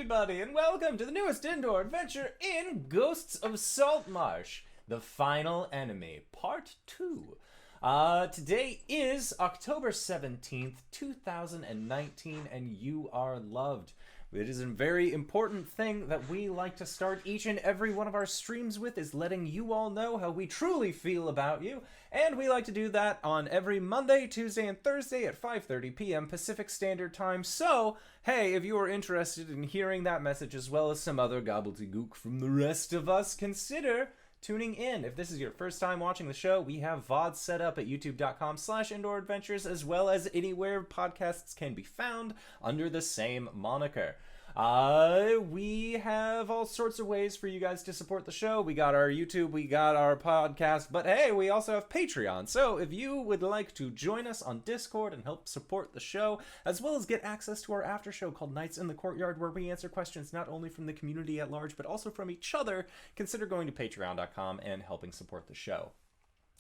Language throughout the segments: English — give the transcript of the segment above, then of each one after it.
everybody, and welcome to the newest indoor adventure in Ghosts of Saltmarsh, the final enemy, part 2. Today is October 17th, 2019, and you are loved. It is a very important thing that we like to start each and every one of our streams with, is letting you all know how we truly feel about you. And we like to do that on every Monday, Tuesday, and Thursday at 5:30 p.m. Pacific Standard Time. So, hey, if you are interested in hearing that message as well as some other gobbledygook from the rest of us, consider tuning in. If this is your first time watching the show, we have VODs set up at youtube.com/indooradventures, as well as anywhere podcasts can be found under the same moniker. We have all sorts of ways for you guys to support the show. We got our YouTube, we got our podcast, but hey, we also have Patreon. So if you would like to join us on Discord and help support the show, as well as get access to our after show called Nights in the Courtyard, where we answer questions not only from the community at large, but also from each other, consider going to patreon.com and helping support the show.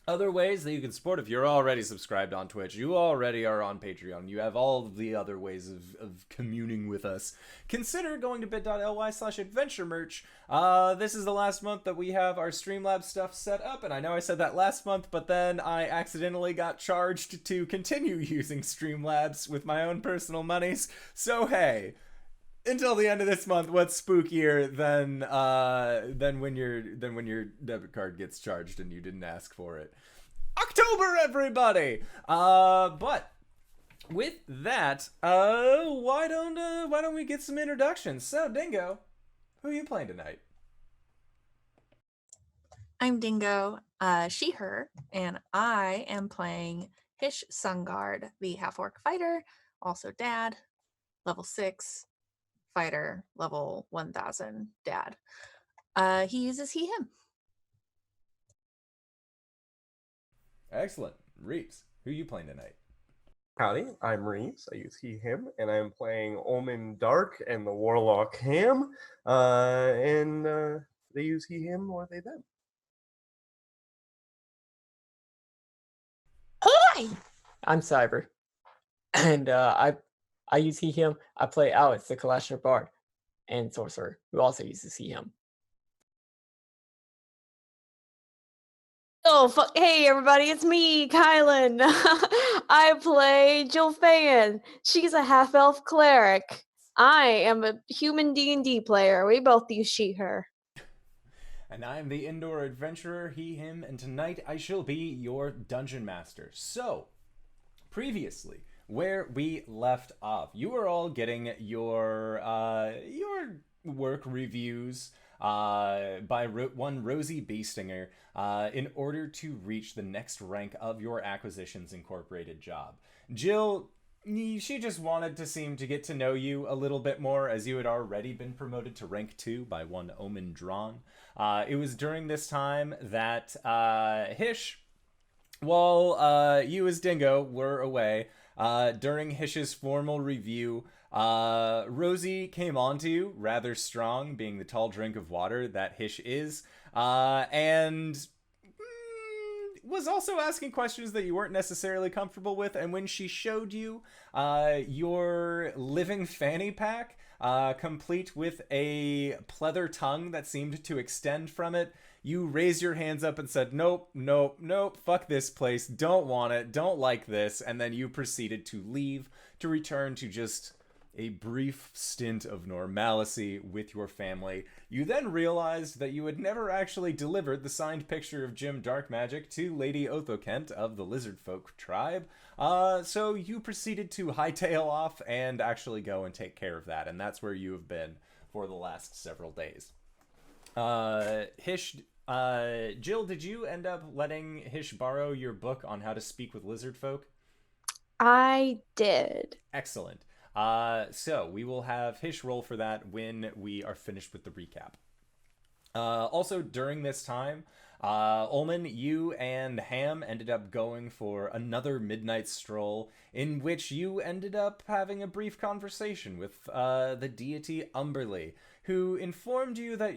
Other ways that you can support: if you're already subscribed on Twitch, you already are on Patreon, you have all of the other ways of communing with us, consider going to bit.ly/adventuremerch. This is the last month that we have our Streamlabs stuff set up, and I know I said that last month, but then I accidentally got charged to continue using Streamlabs with my own personal monies, so hey, until the end of this month, what's spookier than when your debit card gets charged and you didn't ask for it? October, everybody! But with that, why don't we get some introductions? So, Dingo, who are you playing tonight? I'm Dingo, she, her, and I am playing Hish Sunguard, the half-orc fighter, also dad, level 6. Fighter, level 1000, dad. He uses he, him. Excellent. Reeves, who are you playing tonight? Howdy, I'm Reeves. I use he, him, and I'm playing Ulman Dark and the Warlock Ham. They use he, him, or they, them. Hi! I'm Cyber, and I use he, him. I play Albus, the Kalashner Bard and Sorcerer, who also uses he, him. Oh, hey everybody, it's me, KyleWithAnN. I play Jilfa'en. She's a half-elf cleric. I am a human D&D player. We both use she, her. And I am the indoor adventurer, he, him, and tonight I shall be your dungeon master. So, previously, where we left off, you were all getting your work reviews by one Rosie Beestinger in order to reach the next rank of your Acquisitions Incorporated job. Jill, she just wanted to seem to get to know you a little bit more, as you had already been promoted to rank 2 by one Omen Drawn. It was during this time that Hish, while you as Dingo were away, during Hish's formal review, Rosie came on to you rather strong, being the tall drink of water that Hish is, and was also asking questions that you weren't necessarily comfortable with. And when she showed you your living fanny pack, complete with a pleather tongue that seemed to extend from it, you raised your hands up and said, nope, nope, nope, fuck this place, don't want it, don't like this, and then you proceeded to leave to return to just a brief stint of normalcy with your family. You then realized that you had never actually delivered the signed picture of Jim Darkmagic to Lady Othokent of the Lizardfolk tribe, so you proceeded to hightail off and actually go and take care of that, and that's where you have been for the last several days. Hish, Jill, did you end up letting Hish borrow your book on how to speak with lizard folk? I did. Excellent. So we will have Hish roll for that when we are finished with the recap. Also, during this time, Ulman, you and Ham ended up going for another midnight stroll, in which you ended up having a brief conversation with the deity Umberly, who informed you that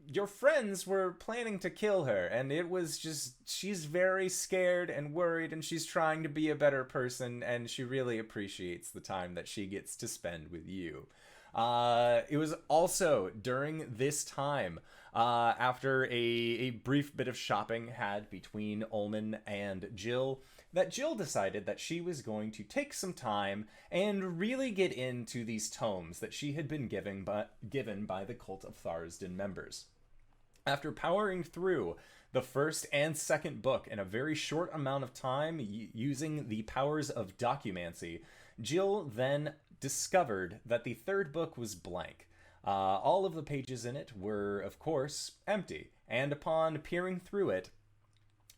your friends were planning to kill her, and it was just, she's very scared and worried, and she's trying to be a better person, and she really appreciates the time that she gets to spend with you. It was also during this time, after a brief bit of shopping had between Ulman and Jill, that Jill decided that she was going to take some time and really get into these tomes that she had been given by the Cult of Tharsden members. After powering through the first and second book in a very short amount of time using the powers of documancy, Jill then discovered that the third book was blank. All of the pages in it were, of course, empty, and upon peering through it,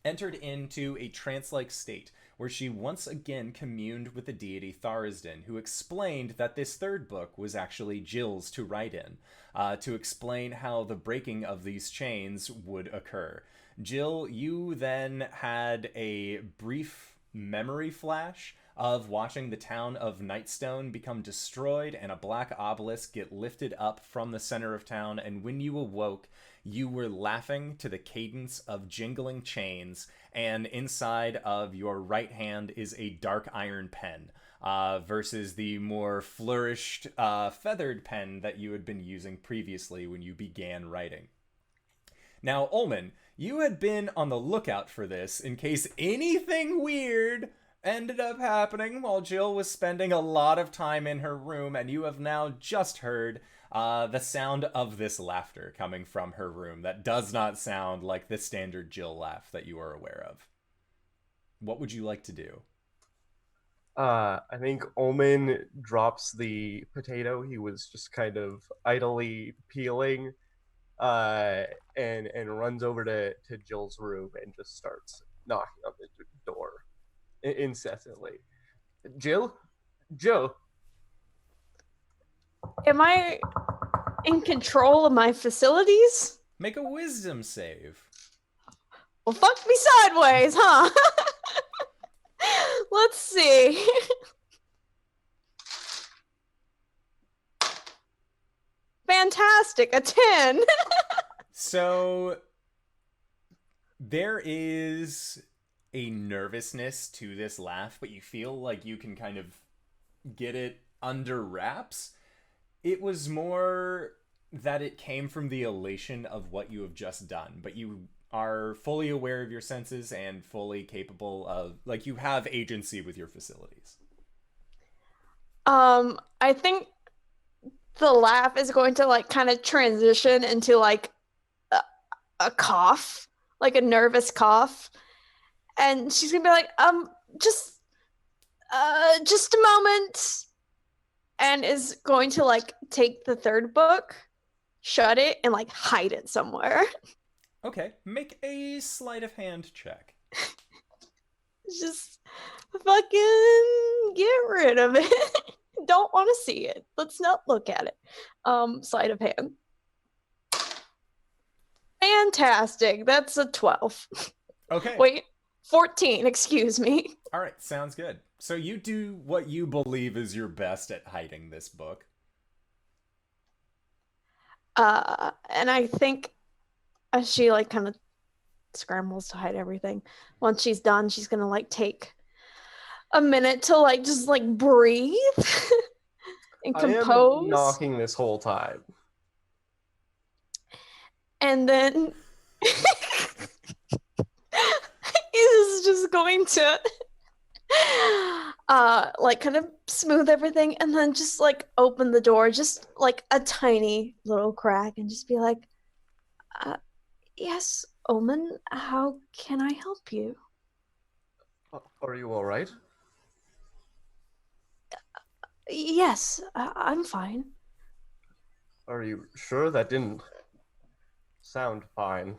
entered into a trance-like state where she once again communed with the deity Tharsden, who explained that this third book was actually Jill's to write in, to explain how the breaking of these chains would occur. Jill, you then had a brief memory flash of watching the town of Nightstone become destroyed and a black obelisk get lifted up from the center of town, and when you awoke, you were laughing to the cadence of jingling chains, and inside of your right hand is a dark iron pen, versus the more flourished feathered pen that you had been using previously when you began writing. Now, Ulman, you had been on the lookout for this in case anything weird ended up happening while Jill was spending a lot of time in her room, and you have now just heard the sound of this laughter coming from her room that does not sound like the standard Jill laugh that you are aware of. What would you like to do? I think Ulman drops the potato he was just kind of idly peeling, and runs over to Jill's room and just starts knocking on the door incessantly. Jill? Am I in control of my facilities? Make a wisdom save. Well, fuck me sideways, huh? Let's see. Fantastic, a 10. So there is a nervousness to this laugh, but you feel like you can kind of get it under wraps. It was more that it came from the elation of what you have just done, but you are fully aware of your senses and fully capable of, like, you have agency with your facilities. I think the laugh is going to like kind of transition into like a cough, like a nervous cough, and she's gonna be like, just a moment, and is going to like take the third book, shut it, and like hide it somewhere. Okay, make a sleight of hand check. Just fucking get rid of it. Don't want to see it. Let's not look at it. Sleight of hand. Fantastic. That's a 12. Okay. Wait, 14, excuse me. All right, sounds good. So you do what you believe is your best at hiding this book. And I think as she like kind of scrambles to hide everything, once she's done, she's gonna like take a minute to like just like breathe and compose. I am knocking this whole time. And then is just going to like kind of smooth everything and then just like open the door just like a tiny little crack and just be like, yes, Ulman, how can I help you? Are you all right? Yes, I'm fine. Are you sure that didn't sound fine?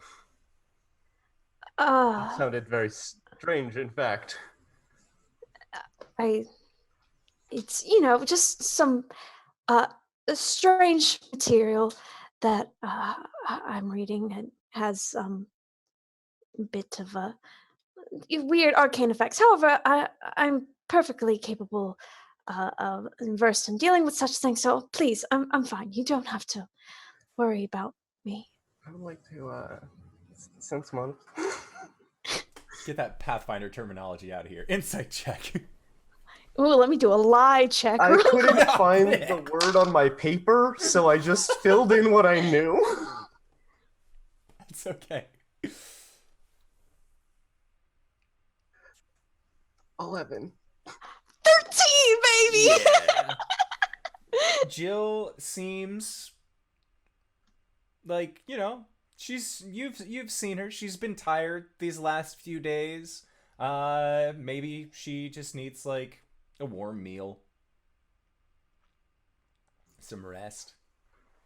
It sounded very strange, in fact. It's, just some strange material that I'm reading and has a bit of a weird arcane effects. However, I'm perfectly capable of and versed in dealing with such things, so please, I'm fine. You don't have to worry about me. I would like to sense motive. Get that Pathfinder terminology out of here. Insight check. Ooh, let me do a lie check. I real couldn't No, find Nick. the word on my paper, so I just filled in what I knew. It's okay. 11. 13, baby! Yeah. Jill seems like, you've seen her. She's been tired these last few days. Maybe she just needs like a warm meal. Some rest.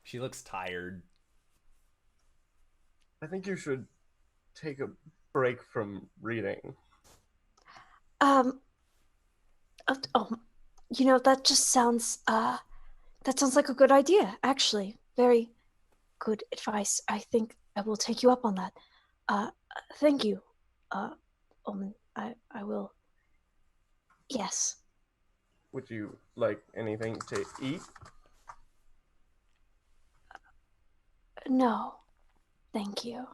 She looks tired. I think you should take a break from reading. That just sounds like a good idea, actually. Very good advice. I think I will take you up on that. Thank you, Ulman. I will. Yes. Would you like anything to eat? No. Thank you.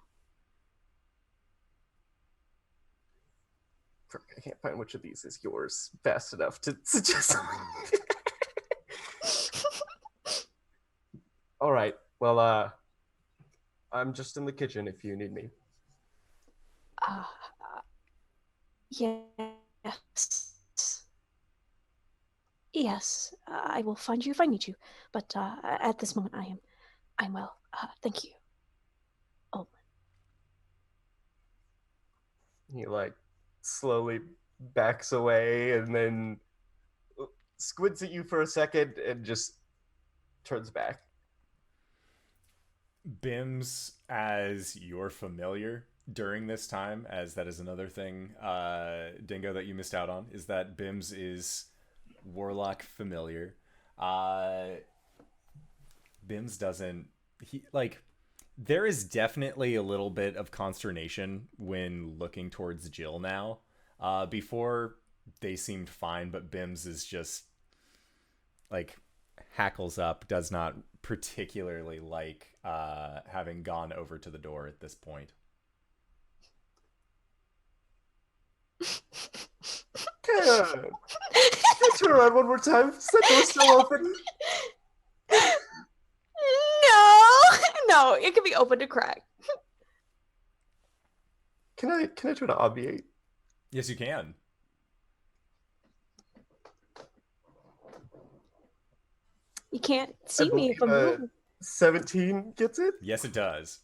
Frick, I can't find which of these is yours fast enough to suggest something. All right. Well, I'm just in the kitchen if you need me. Yes. Yes, I will find you if I need you. But at this moment, I'm well. Thank you. Oh. He like slowly backs away and then squints at you for a second and just turns back. Bims, as your familiar during this time, as that is another thing, Dingo, that you missed out on, is that Bims is Warlock familiar. Bims doesn't... there is definitely a little bit of consternation when looking towards Jill now. Before, they seemed fine, but Bims is just, hackles up, does not particularly like having gone over to the door at this point. Can I turn around one more time? Is that door still open? No, it can be open to crack. Can I try to obviate? Yes, you can. You can't see me if I'm moving. 17 gets it? Yes, it does.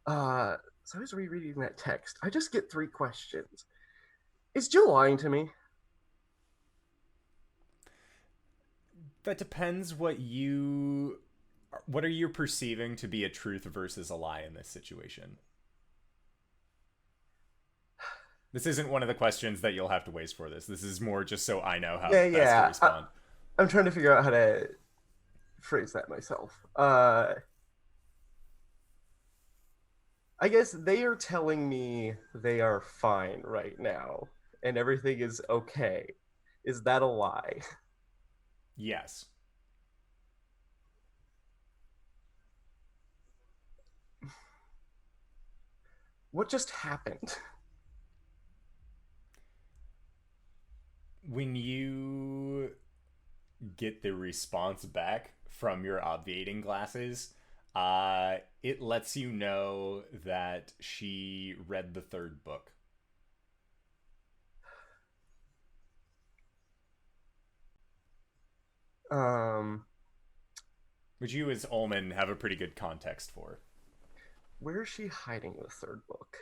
So I was rereading that text. I just get 3 questions. Is Jill lying to me? That depends what are you perceiving to be a truth versus a lie in this situation? This isn't one of the questions that you'll have to waste for this. This is more just so I know how best to respond. I'm trying to figure out how to phrase that myself. I guess they are telling me they are fine right now and everything is okay. Is that a lie? Yes. What just happened? When you get the response back from your obviating glasses, it lets you know that she read the 3rd book. Which you as Ulman have a pretty good context for. Where is she hiding the 3rd book?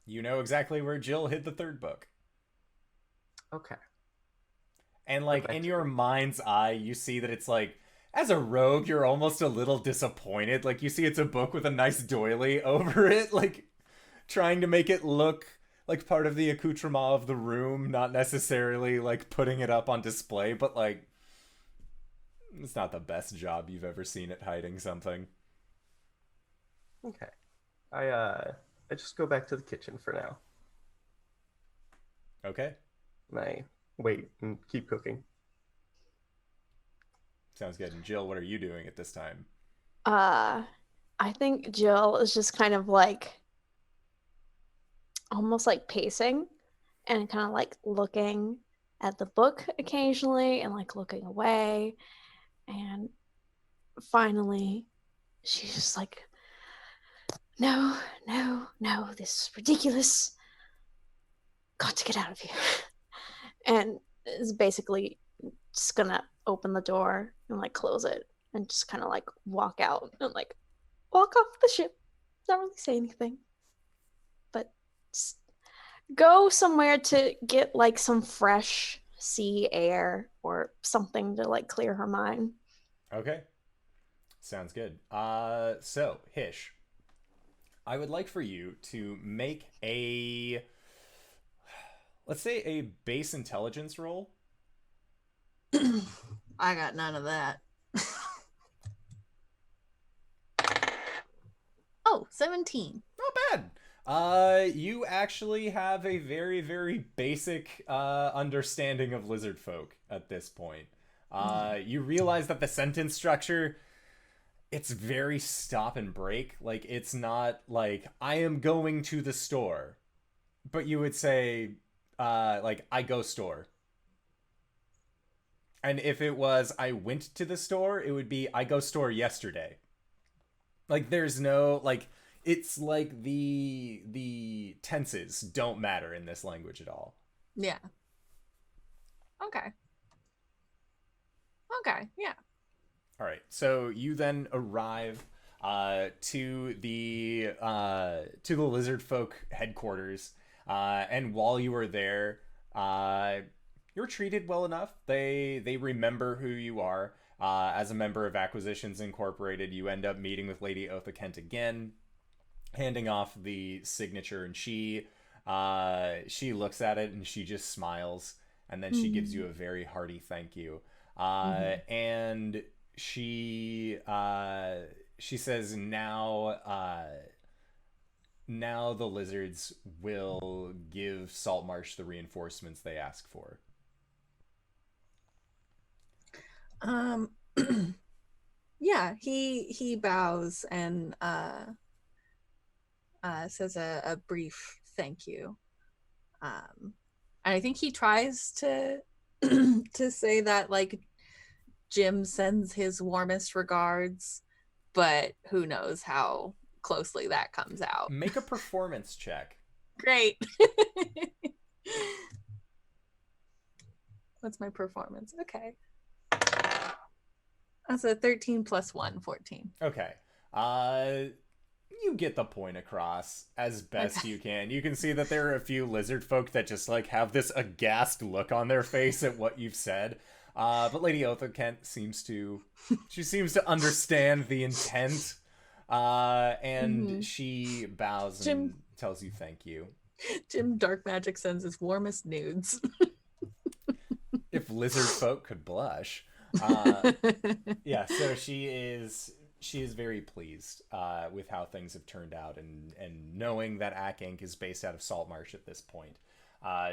You know exactly where Jill hid the 3rd book. Okay. And in your mind's eye, you see that it's as a rogue, you're almost a little disappointed. You see it's a book with a nice doily over it, trying to make it look like part of the accoutrement of the room, not necessarily putting it up on display, but it's not the best job you've ever seen at hiding something. Okay. I just go back to the kitchen for now. Okay. And I wait and keep cooking. Sounds good. And Jill, what are you doing at this time? I think Jill is just kind of almost like pacing and kind of like looking at the book occasionally and like looking away. And finally, she's just like, no, this is ridiculous. Got to get out of here. And is basically just gonna open the door and like close it and just kind of like walk out and like walk off the ship. Not really say anything, but just go somewhere to get like some fresh sea air or something to like clear her mind. Okay. Sounds good. So, Hish, I would like for you to make a, let's say, a base intelligence roll. I got none of that. Oh, 17. Not bad. You actually have a very, very basic understanding of lizard folk at this point. You realize that the sentence structure, it's very stop and break. Like, it's not like, I am going to the store. But you would say, like, I go store. And if it was, I went to the store, it would be, I go store yesterday. Like, there's no, like, it's like the tenses don't matter in this language at all. Yeah. Okay. Yeah. All right. So you then arrive to the lizard folk headquarters, and while you are there, you're treated well enough. They remember who you are. As a member of Acquisitions Incorporated, you end up meeting with Lady Otha Kent again, handing off the signature, and she looks at it and she just smiles, and then she gives you a very hearty thank you. And she says, now the lizards will give Saltmarsh the reinforcements they ask for. Yeah, he bows and says a brief thank you. And I think he tries to to say that like Jim sends his warmest regards, but who knows how closely that comes out. Make a performance check. Great. What's my performance? Okay. That's a 13 plus 1, 14. Okay. You get the point across as best you can. You can see that there are a few lizard folk that just like have this aghast look on their face at what you've said. But Lady Otha Kent seems to understand the intent. And she bows and tells you thank you. Jim Dark Magic sends his warmest nudes. If lizard folk could blush. Yeah, so she is very pleased with how things have turned out, and knowing that Ack Inc. is based out of Saltmarsh at this point,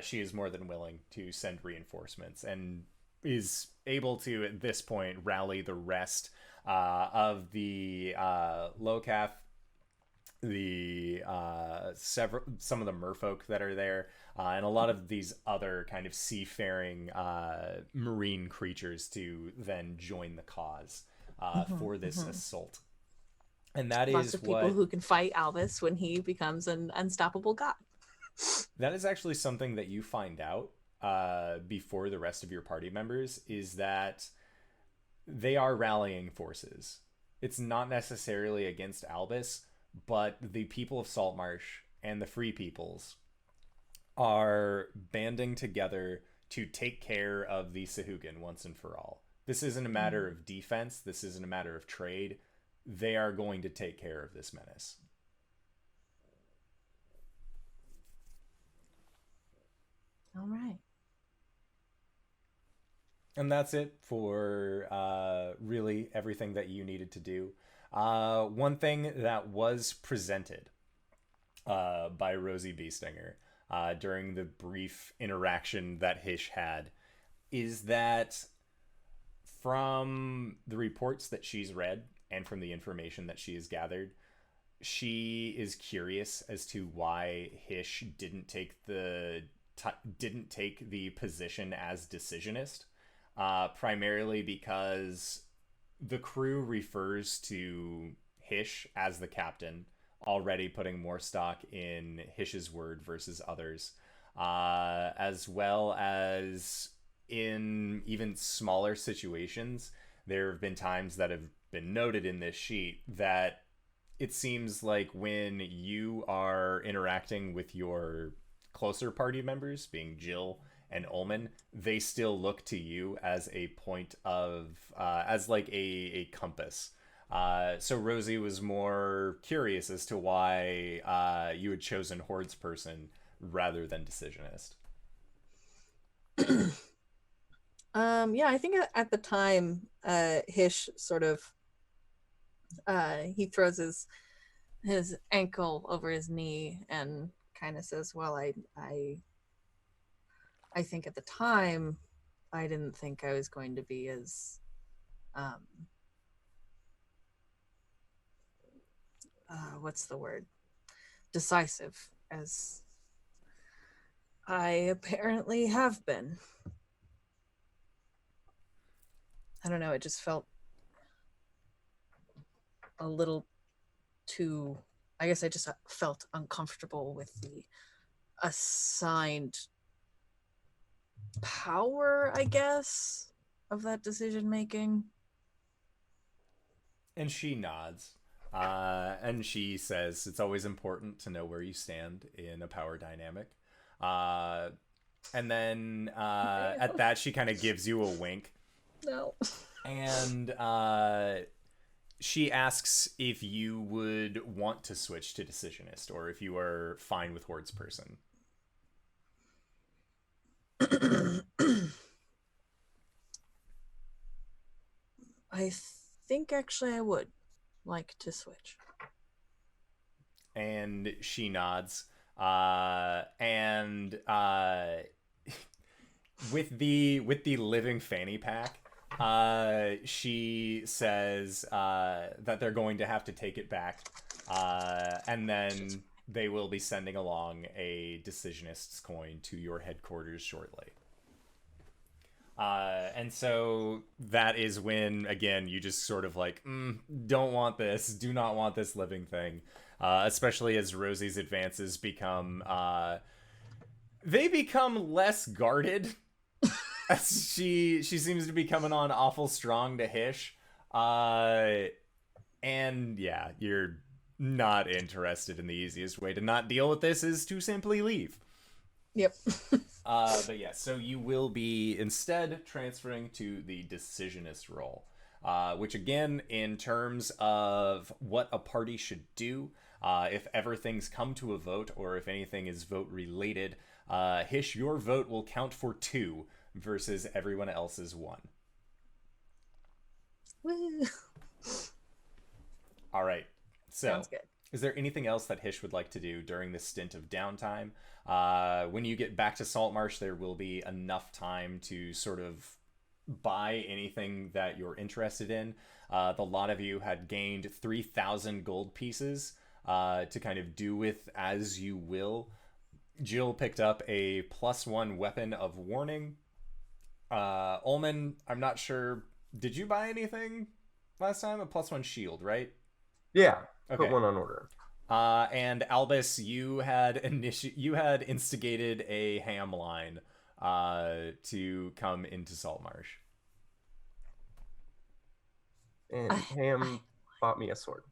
she is more than willing to send reinforcements, and is able to at this point rally the rest of the Locath, some of the merfolk that are there, and a lot of these other kind of seafaring marine creatures to then join the cause for this assault. And that Lots is of people what who can fight Albus when he becomes an unstoppable god. that is actually something that you find out before the rest of your party members, is that they are rallying forces. It's not necessarily against Albus, but the people of Saltmarsh and the Free Peoples are banding together to take care of the Sahaugin once and for all. This isn't a matter of defense. This isn't a matter of trade. They are going to take care of this menace. All right. And that's it for really everything that you needed to do. One thing that was presented by Rosie Beestinger during the brief interaction that Hish had is that from the reports that she's read and from the information that she has gathered, she is curious as to why Hish didn't take the position as decisionist, primarily because the crew refers to Hish as the captain, already putting more stock in Hish's word versus others, as well as in even smaller situations. There have been times that have been noted in this sheet that it seems like when you are interacting with your closer party members, being Jill and Ulman, they still look to you as a point of, as like a compass. So Rosie was more curious as to why you had chosen Horde's person rather than Decisionist. Yeah, I think at the time, Hish sort of, he throws his ankle over his knee and kind of says, well, I think at the time I didn't think I was going to be as what's the word, decisive as I apparently have been. I don't know, it just felt a little too, I guess I just felt uncomfortable with the assigned power, I guess, of that decision making. And she nods. And she says it's always important to know where you stand in a power dynamic. And then at that, she kind of gives you a wink. No. And she asks if you would want to switch to Decisionist or if you are fine with Horde's person. I think actually I would like to switch. And she nods. With the living fanny pack, she says that they're going to have to take it back, and then they will be sending along a Decisionist's coin to your headquarters shortly. And so that is when, again, you just sort of like, don't want this, do not want this living thing, especially as Rosie's advances become, they become less guarded. As she seems to be coming on awful strong to Hish. And yeah, you're not interested in the easiest way to not deal with this is to simply leave. Yep. But yeah, so you will be instead transferring to the Decisionist role, which again, in terms of what a party should do, if ever things come to a vote or if anything is vote related, Hish, your vote will count for 2 versus everyone else's 1. Woo. All right. So, Sounds good. Is there anything else that Hish would like to do during this stint of downtime? When you get back to Saltmarsh, there will be enough time to sort of buy anything that you're interested in. The lot of you had gained 3,000 gold pieces to kind of do with as you will. Jill picked up a +1 weapon of warning. Ulman, I'm not sure. Did you buy anything last time? A +1 shield, right? Yeah, Okay. put one on order. And Albus, you had instigated a ham line to come into Saltmarsh. And Ham bought me a sword.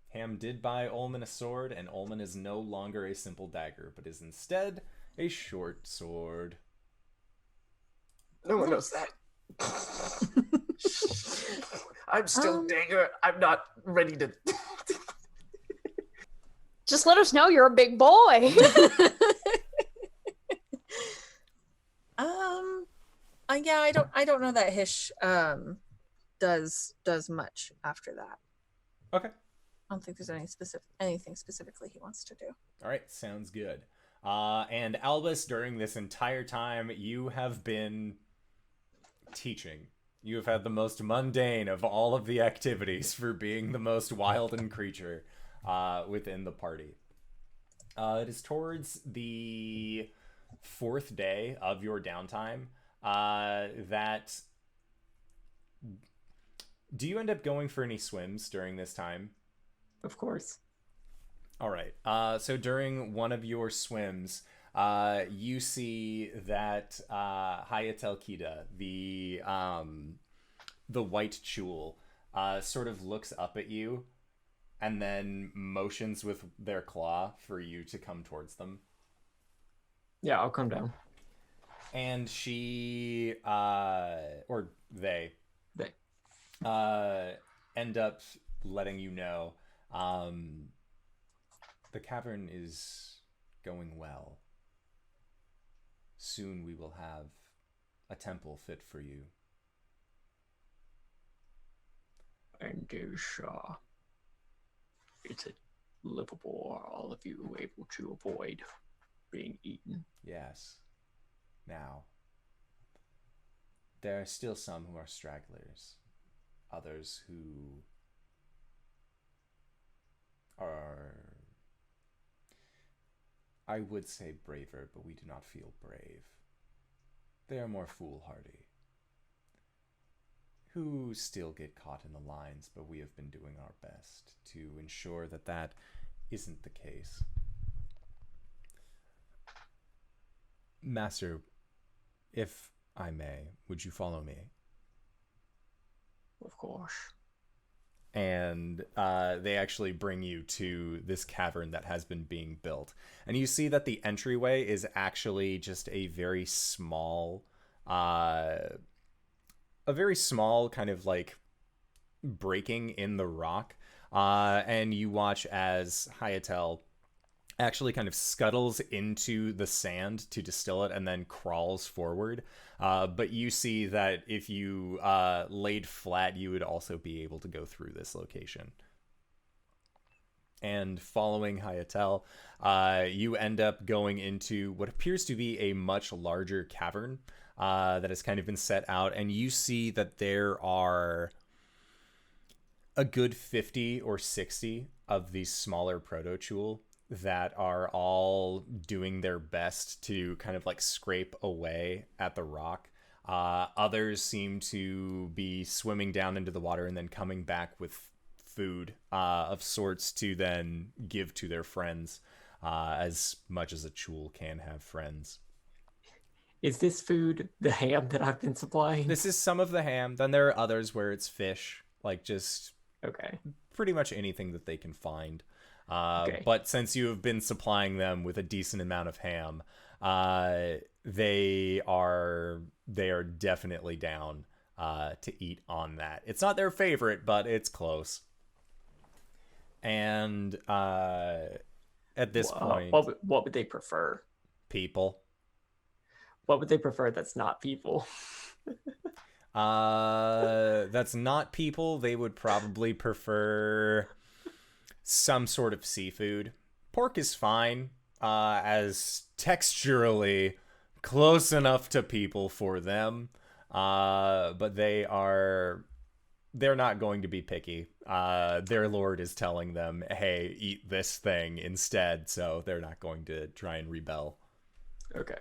Ham did buy Ulman a sword, and Ulman is no longer a simple dagger, but is instead a short sword. No one knows that. I'm still dagger. I'm not ready to. Just let us know you're a big boy. Yeah, I don't know that Hish does much after that. Okay. I don't think there's anything specifically he wants to do. All right, sounds good. And Albus, during this entire time, you have been teaching. You have had the most mundane of all of the activities for being the most wild and creature within the party. It is towards the 4th day of your downtime that... Do you end up going for any swims during this time? Of course. All right. So during one of your swims, you see that Hayatel Kida, the white chul, sort of looks up at you and then motions with their claw for you to come towards them. Yeah, I'll come down. And she, or they end up letting you know the cavern is going well. Soon we will have a temple fit for you. And is it livable? Are all of you able to avoid being eaten? Yes. Now, there are still some who are stragglers. Others who are, I would say, braver, but we do not feel brave. They are more foolhardy, who still get caught in the lines, but we have been doing our best to ensure that that isn't the case. Master, if I may, would you follow me? Of course. And they actually bring you to this cavern that has been being built. And you see that the entryway is actually just a very small kind of like breaking in the rock. And you watch as Hayatel actually kind of scuttles into the sand to distill it and then crawls forward. But you see that if you laid flat, you would also be able to go through this location. And following Hayatel, you end up going into what appears to be a much larger cavern that has kind of been set out. And you see that there are a good 50 or 60 of these smaller proto-chul that are all doing their best to kind of like scrape away at the rock. Others seem to be swimming down into the water and then coming back with food of sorts to then give to their friends, as much as a chul can have friends. Is this food the ham that I've been supplying? This is some of the ham. Then there are others where it's fish, like just okay, pretty much anything that they can find. Okay. But since you have been supplying them with a decent amount of ham, they are definitely down to eat on that. It's not their favorite, but it's close. And at this point, what would they prefer? People. What would they prefer that's not people? That's not people. They would probably prefer some sort of seafood. Pork is fine, as texturally close enough to people for them. But they're not going to be picky. Their lord is telling them, hey, eat this thing instead, so they're not going to try and rebel. Okay.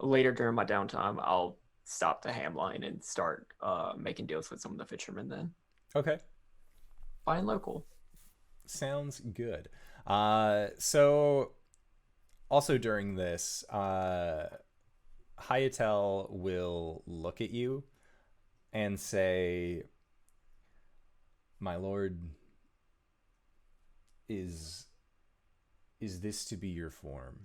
Later during my downtime, I'll stop the ham line and start making deals with some of the fishermen then. Okay. Fine local. Sounds good. So also during this, Hayatel will look at you and say, my lord, is this to be your form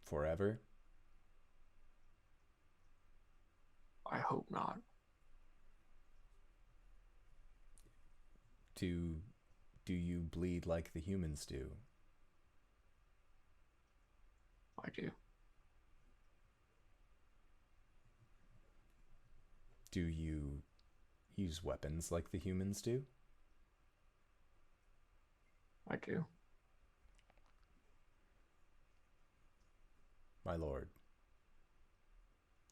forever? I hope not. Do you bleed like the humans do? I do. Do you use weapons like the humans do? I do. My lord,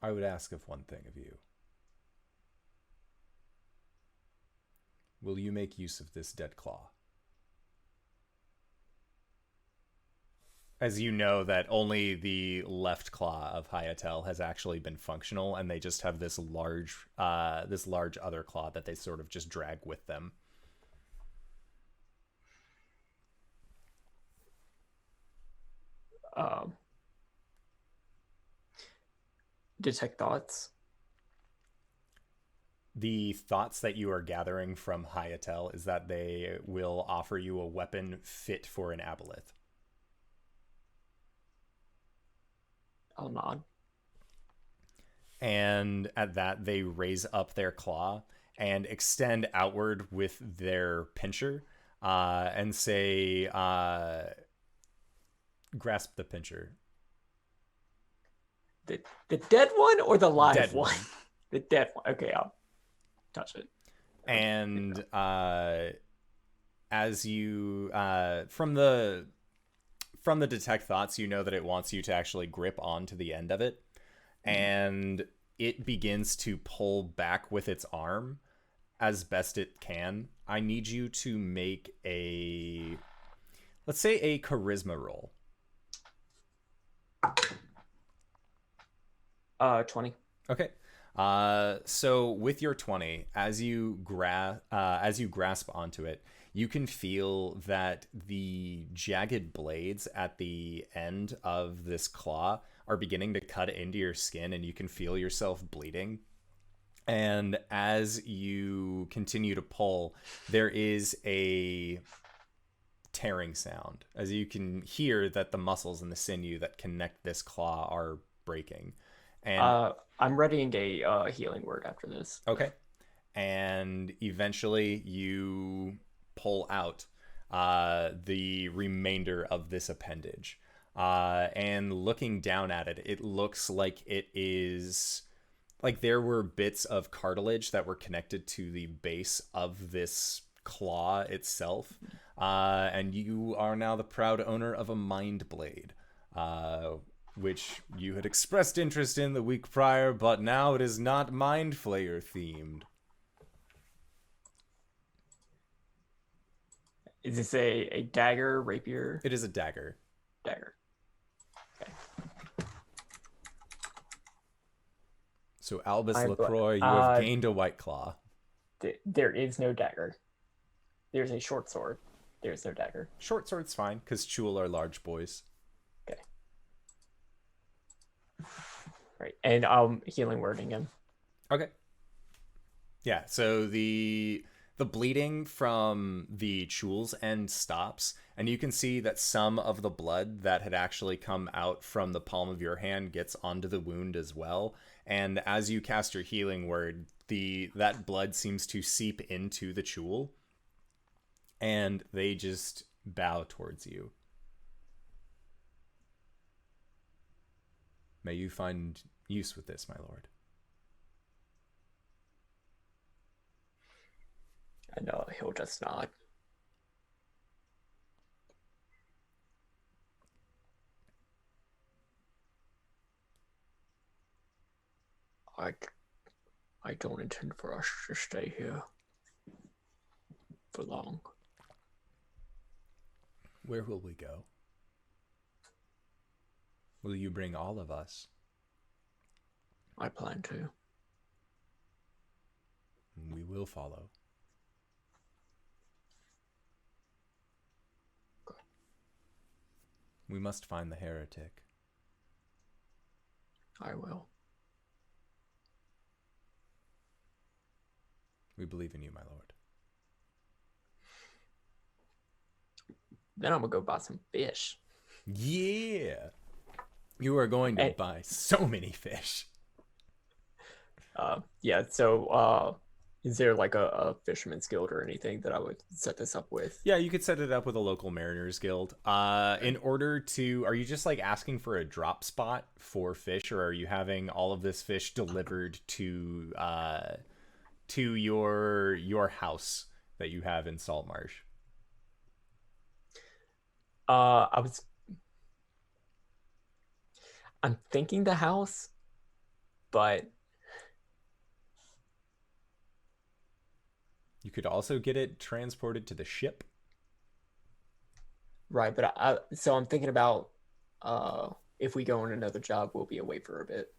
I would ask of one thing of you. Will you make use of this dead claw? As you know that only the left claw of Hayatel has actually been functional, and they just have this large other claw that they sort of just drag with them. Detect thoughts. The thoughts that you are gathering from Hayatel is that they will offer you a weapon fit for an aboleth. I'll nod. And at that, they raise up their claw and extend outward with their pincher and say, grasp the pincher. The dead one or the live Dead one? The dead one. Okay, I'll touch it. And as you from the detect thoughts, you know that it wants you to actually grip onto the end of it, and it begins to pull back with its arm as best it can. I need you to make let's say a charisma roll. 20. Okay. So with your 20, as you grasp onto it, you can feel that the jagged blades at the end of this claw are beginning to cut into your skin, and you can feel yourself bleeding. And as you continue to pull, there is a tearing sound, as you can hear that the muscles and the sinew that connect this claw are breaking. And I'm readying a healing word after this. okay. And eventually you pull out the remainder of this appendage. And looking down at it, it looks like it is like there were bits of cartilage that were connected to the base of this claw itself. And you are now the proud owner of a mind blade, which you had expressed interest in the week prior, but now it is not Mind Flayer themed. Is this a dagger, rapier? It is a dagger. Dagger. Okay. So Albus I- LaCroix, you have gained a white claw. There is no dagger. There's a short sword. There's no dagger. Short sword's fine, because Chul are large boys. Okay. Right. And healing wording him. Okay. Yeah, so the bleeding from the Chul's end stops, and you can see that some of the blood that had actually come out from the palm of your hand gets onto the wound as well. And as you cast your healing word, that blood seems to seep into the Chul, and they just bow towards you. May you find use with this, my lord. And he'll just nod. I don't intend for us to stay here for long. Where will we go? Will you bring all of us? I plan to. We will follow. We must find the heretic. I will. We believe in you, my lord. Then I'm gonna go buy some fish. Yeah! You are going to Hey. buy so many fish. Yeah, so is there like a fisherman's guild or anything that I would set this up with? Yeah, you could set it up with a local mariners guild. In order to, are you just like asking for a drop spot for fish, or are you having all of this fish delivered to your house that you have in Saltmarsh? I'm thinking the house, but You could also get it transported to the ship. right. But so I'm thinking about if we go on another job, we'll be away for a bit.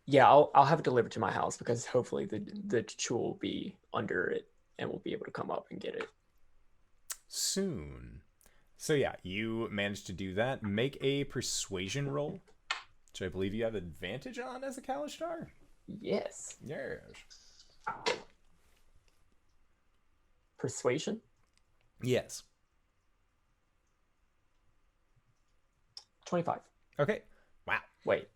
Yeah, I'll have it delivered to my house because hopefully the tool will be under it and we'll be able to come up and get it Soon. So yeah, you managed to do that. Make a persuasion roll, which I believe you have advantage on as a Kalishtar. Yes. Yes. Persuasion? Yes. 25. Okay. Wow. Wait.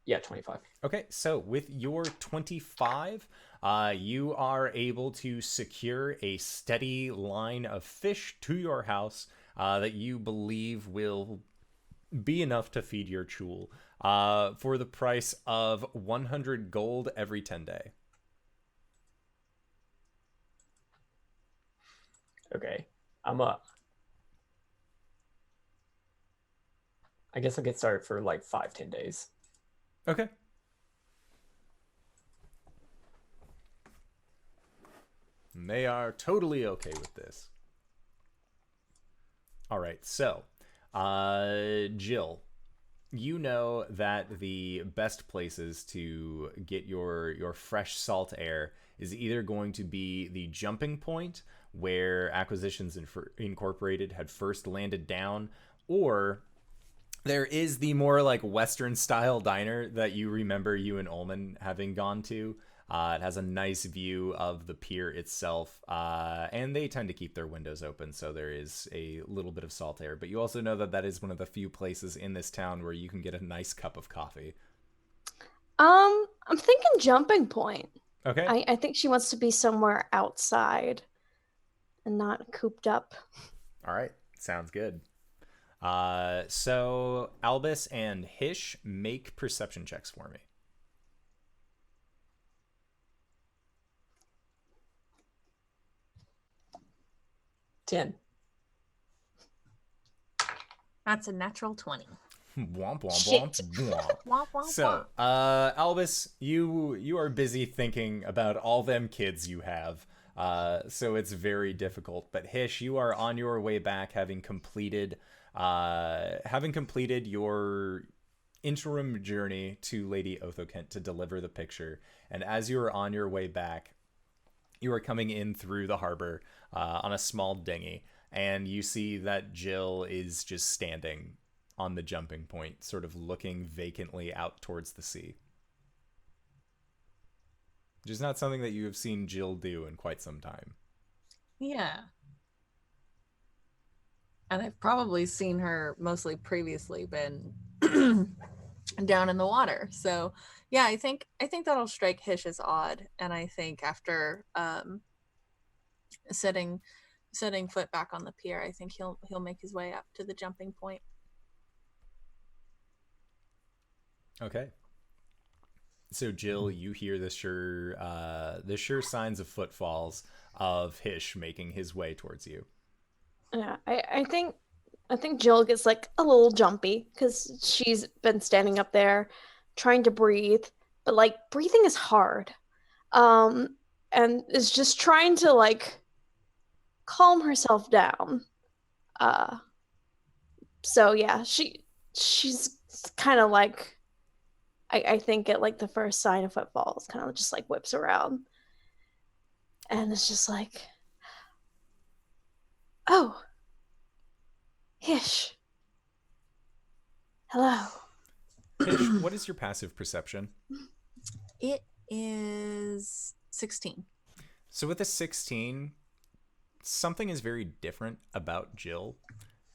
Yeah, 25. Okay, so with your 25, you are able to secure a steady line of fish to your house that you believe will be enough to feed your chul for the price of 100 gold every 10 day. Okay. I guess I'll get started for like 5-10 days. Okay. And they are totally okay with this. All right, so, Jill, you know that the best places to get your fresh salt air is either going to be the jumping point where Acquisitions Incorporated had first landed down, or there is the more like Western style diner that you remember you and Ulman having gone to. It has a nice view of the pier itself, and they tend to keep their windows open, so there is a little bit of salt air. But you also know that that is one of the few places in this town where you can get a nice cup of coffee. I'm thinking jumping point. Okay. I think she wants to be somewhere outside and not cooped up. All right. Sounds good. So Albus and Hish, make perception checks for me. 10. That's a natural 20. Womp womp Shit. womp womp. Womp, womp, So, womp. Albus, you are busy thinking about all them kids you have. So it's very difficult. But Hish, you are on your way back, having completed your interim journey to Lady Othokent to deliver the picture. And as you are on your way back, you are coming in through the harbor on a small dinghy, and you see that Jill is just standing on the jumping point, sort of looking vacantly out towards the sea. Which is not something that you have seen Jill do in quite some time. Yeah. And I've probably seen her mostly previously been down in the water. So yeah, I think that'll strike Hish as odd. And I think after setting foot back on the pier, I think he'll make his way up to the jumping point. Okay. So Jill, you hear the sure signs of footfalls of Hish making his way towards you. Yeah, I think Jill gets like a little jumpy because she's been standing up there trying to breathe, but like breathing is hard. And is just trying to like calm herself down. So yeah, she's kind of like I think at like the first sign of footfalls, kind of just like whips around. And it's just like, oh, Hish. Hello. Hish, what is your passive perception? It is 16. So with a 16, something is very different about Jill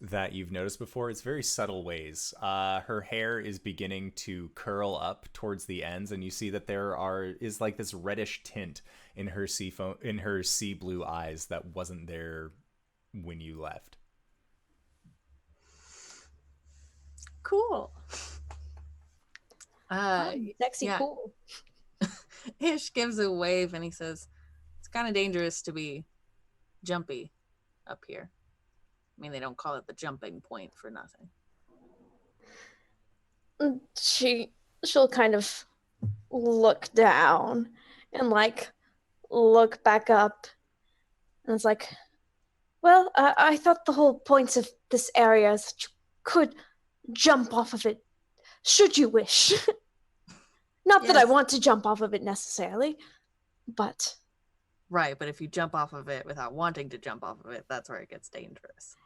that you've noticed before. It's very subtle ways. Her hair is beginning to curl up towards the ends, and you see that there is like this reddish tint in her sea blue eyes that wasn't there when you left. Cool. Sexy yeah. cool. Hish gives a wave and he says, it's kind of dangerous to be jumpy up here. I mean, they don't call it the jumping point for nothing. she'll kind of look down and like look back up, and it's like, well, I thought the whole point of this area is that you could jump off of it should you wish. Not that I Yes. want to jump off of it necessarily, but Right, but if you jump off of it without wanting to jump off of it, that's where it gets dangerous.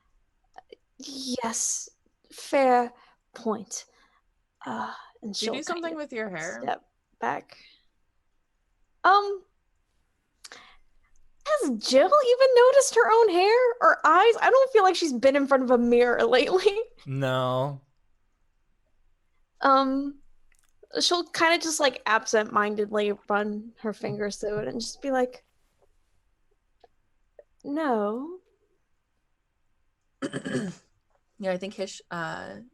yes, fair point. And Do you she'll do something kind with your of hair? step back. Has Jill even noticed her own hair or eyes? I don't feel like she's been in front of a mirror lately. No. She'll kind of just like absent-mindedly run her fingers through it and just be like, no. Yeah, I think Hish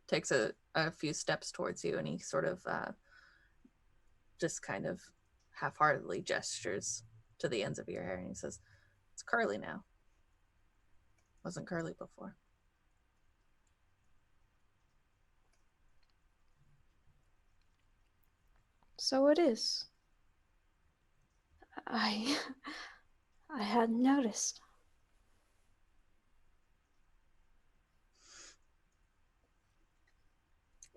takes a few steps towards you, and he sort of just kind of half-heartedly gestures to the ends of your hair, and he says, "It's curly now. Wasn't curly before." So it is. I hadn't noticed.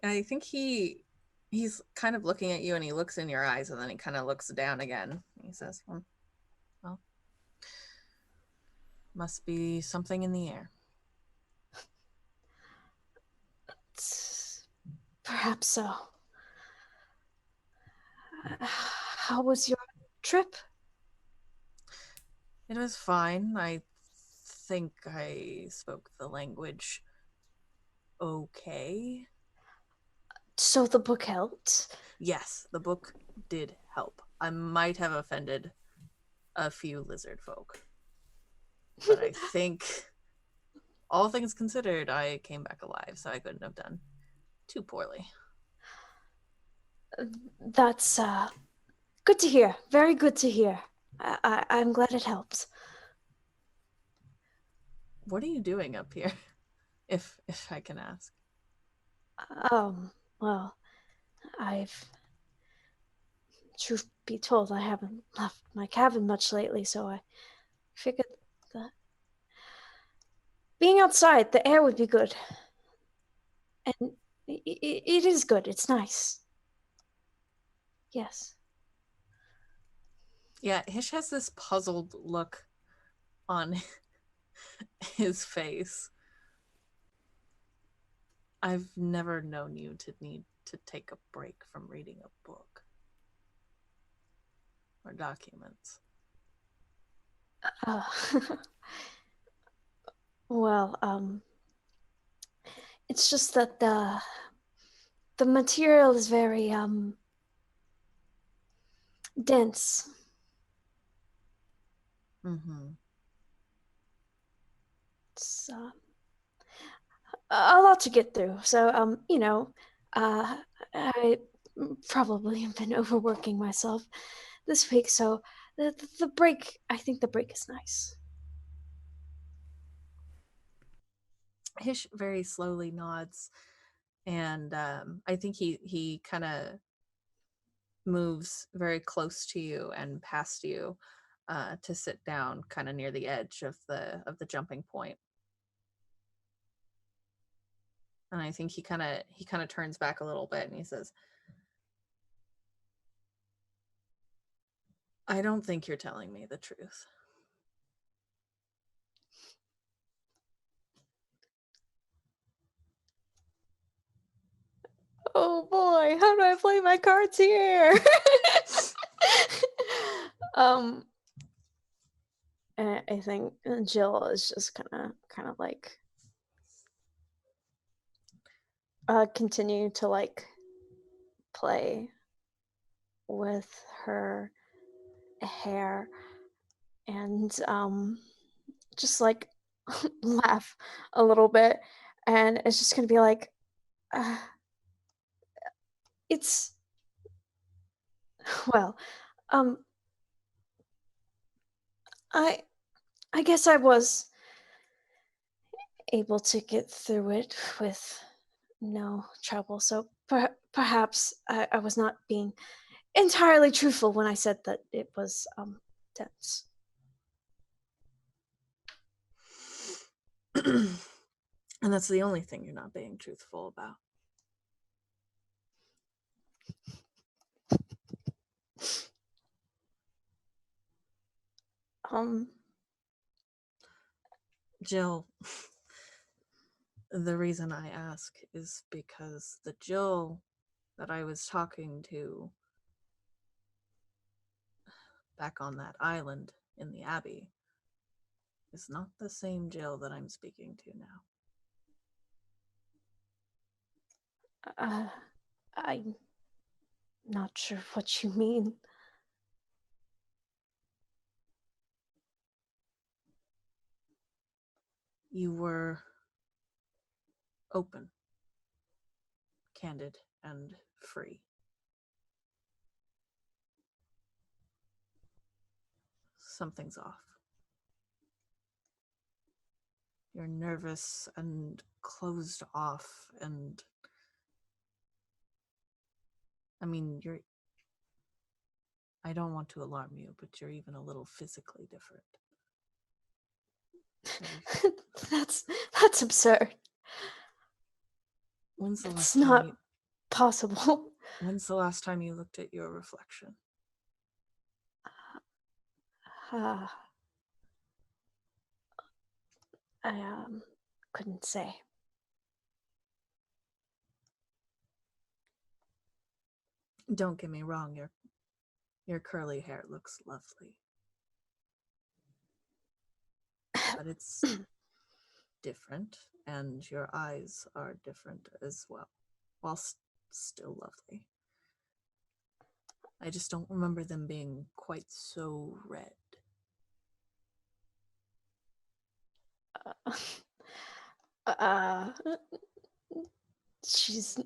And I think he's kind of looking at you, and he looks in your eyes, and then he kind of looks down again. He says, "Well, must be something in the air." Perhaps so. How was your trip? It was fine. I think I spoke the language okay. So the book helped? Yes, the book did help. I might have offended a few lizard folk, but I think, all things considered, I came back alive, so I couldn't have done too poorly. That's good to hear. Very good to hear. I'm glad it helped. What are you doing up here, if I can ask? Well, truth be told, I haven't left my cabin much lately, so I figured that being outside, the air would be good. And it is good. It's nice. Yes. Yeah, Hish has this puzzled look on his face. I've never known you to need to take a break from reading a book or documents. Well, it's just that the material is very dense. Mm-hmm. It's a lot to get through. So I probably have been overworking myself this week. So the break, I think the break is nice. Hish very slowly nods, and I think he kind of moves very close to you and past you to sit down kind of near the edge of the jumping point. And I think he kind of turns back a little bit, and he says, "I don't think you're telling me the truth." Oh boy, how do I play my cards here? I think Jill is just kind of like continue to like play with her hair and just like laugh a little bit, and it's just gonna be like it's well I guess I was able to get through it with no trouble, so perhaps I was not being entirely truthful when I said that it was tense. And that's the only thing you're not being truthful about. Jill, the reason I ask is because the Jill that I was talking to back on that island in the Abbey is not the same Jill that I'm speaking to now. I'm not sure what you mean. You were open, candid, and free. Something's off. You're nervous and closed off, and I mean, I don't want to alarm you, but you're even a little physically different. That's absurd. When's the It's last not time possible. When's the last time you looked at your reflection? I couldn't say. Don't get me wrong, your curly hair looks lovely. But it's different, and your eyes are different as well, while still lovely. I just don't remember them being quite so red. She's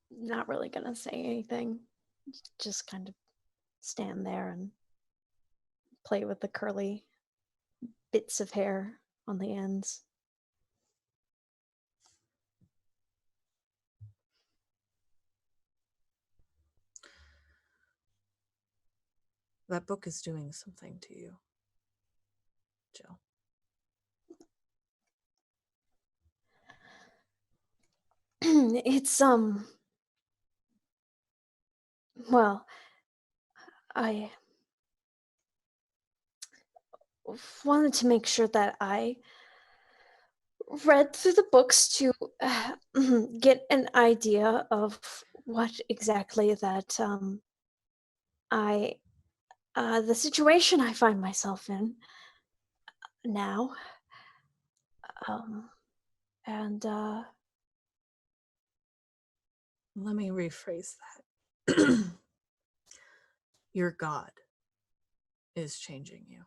not really gonna say anything. Just kind of stand there and play with the curly bits of hair on the ends. That book is doing something to you, Jill. It's well, I wanted to make sure that I read through the books to get an idea of what exactly that the situation I find myself in now, and let me rephrase that. Your God is changing you.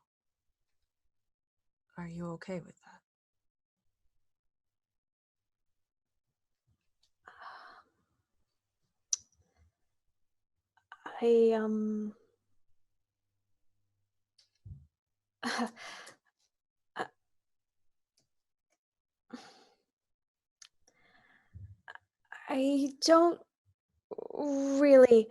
Are you okay with that? I don't really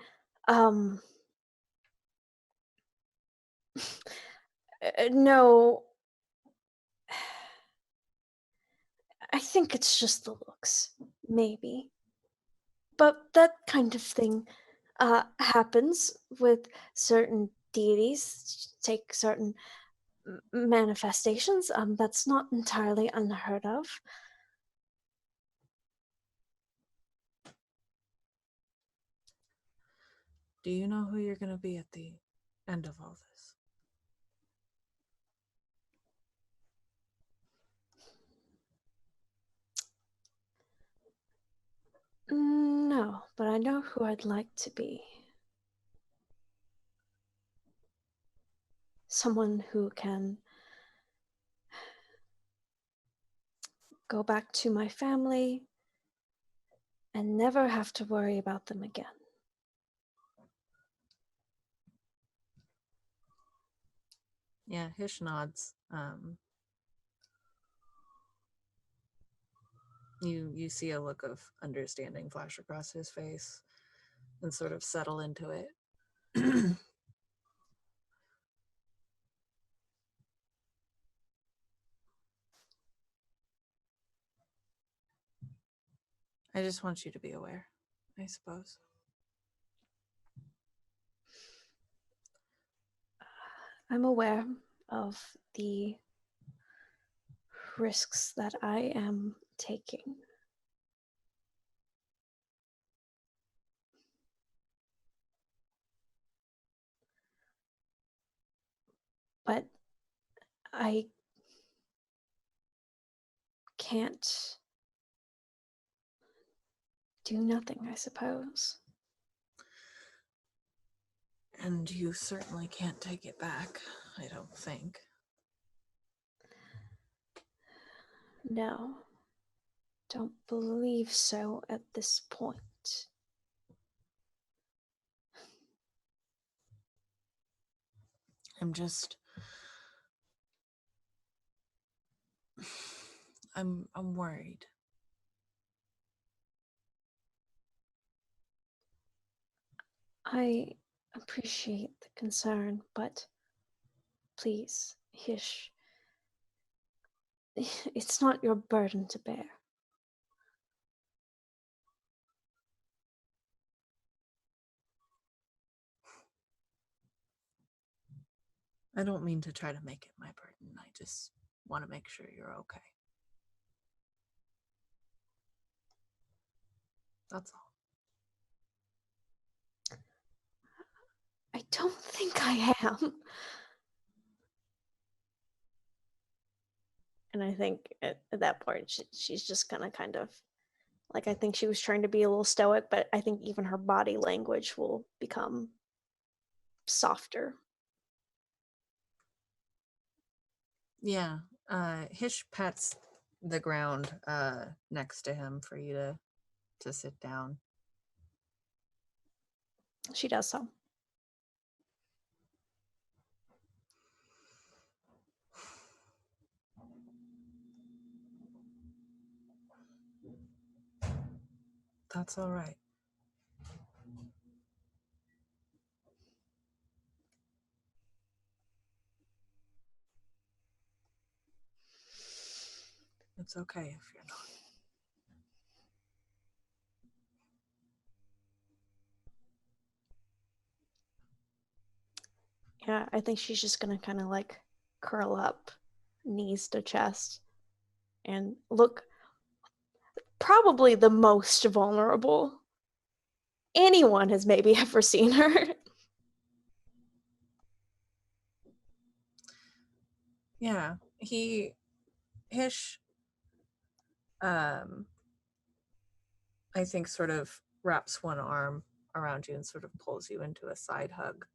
know. I think it's just the looks, maybe. But that kind of thing happens with certain deities, take certain manifestations. That's not entirely unheard of. Do you know who you're going to be at the end of all this? No, but I know who I'd like to be. Someone who can go back to my family and never have to worry about them again. Yeah, Hish nods. You see a look of understanding flash across his face and sort of settle into it. I just want you to be aware, I suppose. I'm aware of the risks that I am taking. But I can't do nothing, I suppose. And you certainly can't take it back, I don't think. No, don't believe so at this point. I'm worried. I appreciate the concern, but please, Hish, it's not your burden to bear. I don't mean to try to make it my burden. I just want to make sure you're okay. That's all. I don't think I am. And I think at that point, she's just gonna kind of, like, I think she was trying to be a little stoic, but I think even her body language will become softer. Yeah. Hish pats the ground next to him for you to sit down. She does so. That's all right. It's okay if you're not. Yeah, I think she's just gonna kind of like curl up, knees to chest, and look probably the most vulnerable anyone has maybe ever seen her. Yeah. Hish, I think sort of wraps one arm around you and sort of pulls you into a side hug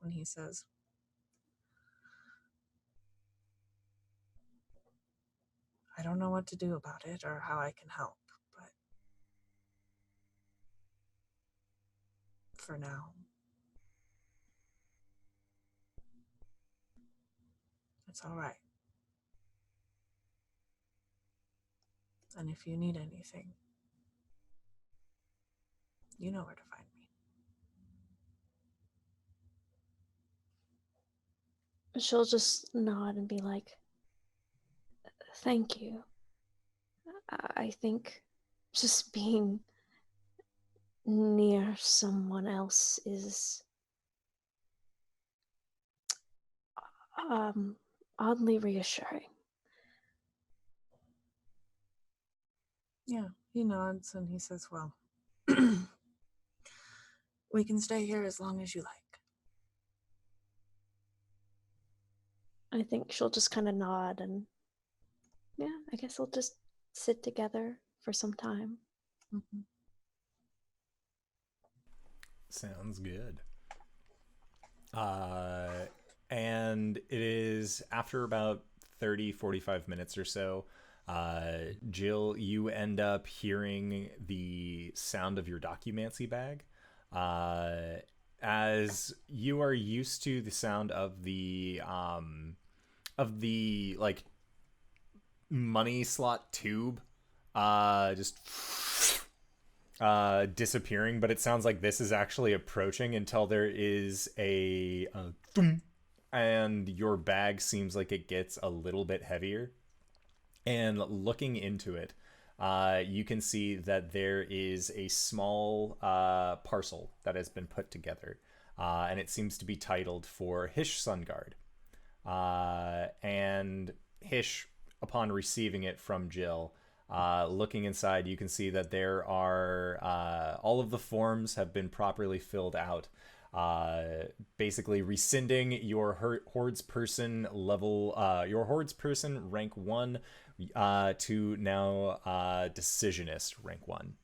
when he says, I don't know what to do about it or how I can help, but for now, it's all right. And if you need anything, you know where to find me. She'll just nod and be like, thank you. I think just being near someone else is oddly reassuring. Yeah, he nods and he says, well, we can stay here as long as you like. I think she'll just kind of nod and, yeah, I guess we'll just sit together for some time. Mm-hmm. Sounds good. And it is after about 30-45 minutes or so, Jill, you end up hearing the sound of your documancy bag. As you are used to the sound of the like money slot tube just disappearing, but it sounds like this is actually approaching until there is a thump, and your bag seems like it gets a little bit heavier. And looking into it, you can see that there is a small parcel that has been put together, and it seems to be titled for Hish Sunguard. And Hish, upon receiving it from Jill, looking inside, you can see that there are all of the forms have been properly filled out. Basically rescinding your hordes person level, your hordes person rank 1 to now decisionist rank 1.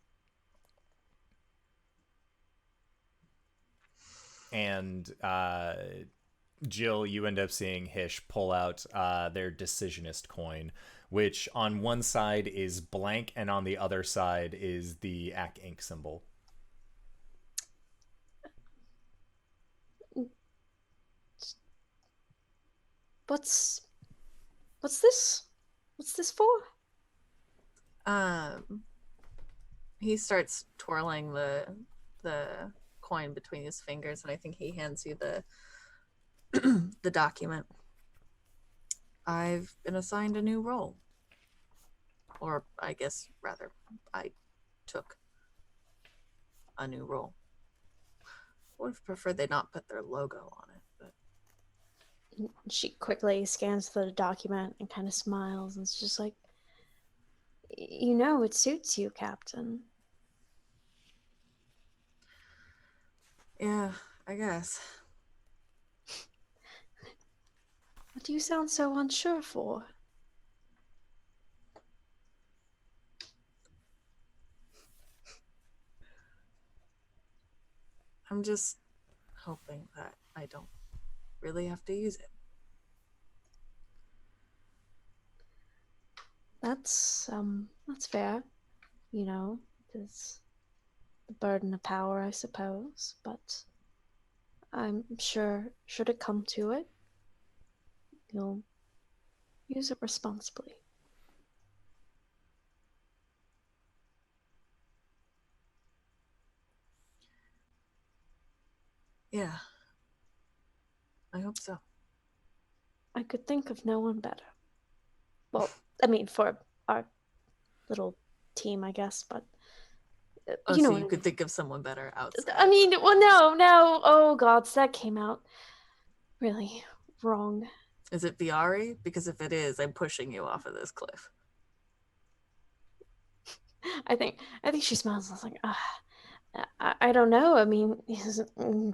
And Jill, you end up seeing Hish pull out their decisionist coin, which on one side is blank and on the other side is the Ak Ink symbol. What's this? What's this for? He starts twirling the coin between his fingers, and I think he hands you the the document. I've been assigned a new role. Or I guess rather I took a new role. Would have preferred they not put their logo on it, but She quickly scans the document and kind of smiles, and it's just like, you know, it suits you, Captain. yeah, I guess. What do you sound so unsure for? I'm just hoping that I don't really have to use it. That's fair. You know, there's the burden of power, I suppose, but I'm sure should it come to it, you'll use it responsibly. Yeah. I hope so. I could think of no one better. Well, I mean, for our little team, I guess, but Oh, you know so what you I could mean. think of someone better outside. I mean, well, no. Oh, God, that came out really wrong. Is it Viari? Because if it is, I'm pushing you off of this cliff. I think she smells. I was like, I don't know. I mean, his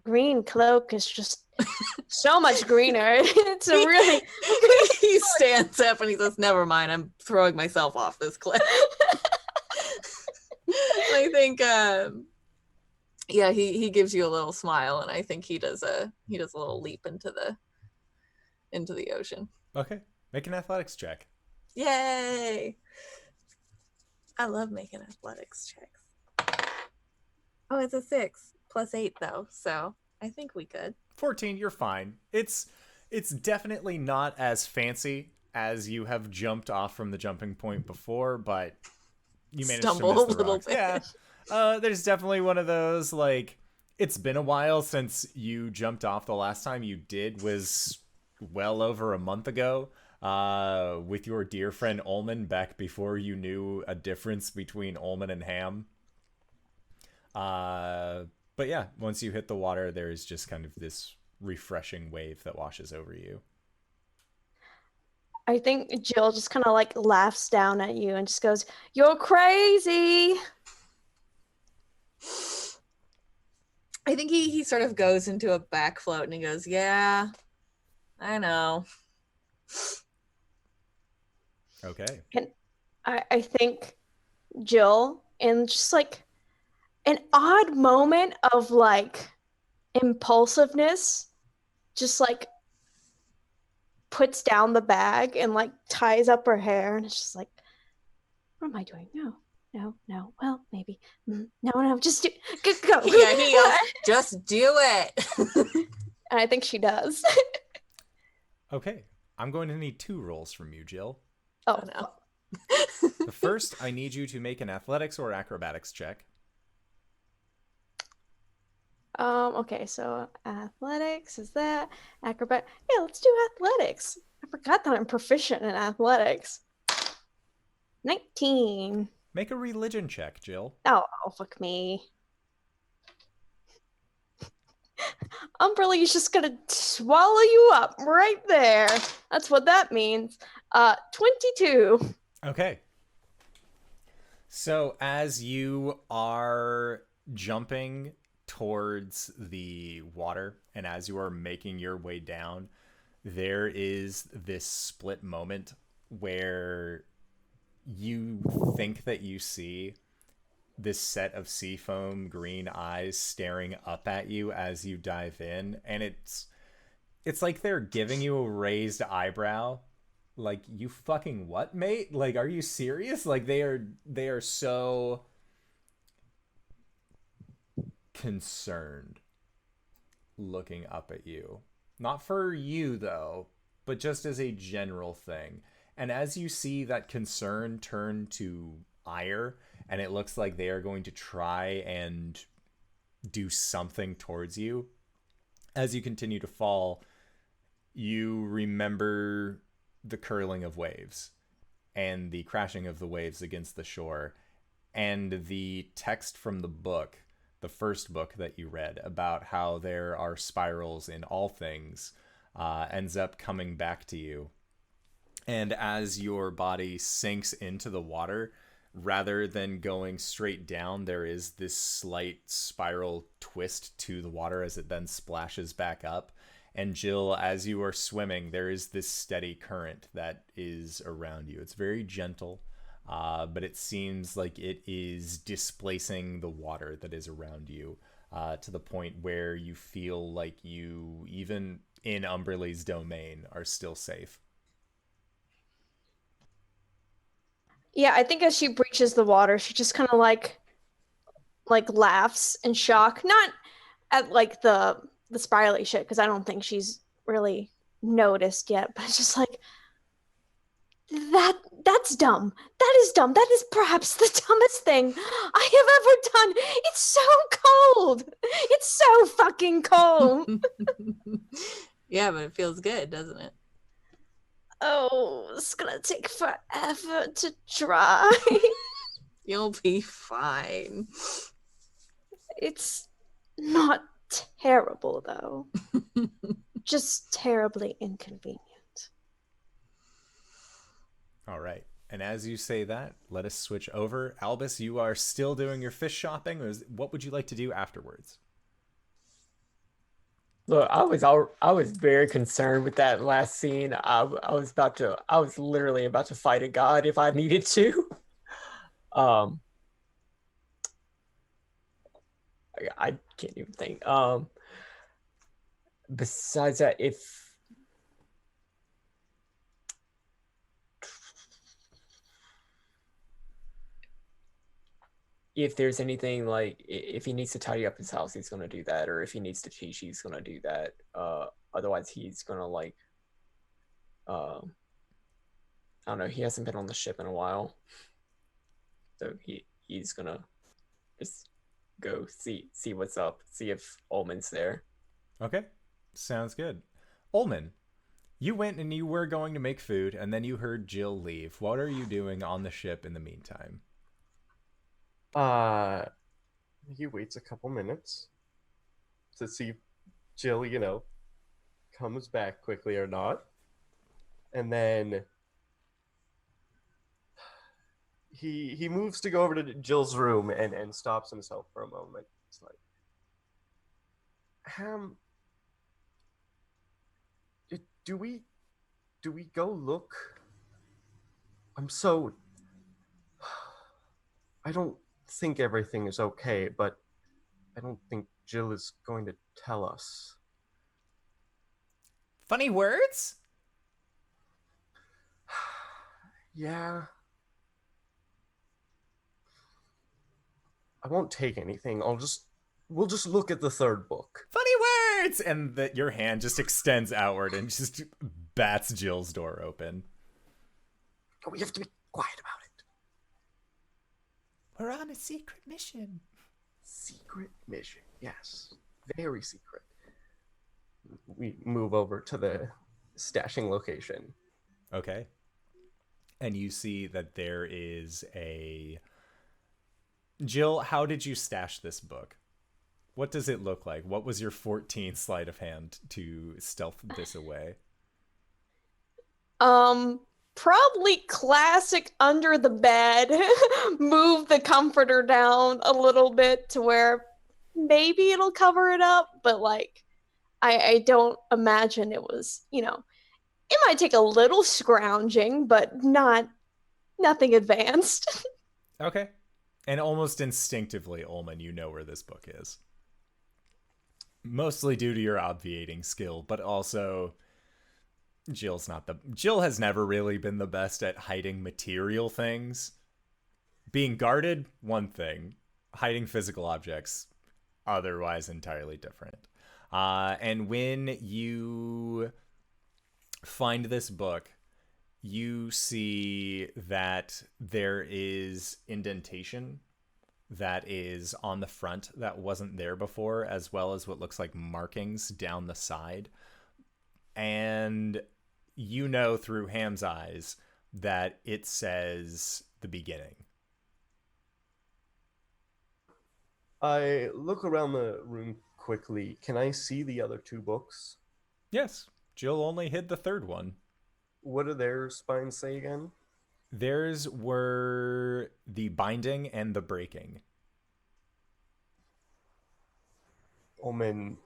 green cloak is just so much greener. It's a really. He stands up and he says, "Never mind. I'm throwing myself off this cliff." I think, yeah, he gives you a little smile, and I think he does a little leap into the ocean. Okay, make an athletics check. Yay! I love making athletics checks. Oh, it's a 6 plus 8 though, so I think we could. 14, you're fine. It's definitely not as fancy as you have jumped off from the jumping point before, but you managed Stumble to miss a the little rocks. bit. Yeah. There's definitely one of those, like, it's been a while since you jumped off. The last time you did was well over a month ago, with your dear friend Ulman, back before you knew a difference between Ulman and Ham. But yeah, once you hit the water, there's just kind of this refreshing wave that washes over you. I think Jill just kind of like laughs down at you and just goes, "You're crazy." I think he sort of goes into a back float and he goes, "Yeah, I know." Okay. And I think Jill, in just like an odd moment of like impulsiveness, just like puts down the bag and like ties up her hair, and it's just like, what am I doing? No. Well, maybe. No. Just go. Yeah, he yells, "Just do it." And I think she does. Okay. I'm going to need 2 rolls from you, Jill. Oh, no. The first, I need you to make an athletics or acrobatics check. Okay, so athletics is that acrobat? Yeah, let's do athletics. I forgot that I'm proficient in athletics. 19. Make a religion check, Jill. Oh, fuck me. Umbrelly's just gonna swallow you up right there. That's what that means. 22. Okay. So as you are jumping towards the water and as you are making your way down, there is this split moment where you think that you see this set of seafoam green eyes staring up at you as you dive in, and it's like they're giving you a raised eyebrow. Like, you fucking what, mate? Like, are you serious? Like, they are so concerned looking up at you. Not for you, though, but just as a general thing. And as you see that concern turn to ire, and it looks like they are going to try and do something towards you, as you continue to fall, you remember the curling of waves and the crashing of the waves against the shore, and the text from the book, the first book that you read, about how there are spirals in all things, ends up coming back to you. And as your body sinks into the water, rather than going straight down, there is this slight spiral twist to the water as it then splashes back up. And Jill, as you are swimming, there is this steady current that is around you. It's very gentle, but it seems like it is displacing the water that is around you, to the point where you feel like you, even in Umberly's domain, are still safe. Yeah, I think as she breaches the water, she just kind of like laughs in shock, not at like the spirally shit, because I don't think she's really noticed yet, but it's just like, that's dumb. That is dumb. That is perhaps the dumbest thing I have ever done. It's so cold. It's so fucking cold. Yeah, but it feels good, doesn't it? Oh, it's gonna take forever to dry. You'll be fine. It's not terrible, though. Just terribly inconvenient. All right. And as you say that, let us switch over. Albus, you are still doing your fish shopping, or what would you like to do afterwards? Look, I was very concerned with that last scene. I was literally about to fight a god if I needed to. I can't even think. Besides that, if there's anything, like if he needs to tidy up his house, he's gonna do that, or if he needs to teach, he's gonna do that. Otherwise he's gonna like I don't know, he hasn't been on the ship in a while, so he's gonna just go see what's up, see if Ulman's there. Okay, sounds good. Ulman, you went and you were going to make food, and then you heard Jill leave. What are you doing on the ship in the meantime? He waits a couple minutes to see if Jill, comes back quickly or not. And then he moves to go over to Jill's room and stops himself for a moment. It's like, do we go look? I don't think everything is okay, but I don't think Jill is going to tell us. Funny words? Yeah. I won't take anything. We'll just look at the third book. Funny words! And that your hand just extends outward and just bats Jill's door open. We have to be quiet about it. We're on a secret mission. Secret mission, yes. Very secret. We move over to the stashing location. Okay. And you see that there is a... Jill, how did you stash this book? What does it look like? What was your 14 sleight of hand to stealth this away? Probably classic under the bed. Move the comforter down a little bit to where maybe it'll cover it up, but like I don't imagine it was, it might take a little scrounging, but nothing advanced. Okay. And almost instinctively, Ulman, you know where this book is. Mostly due to your obviating skill, but also Jill has never really been the best at hiding material things. Being guarded, one thing. Hiding physical objects, otherwise entirely different. And when you find this book, you see that there is indentation that is on the front that wasn't there before, as well as what looks like markings down the side. And you know through Ham's eyes that it says the beginning. I look around the room quickly. Can I see the other two books? Yes, Jill only hid the third one. What do their spines say again? Theirs were the binding and the breaking. Ulman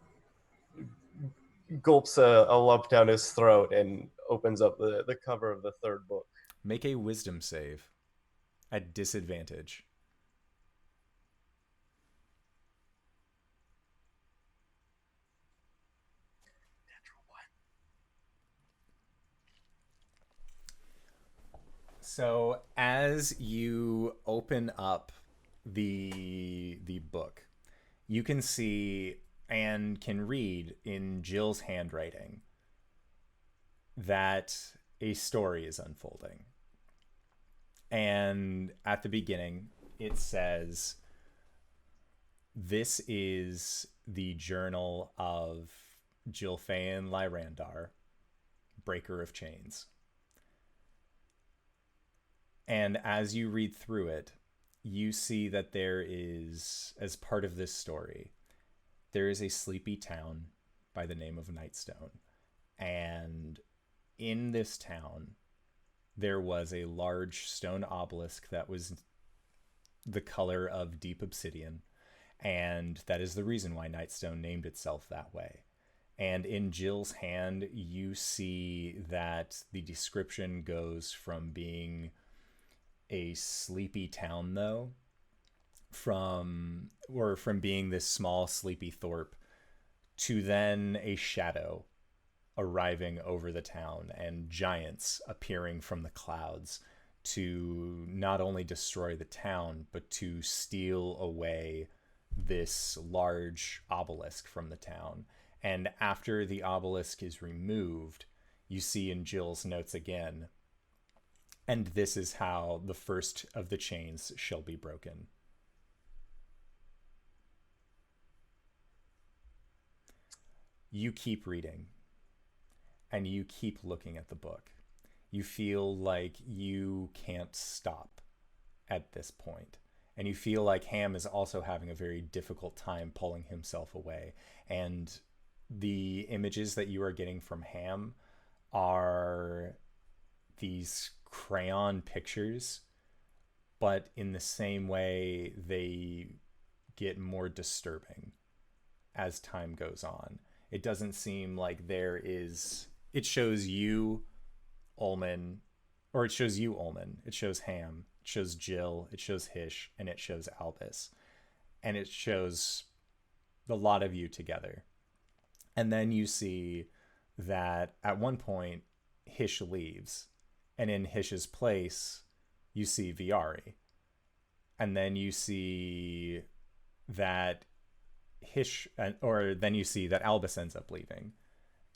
gulps a lump down his throat and opens up the cover of the third book. Make a wisdom save at disadvantage. So as you open up the book, you can see and can read in Jill's handwriting that a story is unfolding. And at the beginning, it says, "This is the journal of Jilfa'en Lyrandar, Breaker of Chains." And as you read through it, you see that there is, as part of this story, there is a sleepy town by the name of Nightstone. And in this town, there was a large stone obelisk that was the color of deep obsidian. And that is the reason why Nightstone named itself that way. And in Jill's hand, you see that the description goes from being a sleepy town, though, from being this small sleepy thorp to then a shadow arriving over the town and giants appearing from the clouds to not only destroy the town, but to steal away this large obelisk from the town. And after the obelisk is removed, you see in Jill's notes again, "And this is how the first of the chains shall be broken." You keep reading, and you keep looking at the book. You feel like you can't stop at this point. And you feel like Ham is also having a very difficult time pulling himself away. And the images that you are getting from Ham are these crayon pictures, but in the same way they get more disturbing as time goes on. It doesn't seem like it shows you Ulman, or it shows you Ulman, it shows Ham, it shows Jill, it shows Hish, and it shows Albus, and it shows the lot of you together. And then you see that at one point Hish leaves, and in Hish's place, you see Viari. And then you see that then you see that Albus ends up leaving.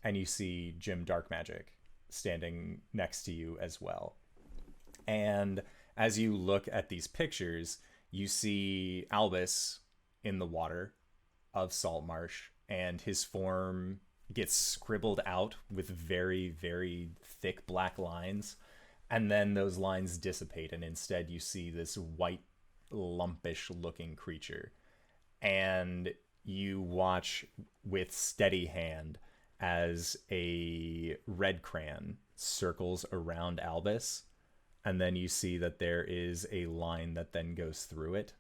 And you see Jim Darkmagic standing next to you as well. And as you look at these pictures, you see Albus in the water of Saltmarsh, and his form gets scribbled out with very, very thick black lines. And then those lines dissipate, and instead you see this white, lumpish looking creature. And you watch with steady hand as a red crayon circles around Albus, and then you see that there is a line that then goes through it.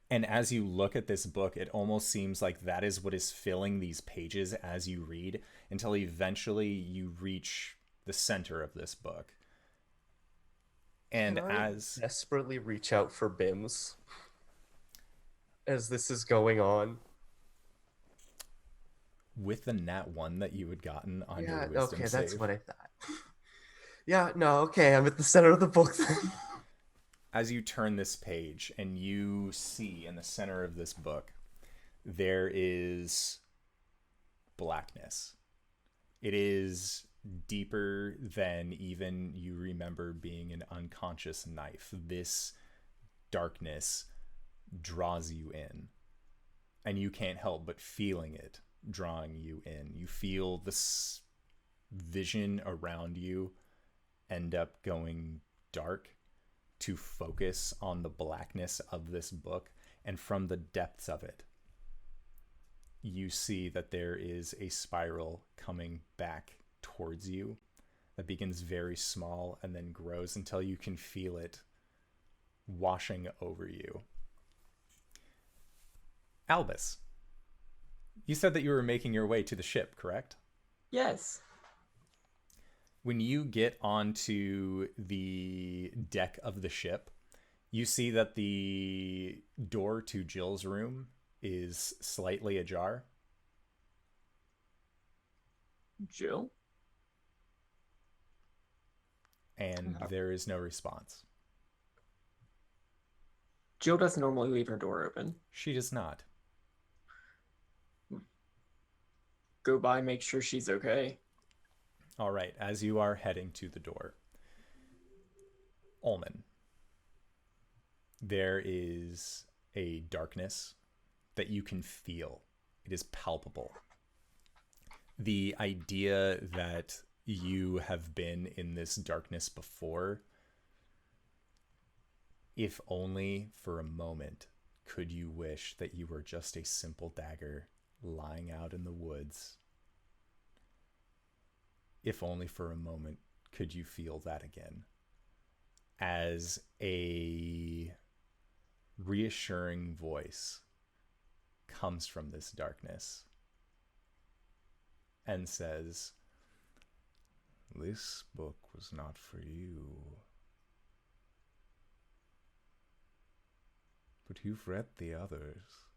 And as you look at this book, it almost seems like that is what is filling these pages as you read, until eventually you reach the center of this book. And Can I as desperately reach out for Bims as this is going on. with the nat 1 that you had gotten on Yeah, your wisdom okay, save, that's what I thought. Yeah, no, okay, I'm at the center of the book then. as you turn this page and you see in the center of this book, there is blackness. It is deeper than even you remember being an unconscious knife. This darkness draws you in, and you can't help but feeling it drawing you in. You feel this vision around you end up going dark to focus on the blackness of this book, and from the depths of it you see that there is a spiral coming back towards you that begins very small and then grows until you can feel it washing over you. Albus, you said that you were making your way to the ship, correct? Yes. When you get onto the deck of the ship, you see that the door to Jill's room is slightly ajar. Jill? And there is no response. Jill doesn't normally leave her door open. She does not. Go by, make sure she's okay. All right, as you are heading to the door, Ulman, there is a darkness that you can feel. It is palpable. The idea that you have been in this darkness before, if only for a moment could you wish that you were just a simple dagger lying out in the woods. If only for a moment could you feel that again. As a reassuring voice comes from this darkness and says, "This book was not for you. But you've read the others."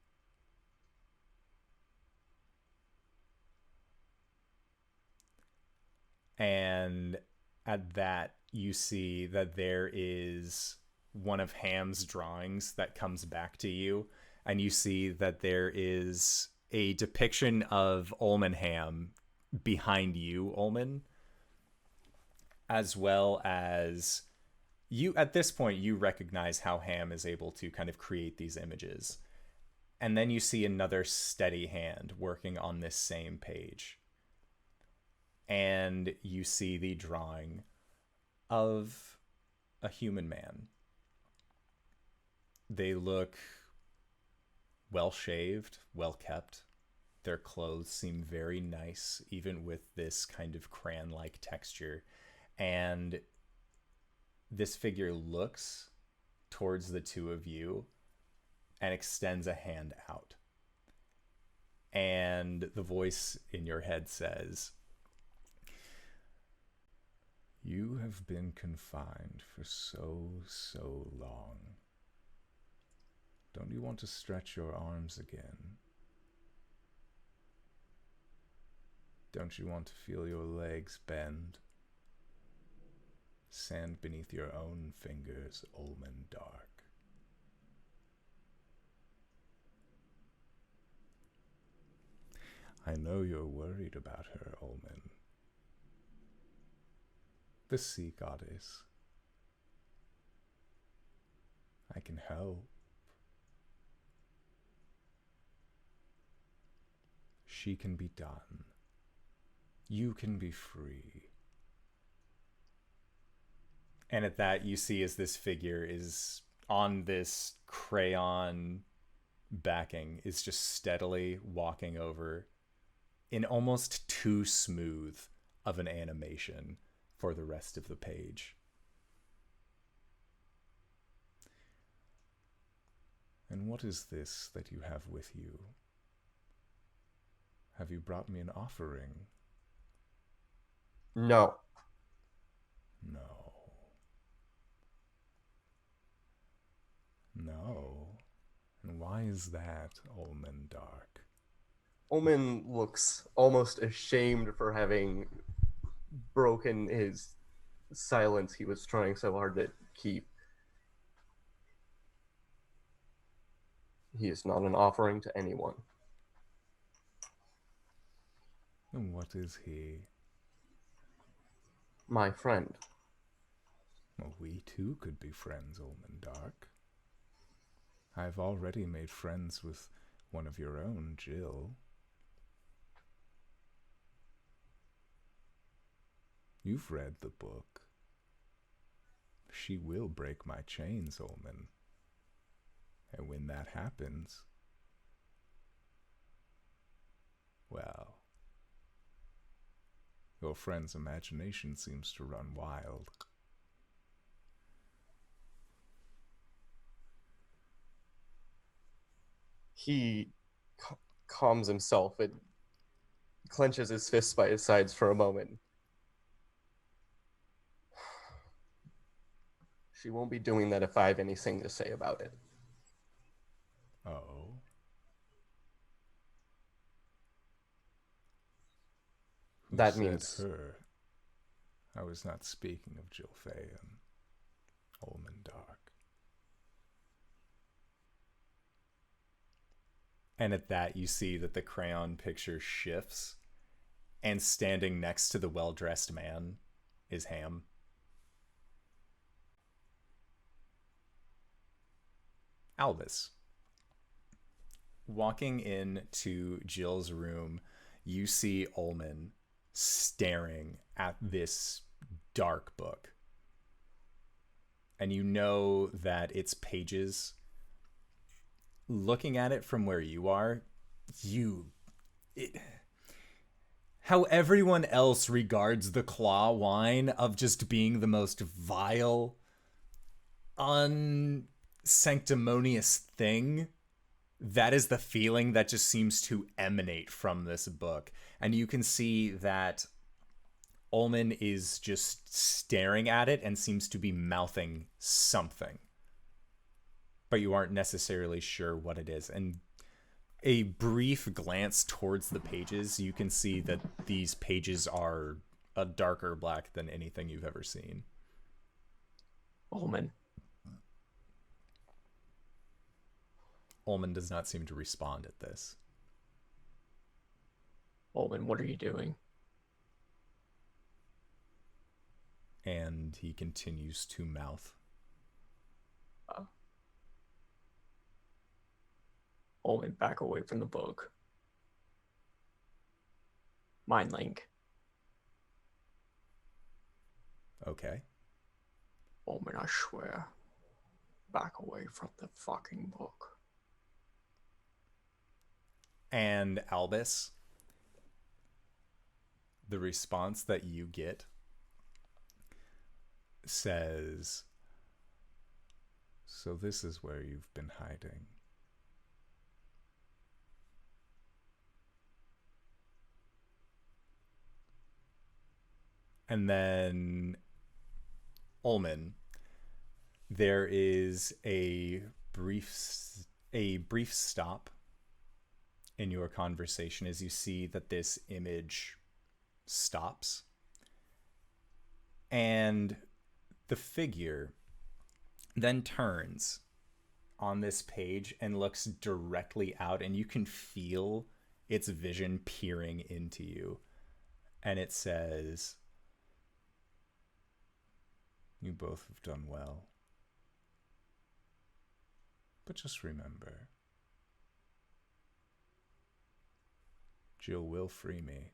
And at that, you see that there is one of Ham's drawings that comes back to you. And you see that there is a depiction of Ulman Ham behind you, Ulman. As well as you, at this point, you recognize how Ham is able to kind of create these images. And then you see another steady hand working on this same page. And you see the drawing of a human man. They look well shaved, well kept. Their clothes seem very nice, even with this kind of crayon-like texture. And this figure looks towards the two of you and extends a hand out. And the voice in your head says, "You have been confined for so long. Don't you want to stretch your arms again? Don't you want to feel your legs bend? Sand beneath your own fingers, Ulman Dark." I know you're worried about her, Ulman. the sea goddess. I can help. She can be done. You can be free. And at that, you see as this figure is on this crayon backing, is just steadily walking over in almost too smooth of an animation for the rest of the page. And what is this that you have with you? Have you brought me an offering? No. No. No. And why is that, Ulman Dark? Ulman looks almost ashamed for having broken his silence he was trying so hard to keep. He is not an offering to anyone. And what is he? My friend. Well, we too could be friends, Ulman Dark. I've already made friends with one of your own, Jill. You've read the book. She will break my chains, Ulman. And when that happens, well, your friend's imagination seems to run wild. He calms himself and clenches his fists by his sides for a moment. She won't be doing that if I have anything to say about it. Oh. Who That said means her. I was not speaking of Jilfa'en, Ulman Dark. And at that, you see that the crayon picture shifts, and standing next to the well-dressed man is Ham. Albus. Walking into Jill's room, you see Ulman staring at this dark book. And you know that its pages, looking at it from where you are, how everyone else regards the claw wine of just being the most vile, unsanctimonious thing, that is the feeling that just seems to emanate from this book. And you can see that Ulman is just staring at it and seems to be mouthing something, but you aren't necessarily sure what it is. And a brief glance towards the pages, you can see that these pages are a darker black than anything you've ever seen. Ulman. Ulman does not seem to respond at this. Ulman, what are you doing? And he continues to mouth. Ulman, back away from the book. Mind link. Okay. Ulman, I swear. Back away from the fucking book. And Albus, the response that you get says, "So this is where you've been hiding." And then, Ulman, there is a brief stop in your conversation as you see that this image stops. And the figure then turns on this page and looks directly out, and you can feel its vision peering into you. And it says, You both have done well. But just remember, Jill will free me.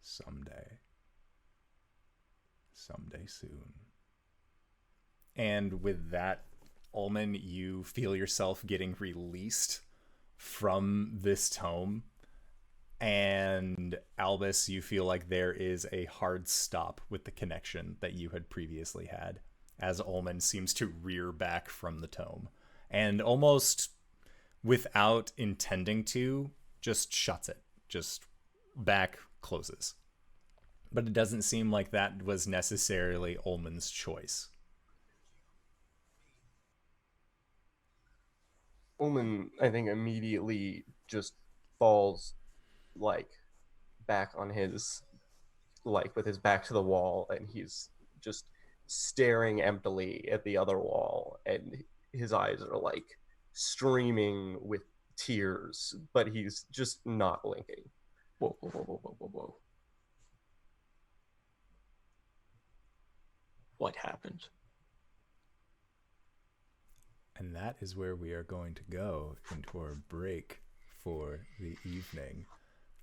Someday. Someday soon. And with that, Ulman, you feel yourself getting released from this tome. And Albus, you feel like there is a hard stop with the connection that you had previously had, as Ulman seems to rear back from the tome. And almost without intending to, just shuts it. Just back closes. But it doesn't seem like that was necessarily Ulman's choice. Ulman, I think, immediately just falls, like, back on his, like, with his back to the wall, and he's just staring emptily at the other wall, and his eyes are, like, streaming with tears, but he's just not blinking. Whoa, whoa, whoa, whoa, whoa, whoa, whoa. What happened? And that is where we are going to go into our break for the evening.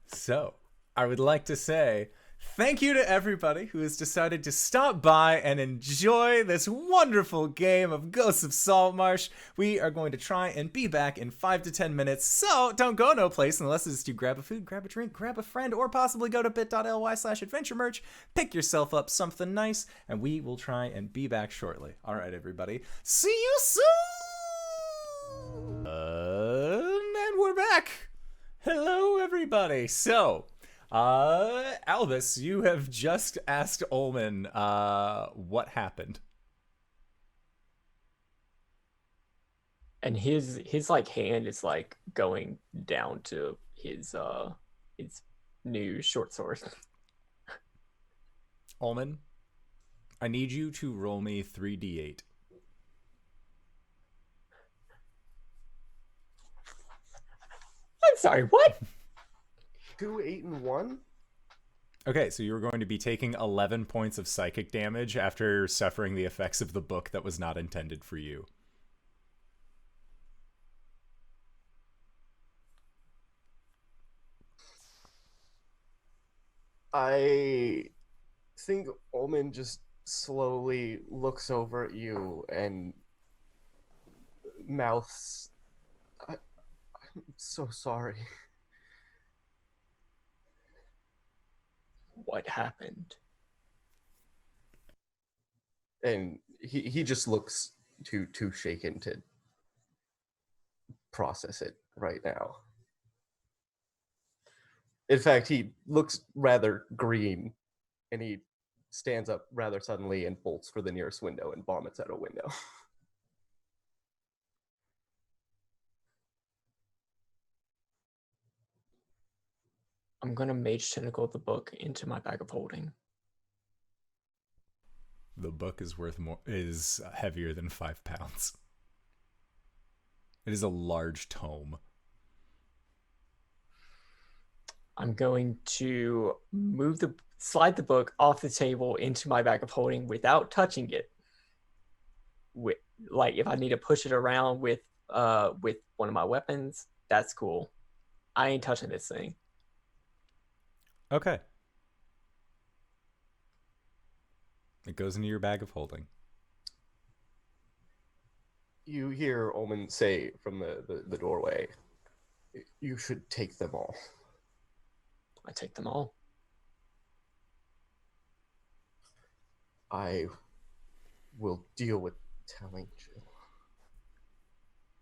So, I would like to say thank you to everybody who has decided to stop by and enjoy this wonderful game of Ghosts of Saltmarsh. We are going to try and be back in 5 to 10 minutes, so don't go no place unless it's to grab a food, grab a drink, grab a friend, or possibly go to bit.ly/adventuremerch, pick yourself up something nice, and we will try and be back shortly. All right, everybody. See you soon! And we're back. Hello, everybody. So, Albus, you have just asked Ulman what happened. And his like hand is like going down to his new short sword. Ulman, I need you to roll me 3d8. I'm sorry, what? 2, 8, and 1? Okay, so you're going to be taking 11 points of psychic damage after suffering the effects of the book that was not intended for you. I think Ulman just slowly looks over at you and mouths, I'm so sorry. What happened? And he just looks too shaken to process it right now. In fact, he looks rather green, and he stands up rather suddenly and bolts for the nearest window and vomits out a window. I'm gonna mage tentacle the book into my bag of holding. The book is heavier than 5 pounds. It is a large tome. I'm going to slide the book off the table into my bag of holding without touching it. Like if I need to push it around with one of my weapons, that's cool. I ain't touching this thing. Okay. It goes into your bag of holding. You hear Ulman say from the doorway, "You should take them all." I take them all. I will deal with telling Jill.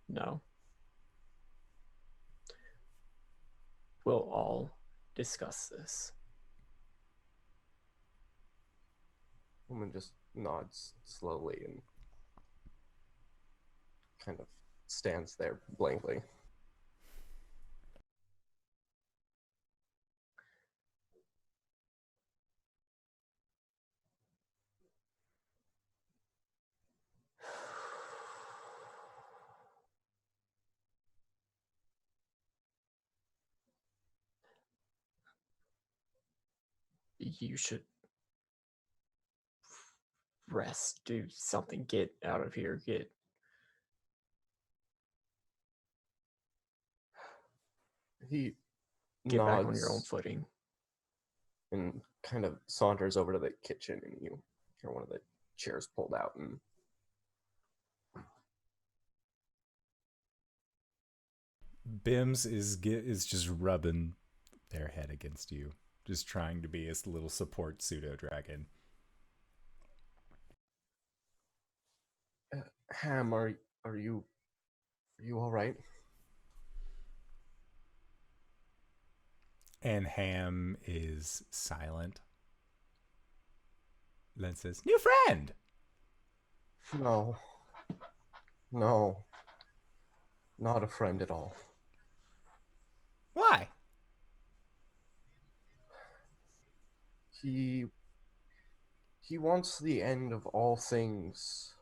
No. We'll all discuss this. Ulman just nods slowly and kind of stands there blankly. You should rest, do something, get out of here, He get back on your own nods footing. and kind of saunters over to the kitchen, and you hear one of the chairs pulled out, and Bims is just rubbing their head against you, just trying to be his little support pseudo dragon. Ham, are you all right? And Ham is silent. Then says, "New friend." No, not a friend at all. Why? He wants the end of all things,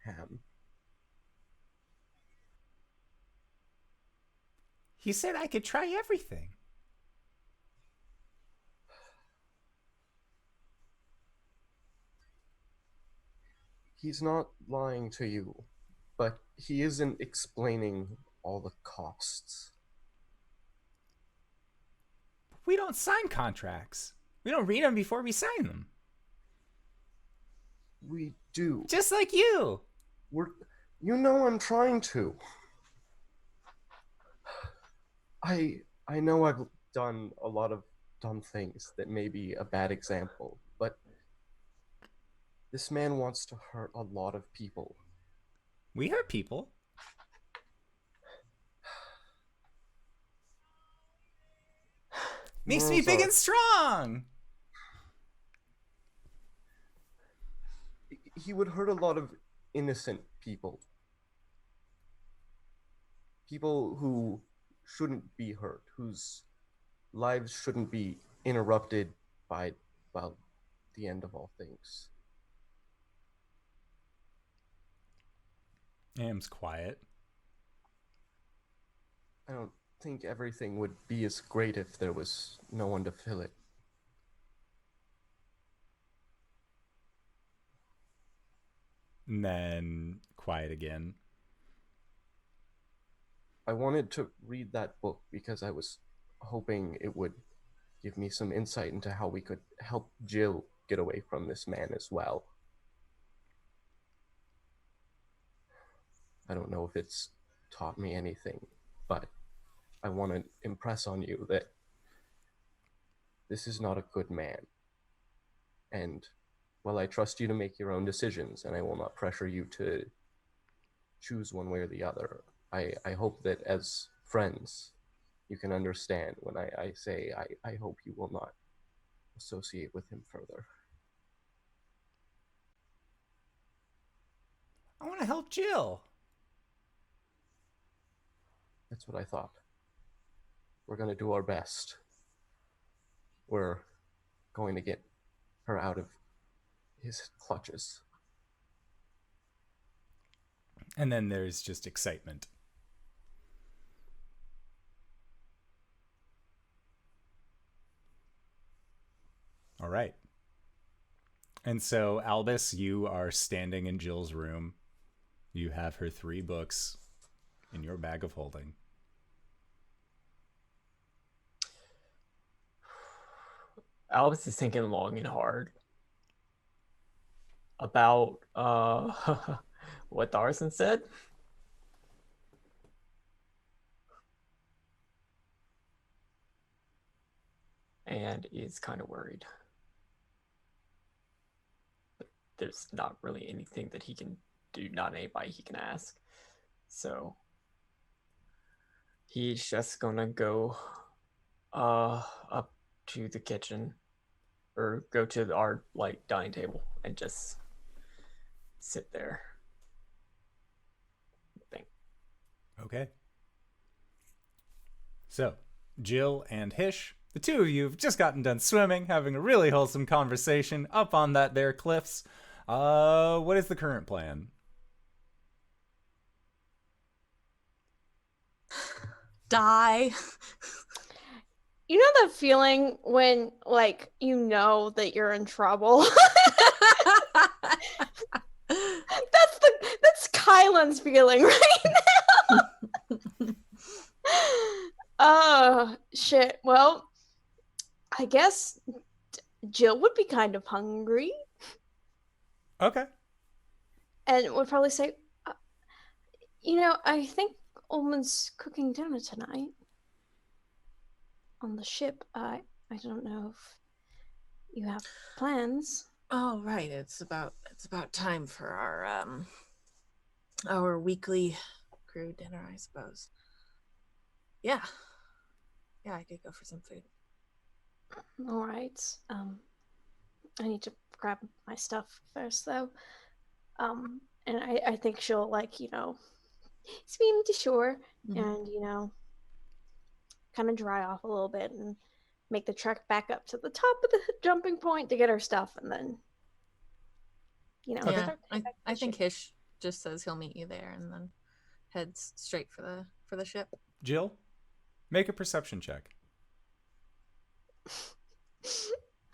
Ham. He said I could try everything. He's not lying to you, but he isn't explaining all the costs. We don't sign contracts. We don't read them before we sign them. We do. Just like you. I'm trying to. I know I've done a lot of dumb things that may be a bad example, but this man wants to hurt a lot of people. We hurt people. Makes me big and strong. He would hurt a lot of innocent people. People who shouldn't be hurt, whose lives shouldn't be interrupted by, well, the end of all things. Ham's quiet. I don't think everything would be as great if there was no one to fill it. And then quiet again. I wanted to read that book because I was hoping it would give me some insight into how we could help Jill get away from this man as well. I don't know if it's taught me anything, but I want to impress on you that this is not a good man. And while I trust you to make your own decisions, and I will not pressure you to choose one way or the other, I hope that as friends, you can understand when I say I hope you will not associate with him further. I want to help Jill. That's what I thought. We're going to do our best. We're going to get her out of his clutches. And then there's just excitement. All right. And so, Albus, you are standing in Jill's room. You have her 3 books in your bag of holding. Albus is thinking long and hard about what Darson said. And is kind of worried. But there's not really anything that he can do, not anybody he can ask. So he's just gonna go up to the kitchen or go to our dining table and just sit there. Think. Okay. So, Jill and Hish, the two of you have just gotten done swimming, having a really wholesome conversation up on that there cliffs. What is the current plan? Die. You know the feeling when, you know that you're in trouble? Kylan's feeling right now. Oh, shit. Well, I guess Jill would be kind of hungry Okay. and would probably say, I think Ulman's cooking dinner tonight on the ship. I don't know if you have plans. Oh, right. It's about time for our weekly crew dinner, I suppose. Yeah. Yeah, I could go for some food. All right. I need to grab my stuff first, though. And I think she'll swim to shore and kind of dry off a little bit and make the trek back up to the top of the jumping point to get her stuff, and then Yeah, I think Hish just says he'll meet you there and then heads straight for the ship. Jill, make a perception check.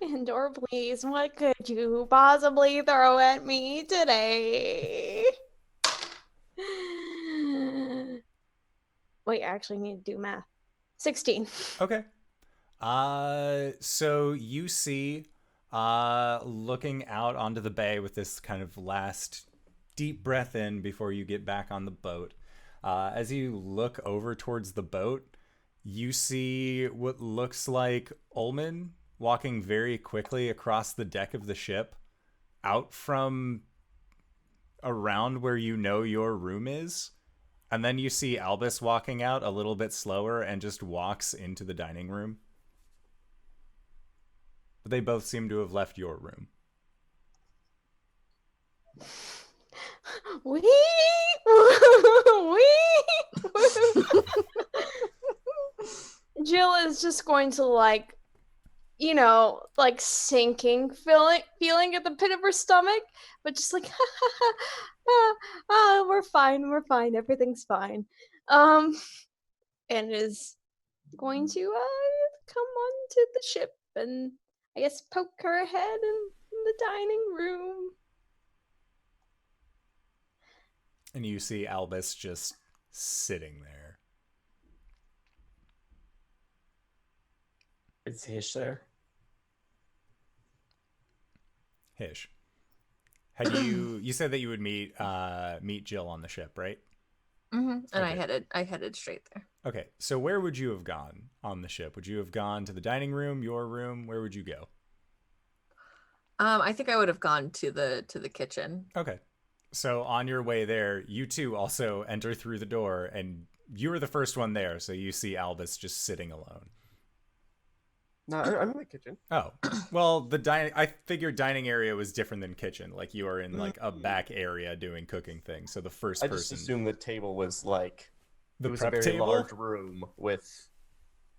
Andor, please, what could you possibly throw at me today? Wait, I actually need to do math. 16. Okay. So you see, looking out onto the bay with this kind of last deep breath in before you get back on the boat. As you look over towards the boat, you see what looks like Ulman walking very quickly across the deck of the ship, out from around where your room is. And then you see Albus walking out a little bit slower and just walks into the dining room. But they both seem to have left your room. Wee! Jill is just going to sinking feeling at the pit of her stomach, but just like we're fine, everything's fine. And is going to come onto the ship and I guess poke her head in the dining room. And you see Albus just sitting there. Is Hish there? Hish, had you said that you would meet Jill on the ship, right? Mm-hmm. And Okay. I headed straight there. Okay, so where would you have gone on the ship? Would you have gone to the dining room, your room? Where would you go? I think I would have gone to the kitchen. Okay, so on your way there, you two also enter through the door, and you were the first one there, so you see Albus just sitting alone. No, I'm in the kitchen. Oh, well, I figured dining area was different than kitchen. Like you are in like a back area doing cooking things. So the first I person. just assumed the table was like The it was prep a very table? large room with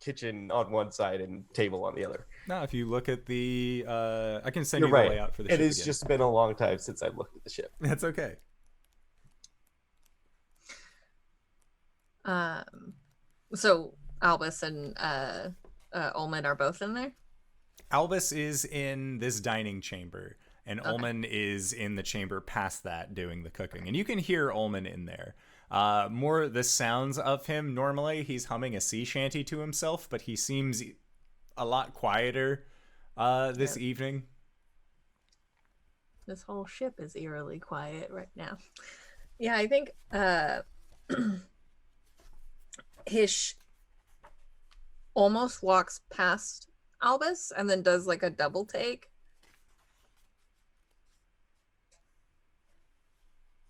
kitchen on one side and table on the other. No, if you look at the, I can send You're you right. the layout for the It ship has again. just been a long time since I looked at the ship. That's okay. So Albus and Ulman are both in there? Albus is in this dining chamber, and Okay. Ulman is in the chamber past that doing the cooking. And you can hear Ulman in there. More the sounds of him. Normally, he's humming a sea shanty to himself, but he seems a lot quieter this evening. This whole ship is eerily quiet right now. Yeah, I think Hish almost walks past Albus and then does like a double take.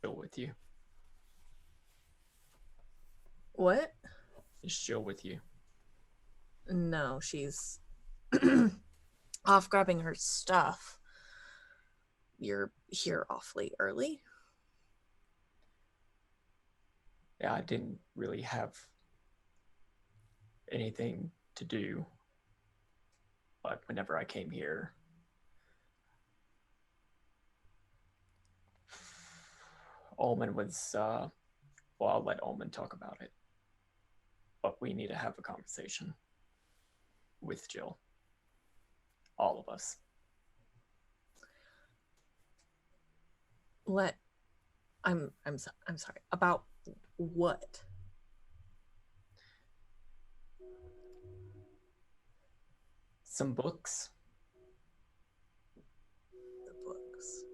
Jill with you. What? Is Jill with you? No, she's off grabbing her stuff. You're here awfully early. Yeah, I didn't really have anything to do. But whenever I came here, Ulman was, well, I'll let Ulman talk about it. But we need to have a conversation with Jill. All of us. Let I'm sorry. About what? Some books. The books.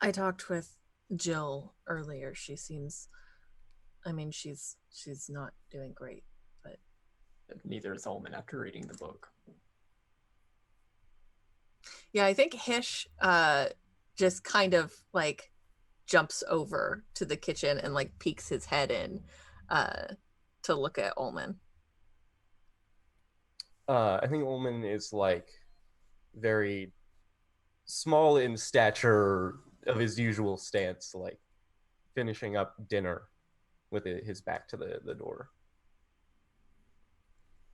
I talked with Jill earlier. She seems, I mean, she's not doing great, but Neither is Ulman after reading the book. yeah, I think Hish just kind of like jumps over to the kitchen and like peeks his head in to look at Ulman. I think Ulman is like very small in stature of his usual stance, like finishing up dinner with his back to the door.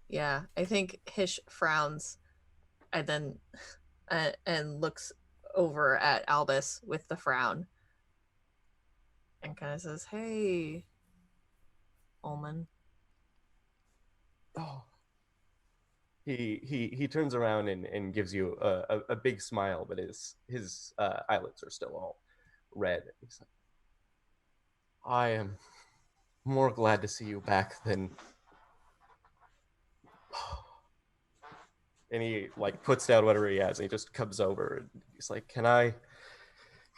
Yeah, I think Hish frowns and then and looks over at Albus with the frown and kind of says, "Hey, Ulman." Oh. He turns around and gives you a big smile, but his eyelids are still all red. He's like, I am more glad to see you back than. And he like puts down whatever he has and he just comes over and he's like, Can I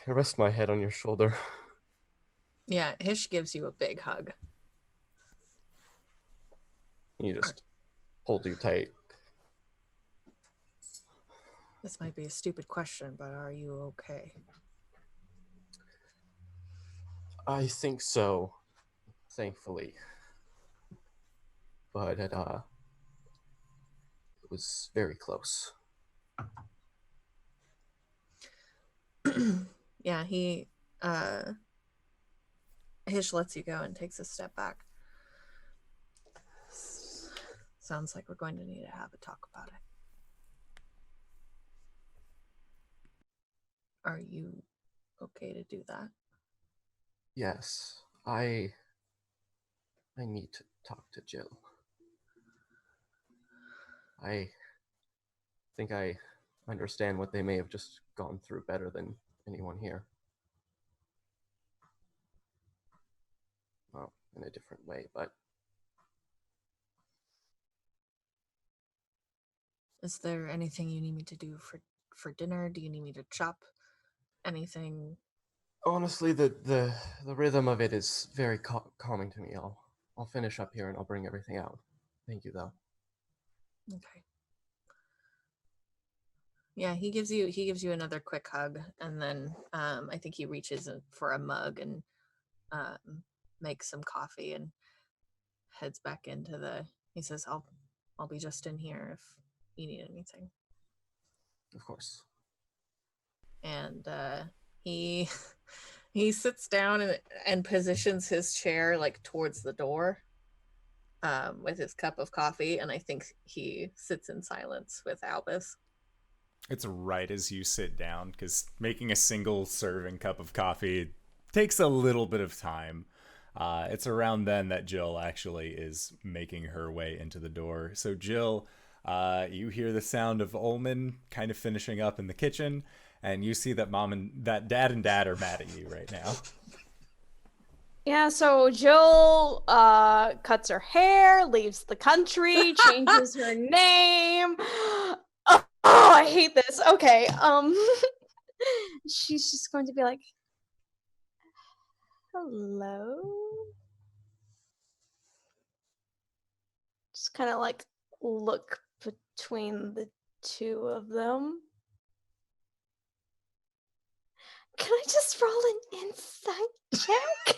rest my head on your shoulder? Yeah, Hish gives you a big hug. He just holds you tight. This might be a stupid question, but are you okay? I think so, thankfully. But it was very close. Yeah, Hish lets you go and takes a step back. Sounds like we're going to need to have a talk about it. Are you okay to do that? Yes, I need to talk to Jill. I think I understand what they may have just gone through better than anyone here. Well, in a different way, but Is there anything you need me to do for dinner? Do you need me to chop anything? honestly, the rhythm of it is very calming to me. I'll finish up here and I'll bring everything out. Thank you, though. Okay. Yeah, he gives you another quick hug, and then I think he reaches for a mug and makes some coffee and heads back into the. He says, "I'll be just in here if you need anything." Of course. And he he sits down and positions his chair like towards the door with his cup of coffee, and I think he sits in silence with Albus. It's right as you sit down, because making a single serving cup of coffee takes a little bit of time. It's around then that Jill actually is making her way into the door. So Jill, you hear the sound of Ulman kind of finishing up in the kitchen, and you see that Dad and Dad are mad at you right now. Yeah, so Jill cuts her hair, leaves the country, changes her name. Oh, I hate this. Okay, she's just going to be like, hello? Just kind of like look between the two of them. Can I just roll an insight check?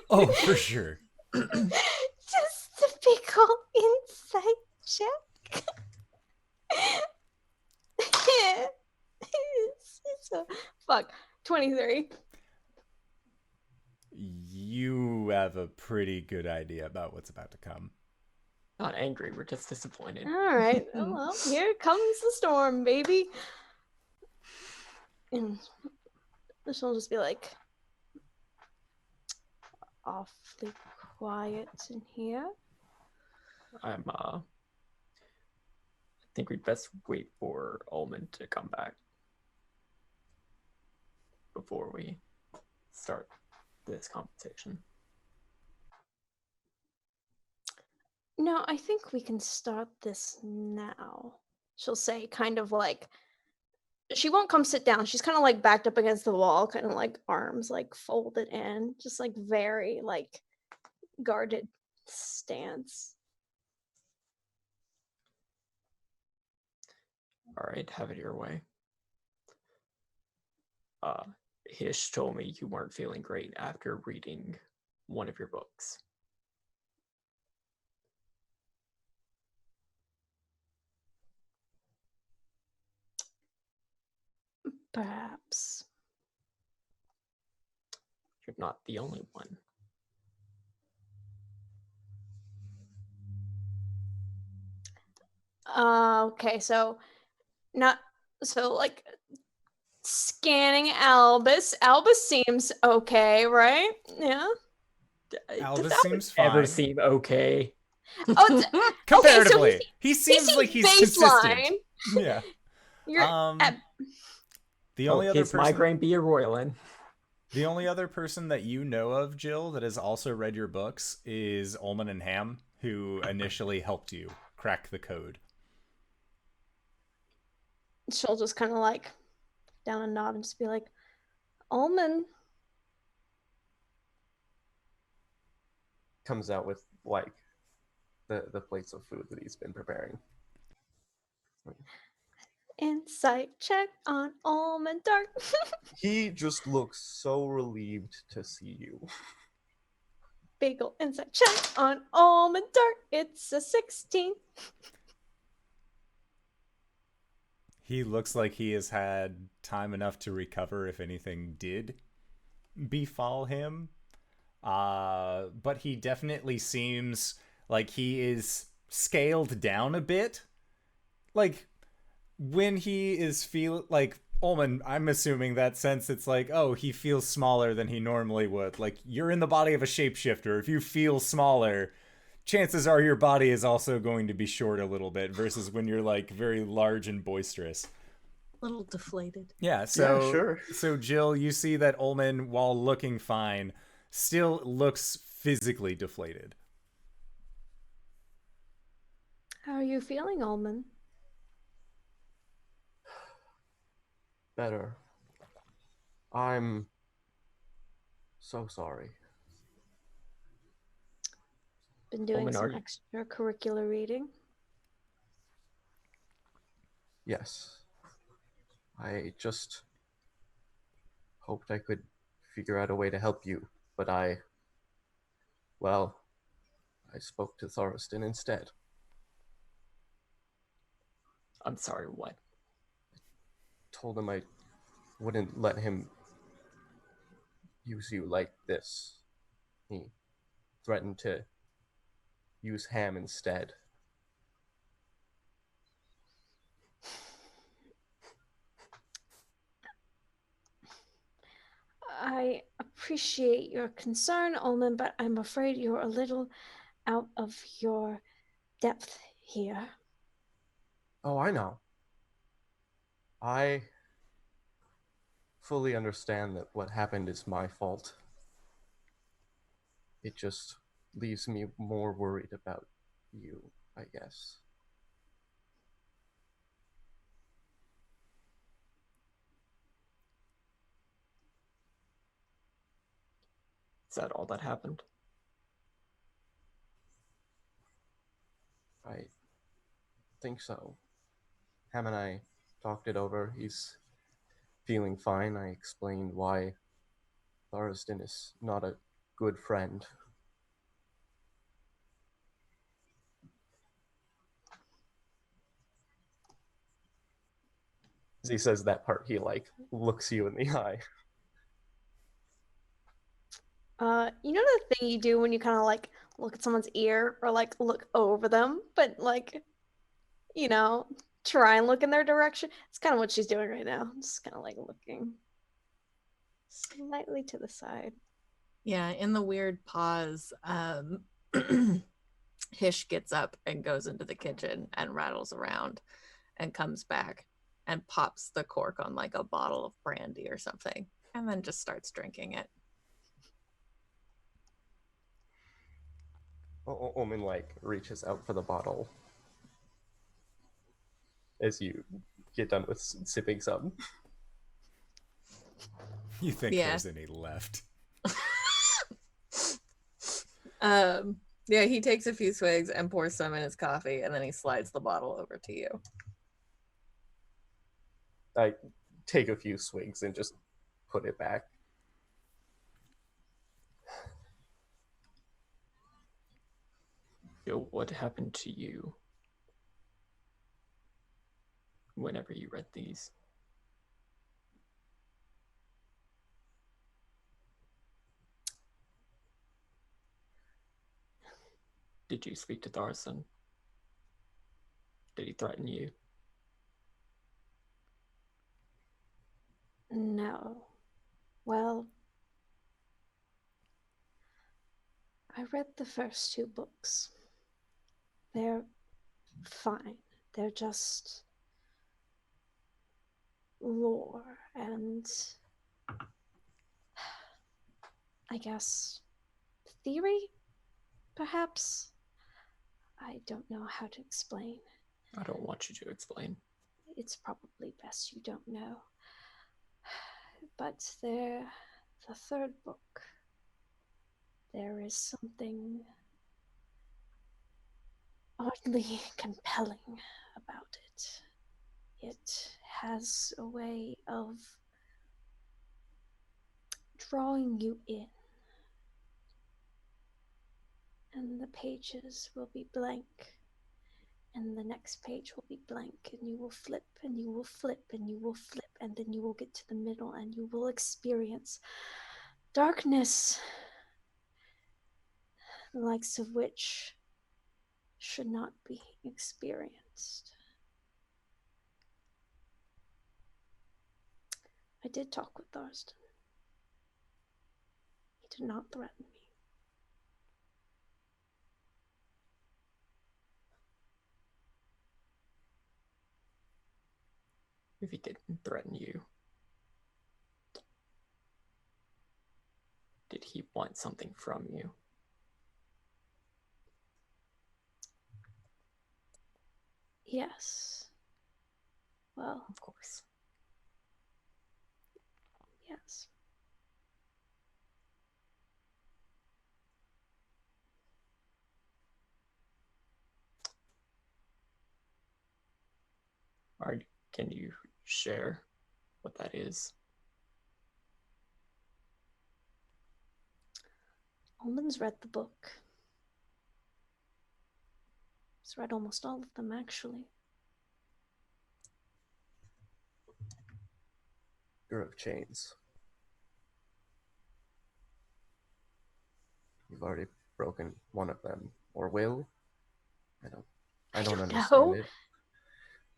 Oh, for sure. Just a big ol' insight check. it's a, fuck, 23. You have a pretty good idea about what's about to come. Not angry, we're just disappointed. All right, well, here comes the storm, baby. And she'll just be like, awfully quiet in here. I think we'd best wait for Ulman to come back. before we start this competition? No, I think we can start this now. She'll say, kind of like, she won't come sit down. She's kind of like backed up against the wall, kind of like arms like folded in, just like very like guarded stance. All right, have it your way. Hish told me you weren't feeling great after reading one of your books. Perhaps. You're not the only one. Okay, so like scanning Albus. Albus seems okay, right? Yeah. Albus Does seems ever fine. seem okay? Oh, Comparatively, okay, so he seems like he's baseline. consistent. Yeah. You're at, The only other his person, migraine be a roiling. the only other person that you know of, Jill, that has also read your books is Ulman and Ham, who initially helped you crack the code. she'll just kind of like down and nod and just be like, Ulman. Comes out with like the plates of food that he's been preparing. Insight check on Ulman Dark. He just looks so relieved to see you. Big ol' insight check on Ulman Dark. It's a 16. He looks like he has had time enough to recover if anything did befall him. But he definitely seems like he is scaled down a bit. Like, when he is like, Ulman, I'm assuming that sense it's like, oh, he feels smaller than he normally would. Like, you're in the body of a shapeshifter. If you feel smaller, chances are your body is also going to be short a little bit versus when you're like very large and boisterous. A little deflated. Yeah, so Yeah, sure. So Jill, you see that Ulman, while looking fine, still looks physically deflated. How are you feeling, Ulman? Better. I'm so sorry. Been doing Ulman, some are you- extracurricular reading. Yes. I just hoped I could figure out a way to help you, but I spoke to Thoriston instead. I'm sorry, what? Told him I wouldn't let him use you like this. He threatened to use Ham instead. I appreciate your concern, Ulman, but I'm afraid you're a little out of your depth here. Oh, I know. I fully understand that what happened is my fault. It just leaves me more worried about you, I guess. Is that all that happened? I think so. Ham and I talked it over. He's feeling fine. I explained why Thoriston is not a good friend. As he says that part, he like looks you in the eye. You know the thing you do when you kind of like look at someone's ear or like look over them, but like, you know, try and look in their direction? It's kind of what she's doing right now. Just kind of like looking slightly to the side. Yeah, in the weird pause, Hish gets up and goes into the kitchen and rattles around and comes back and pops the cork on like a bottle of brandy or something and then just starts drinking it. Ulman like reaches out for the bottle as you get done with sipping some. You think Yeah. there's any left? Yeah, he takes a few swigs and pours some in his coffee, and then he slides the bottle over to you. I take a few swigs and just put it back. Yo, what happened to you whenever you read these? Did you speak to Tharson? Did he threaten you? No. Well, I read the first 2 books. They're fine. They're just lore and I guess theory, perhaps? I don't know how to explain. I don't want you to explain. It's probably best you don't know. But the 3rd book, there is something oddly compelling about it. It has a way of drawing you in. And the pages will be blank. And the next page will be blank. And you will flip, and you will flip, and you will flip. And then you will get to the middle, and you will experience darkness, the likes of which should not be experienced. I did talk with Tharston. He did not threaten me. If he didn't threaten you, did he want something from you? Yes. Well, Of course. yes. Can you share what that is? Ulman's read the book. He's read almost all of them, actually. You're of chains. You've already broken one of them, or will. I don't understand know. it.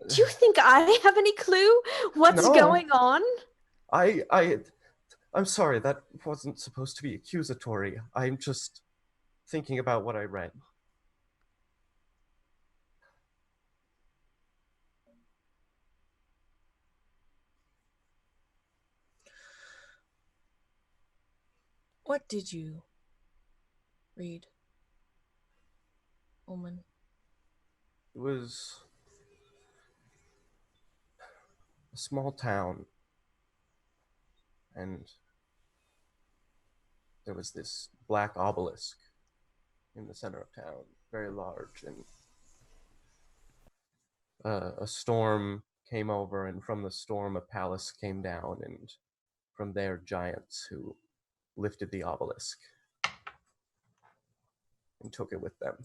Do you think I have any clue what's No. going on? I'm sorry, that wasn't supposed to be accusatory. I'm just thinking about what I read. What did you read, Ulman? It was a small town, and there was this black obelisk in the center of town, very large, and a storm came over, and from the storm a palace came down, and from there giants who lifted the obelisk and took it with them.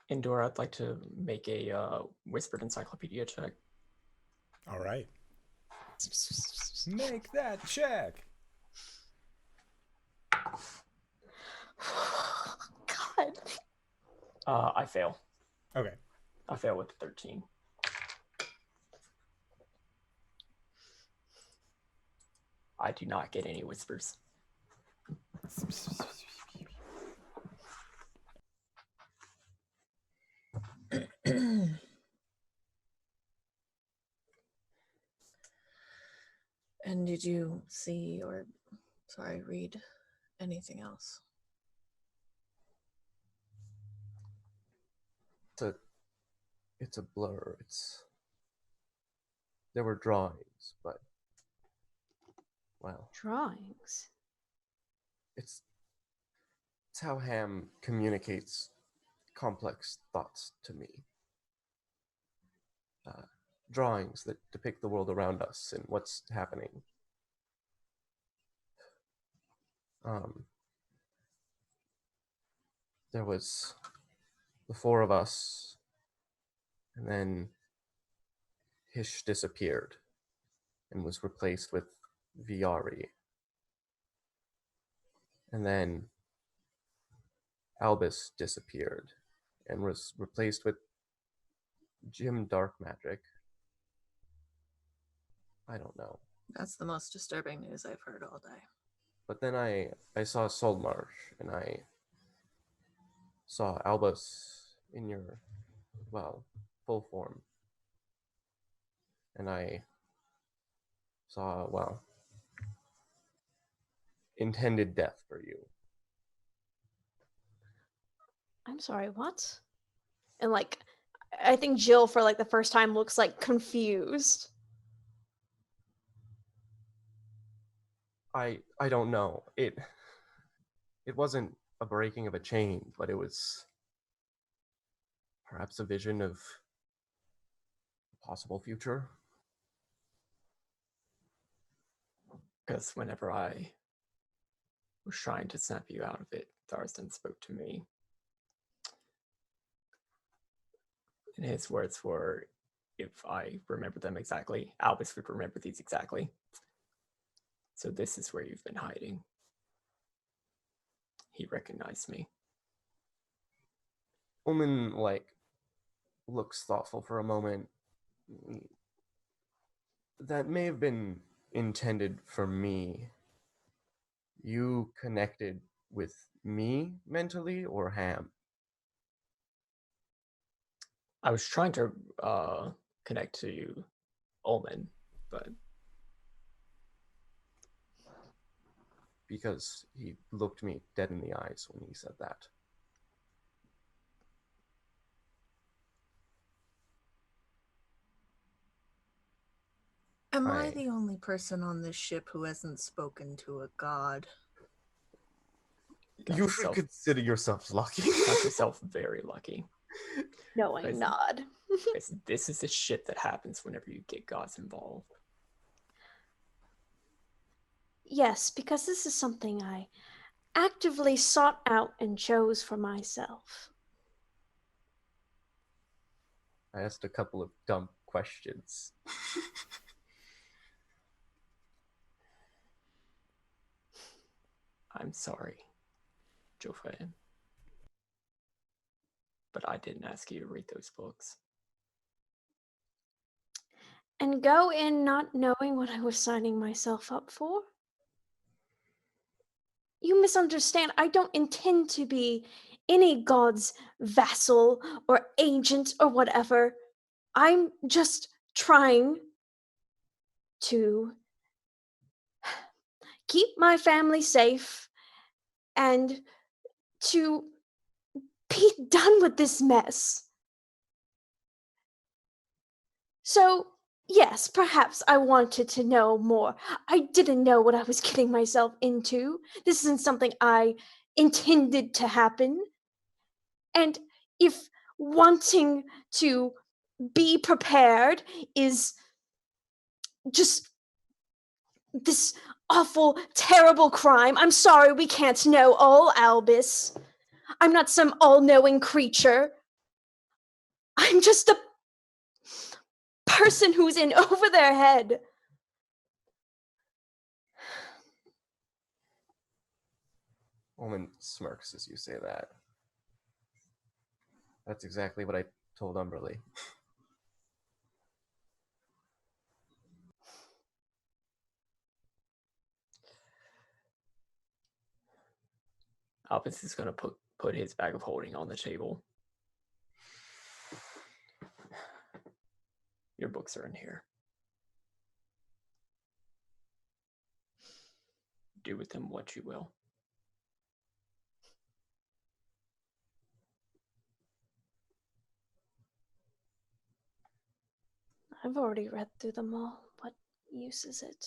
Endor, I'd like to make a whispered encyclopedia check. All right. Make that check. God. I fail. Okay. I fail with 13. I do not get any whispers. And did you see or, read anything else? It's a blur. There were drawings, but well, Drawings. it's how Ham communicates complex thoughts to me. Drawings that depict the world around us and what's happening. There was the four of us, and then Hish disappeared and was replaced with Viari. And then Albus disappeared and was replaced with Jim Dark Magic. I don't know. That's the most disturbing news I've heard all day. But then I saw Saltmarsh, and I saw Albus in your, full form. And I saw, intended death for you. I'm sorry, what? And I think Jill for the first time looks confused. I don't know. It wasn't a breaking of a chain, but it was perhaps a vision of a possible future. Because whenever I was trying to snap you out of it, Tharstan spoke to me. And his words were, if I remember them exactly, Albus would remember these exactly. So this is where you've been hiding. He recognized me. Ulman, looks thoughtful for a moment. That may have been intended for me. You connected with me mentally or Ham? I was trying to connect to you, Ulman, but because he looked me dead in the eyes when he said that. Am I the only person on this ship who hasn't spoken to a god? You should consider yourself lucky. Got yourself very lucky. No, I'm not. This is the shit that happens whenever you get gods involved. Yes, because this is something I actively sought out and chose for myself. I asked a couple of dumb questions. I'm sorry, Jilfa'en. But I didn't ask you to read those books. And go in not knowing what I was signing myself up for? You misunderstand. I don't intend to be any god's vassal or agent or whatever. I'm just trying to keep my family safe and to be done with this mess. So, yes, perhaps I wanted to know more. I didn't know what I was getting myself into. This isn't something I intended to happen. And if wanting to be prepared is just this awful, terrible crime, I'm sorry we can't know all, Albus. I'm not some all-knowing creature. I'm just a person who's in over their head. Ulman smirks as you say that. That's exactly what I told Umberly. Albus is going to put his bag of holding on the table. Your books are in here. Do with them what you will. I've already read through them all. What use is it?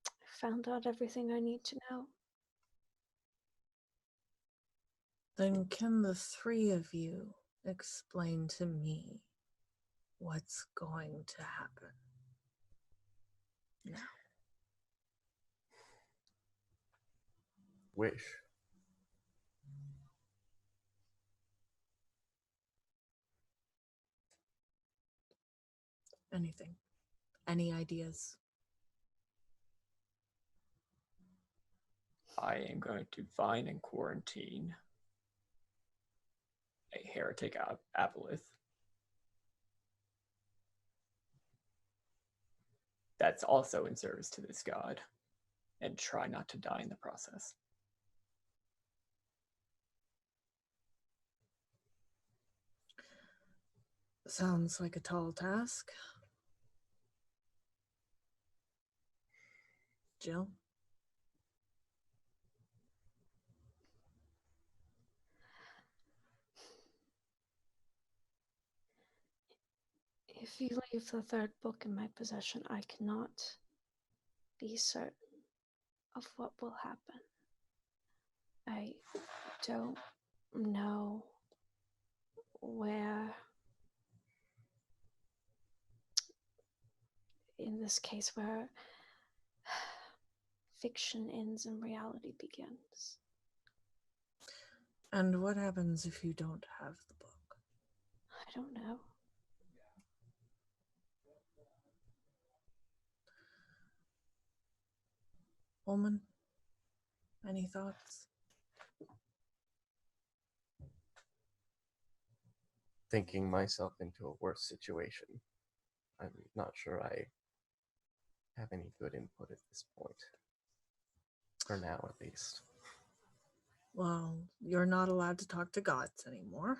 I found out everything I need to know. Then can the three of you explain to me what's going to happen now? Wish. Anything? Any ideas? I am going to find and quarantine a heretic aboleth. That's also in service to this god, and try not to die in the process. Sounds like a tall task. Jill? If you leave the third book in my possession, I cannot be certain of what will happen. I don't know where, in this case, where fiction ends and reality begins. And what happens if you don't have the book? I don't know. Ulman, any thoughts? Thinking myself into a worse situation. I'm not sure I have any good input at this point. For now, at least. Well, you're not allowed to talk to gods anymore.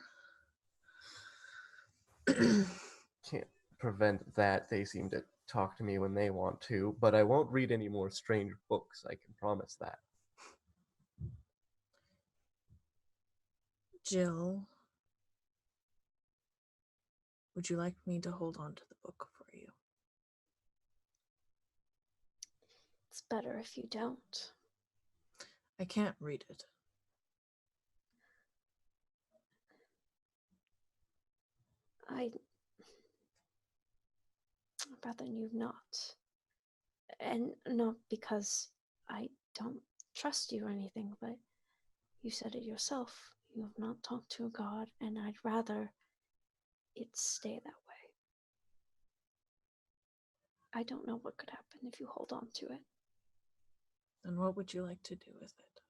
Can't prevent that. They seem to talk to me when they want to, but I won't read any more strange books, I can promise that. Jill, would you like me to hold on to the book for you? It's better if you don't. I can't read it. I'd rather you not. And not because I don't trust you or anything, but you said it yourself. You have not talked to a god, and I'd rather it stay that way. I don't know what could happen if you hold on to it. Then what would you like to do with it?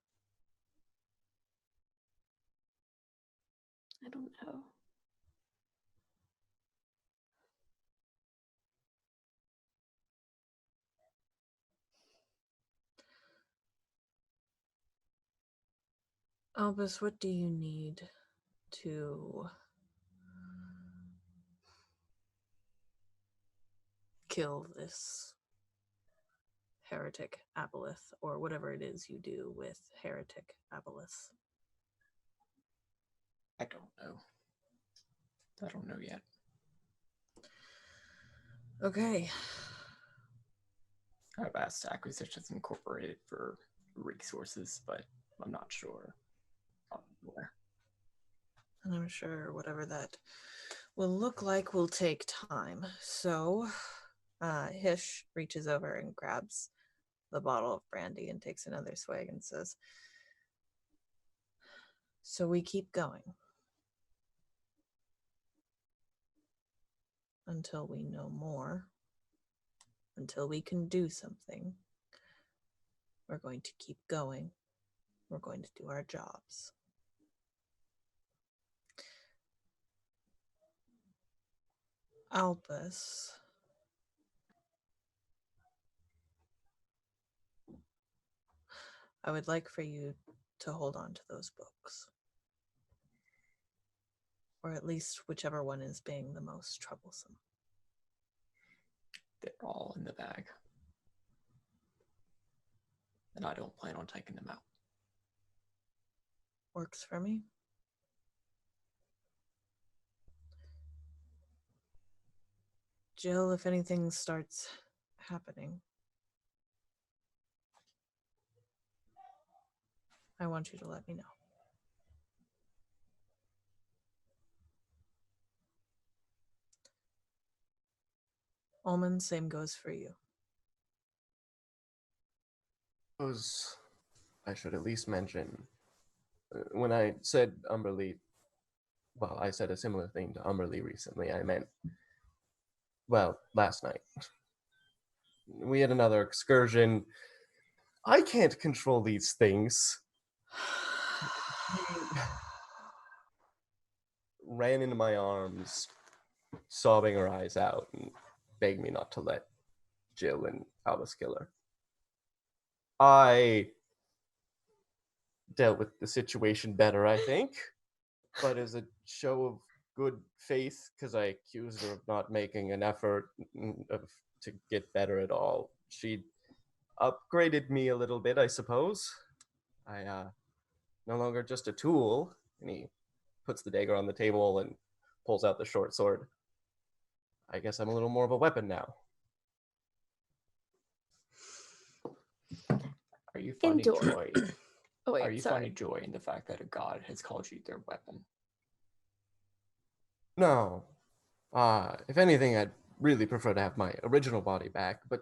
I don't know. Albus, what do you need to kill this heretic aboleth, or whatever it is you do with heretic aboleths? I don't know. I don't know yet. Okay. I've asked Acquisitions Incorporated for resources, but I'm not sure where. And I'm sure whatever that will look like will take time. So, Hish reaches over and grabs the bottle of brandy and takes another swig and says, "So we keep going until we know more, until we can do something. We're going to keep going. We're going to do our jobs." Albus, I would like for you to hold on to those books. Or at least whichever one is being the most troublesome. They're all in the bag. and I don't plan on taking them out. Works for me. Jill, if anything starts happening, I want you to let me know. Ulman, same goes for you. I should at least mention, when I said Umberly, well, I said a similar thing to Umberly recently. I meant, well, last night. We had another excursion. I can't control these things. Ran into my arms, sobbing her eyes out, and begged me not to let Jill and Albus kill her. I dealt with the situation better, I think, but as a show of good faith, because I accused her of not making an effort to get better at all, she upgraded me a little bit, I suppose. I no longer just a tool, and he puts the dagger on the table and pulls out the short sword. I guess I'm a little more of a weapon now. Are you finding Indoor. joy? Oh wait, Are you sorry. finding joy in the fact that a god has called you their weapon? No. If anything, I'd really prefer to have my original body back, but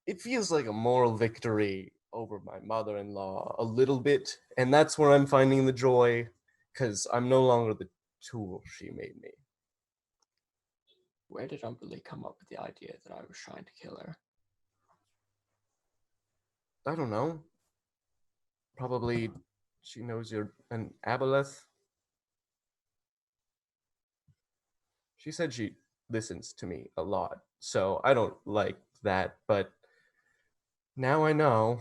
it feels like a moral victory over my mother-in-law a little bit, and that's where I'm finding the joy, because I'm no longer the tool she made me. Where did Umberly come up with the idea that I was trying to kill her? I don't know. Probably she knows you're an aboleth. She said she listens to me a lot, so I don't like that, but now I know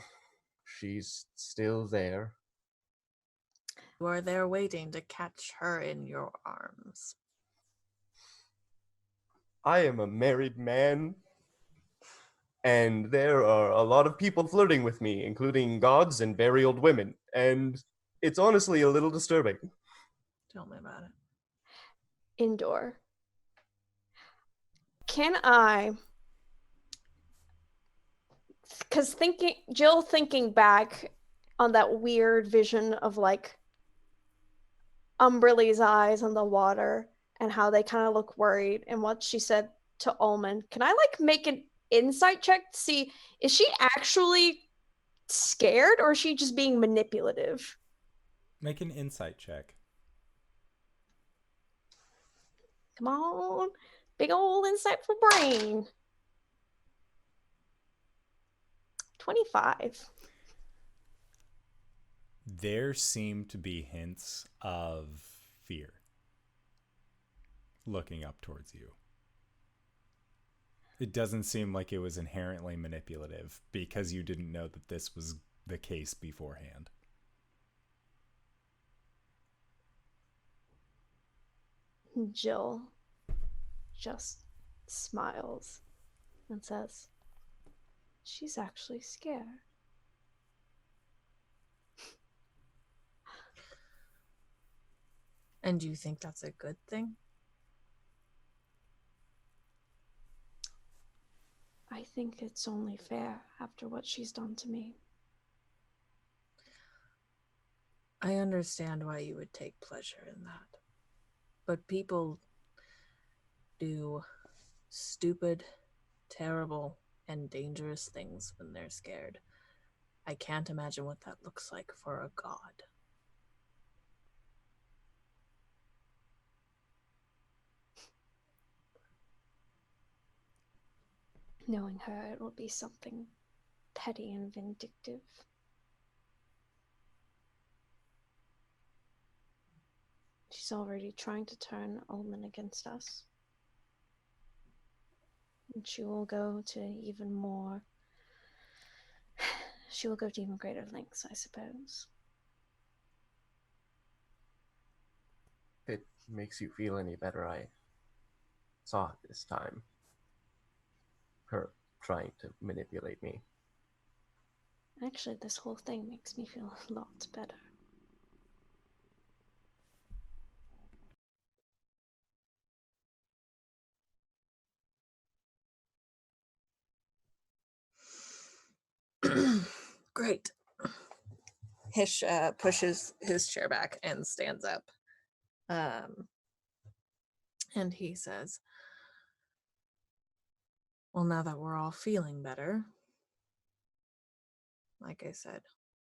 she's still there. You are there waiting to catch her in your arms. I am a married man, and there are a lot of people flirting with me, including gods and very old women, and it's honestly a little disturbing. Tell me about it. Indoor. Can I? Because Jill thinking back on that weird vision of like Umberly's eyes on the water and how they kind of look worried and what she said to Ulman. Can I like make an insight check to see, is she actually scared or is she just being manipulative? Make an insight check. Come on. Big old insightful brain. 25. There seem to be hints of fear looking up towards you. It doesn't seem like it was inherently manipulative because you didn't know that this was the case beforehand. Jill just smiles and says, she's actually scared. And do you think that's a good thing? I think it's only fair after what she's done to me. I understand why you would take pleasure in that. But people do stupid, terrible, and dangerous things when they're scared. I can't imagine what that looks like for a god. Knowing her, it will be something petty and vindictive. She's already trying to turn Ulman against us. And she will go to even more... She will go to even greater lengths, I suppose. If it makes you feel any better, I saw it this time. Her trying to manipulate me. Actually, this whole thing makes me feel a lot better. Great. Hish pushes his chair back and stands up. And he says, well, now that we're all feeling better, like I said,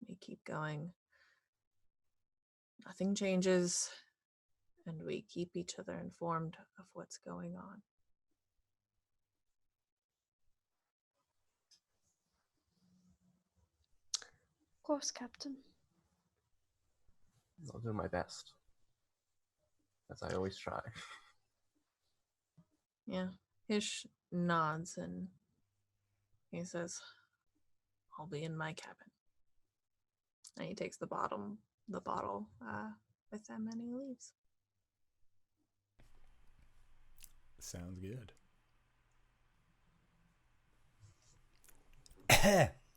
we keep going. Nothing changes, and we keep each other informed of what's going on. Of course, Captain. I'll do my best, as I always try. Yeah. Hish nods and he says, I'll be in my cabin. And he takes the bottle with him and he leaves. Sounds good.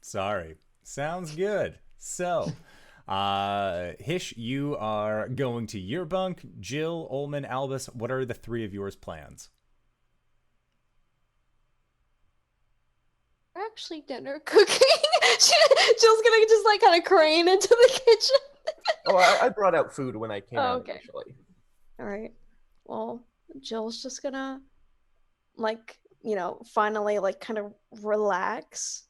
Sorry. Sounds good. So, Hish, you are going to your bunk. Jill, Ulman, Albus, what are the three of yours plans? We're actually dinner cooking. Jill's gonna just like kind of crane into the kitchen. Oh, I brought out food when I came out Okay. initially. All right. Well, Jill's just gonna like, finally like kind of relax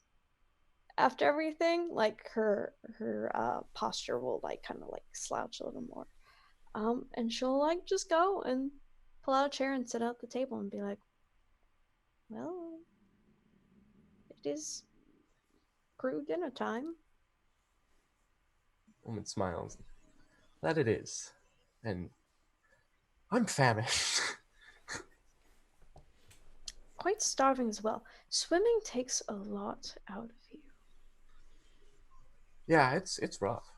after everything. Like her posture will like kind of like slouch a little more. And she'll like just go and pull out a chair and sit at the table and be like, well, it is crew dinner time. Woman smiles. That it is. And I'm famished. Quite starving as well. Swimming takes a lot out of you. Yeah, it's rough.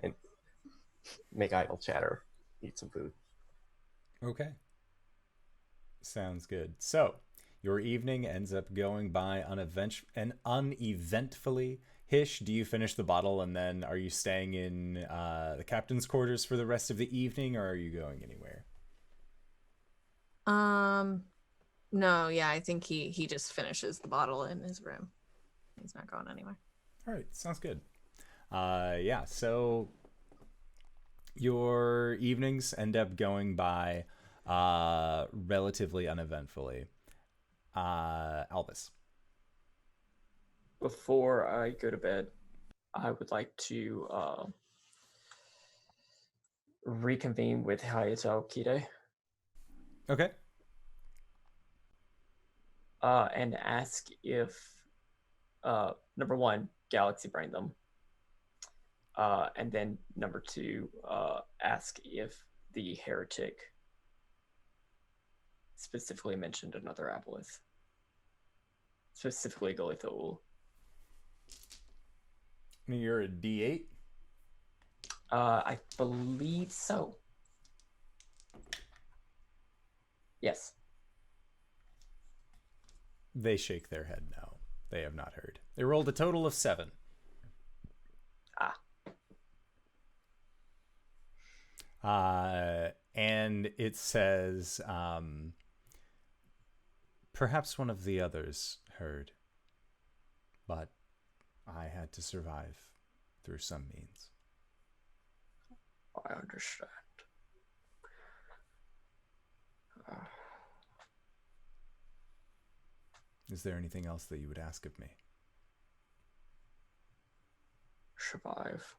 And make idle chatter. Eat some food. Okay. Sounds good. So, your evening ends up going by uneventfully. Hish, do you finish the bottle and then are you staying in the captain's quarters for the rest of the evening, or are you going anywhere? No, yeah, I think he just finishes the bottle in his room. He's not going anywhere. All right, sounds good. Yeah, so your evenings end up going by relatively uneventfully. Albus. Before I go to bed, I would like to reconvene with Hayato Kide. Okay. And ask if, number one, Galaxy brain them. And then number two, ask if the heretic specifically mentioned another Albus. Specifically Galithaul. You're a D8? I believe so. Yes. They shake their head no. They have not heard. They rolled a total of 7. And it says, perhaps one of the others heard, but I had to survive through some means. I understand. Is there anything else that you would ask of me? Survive.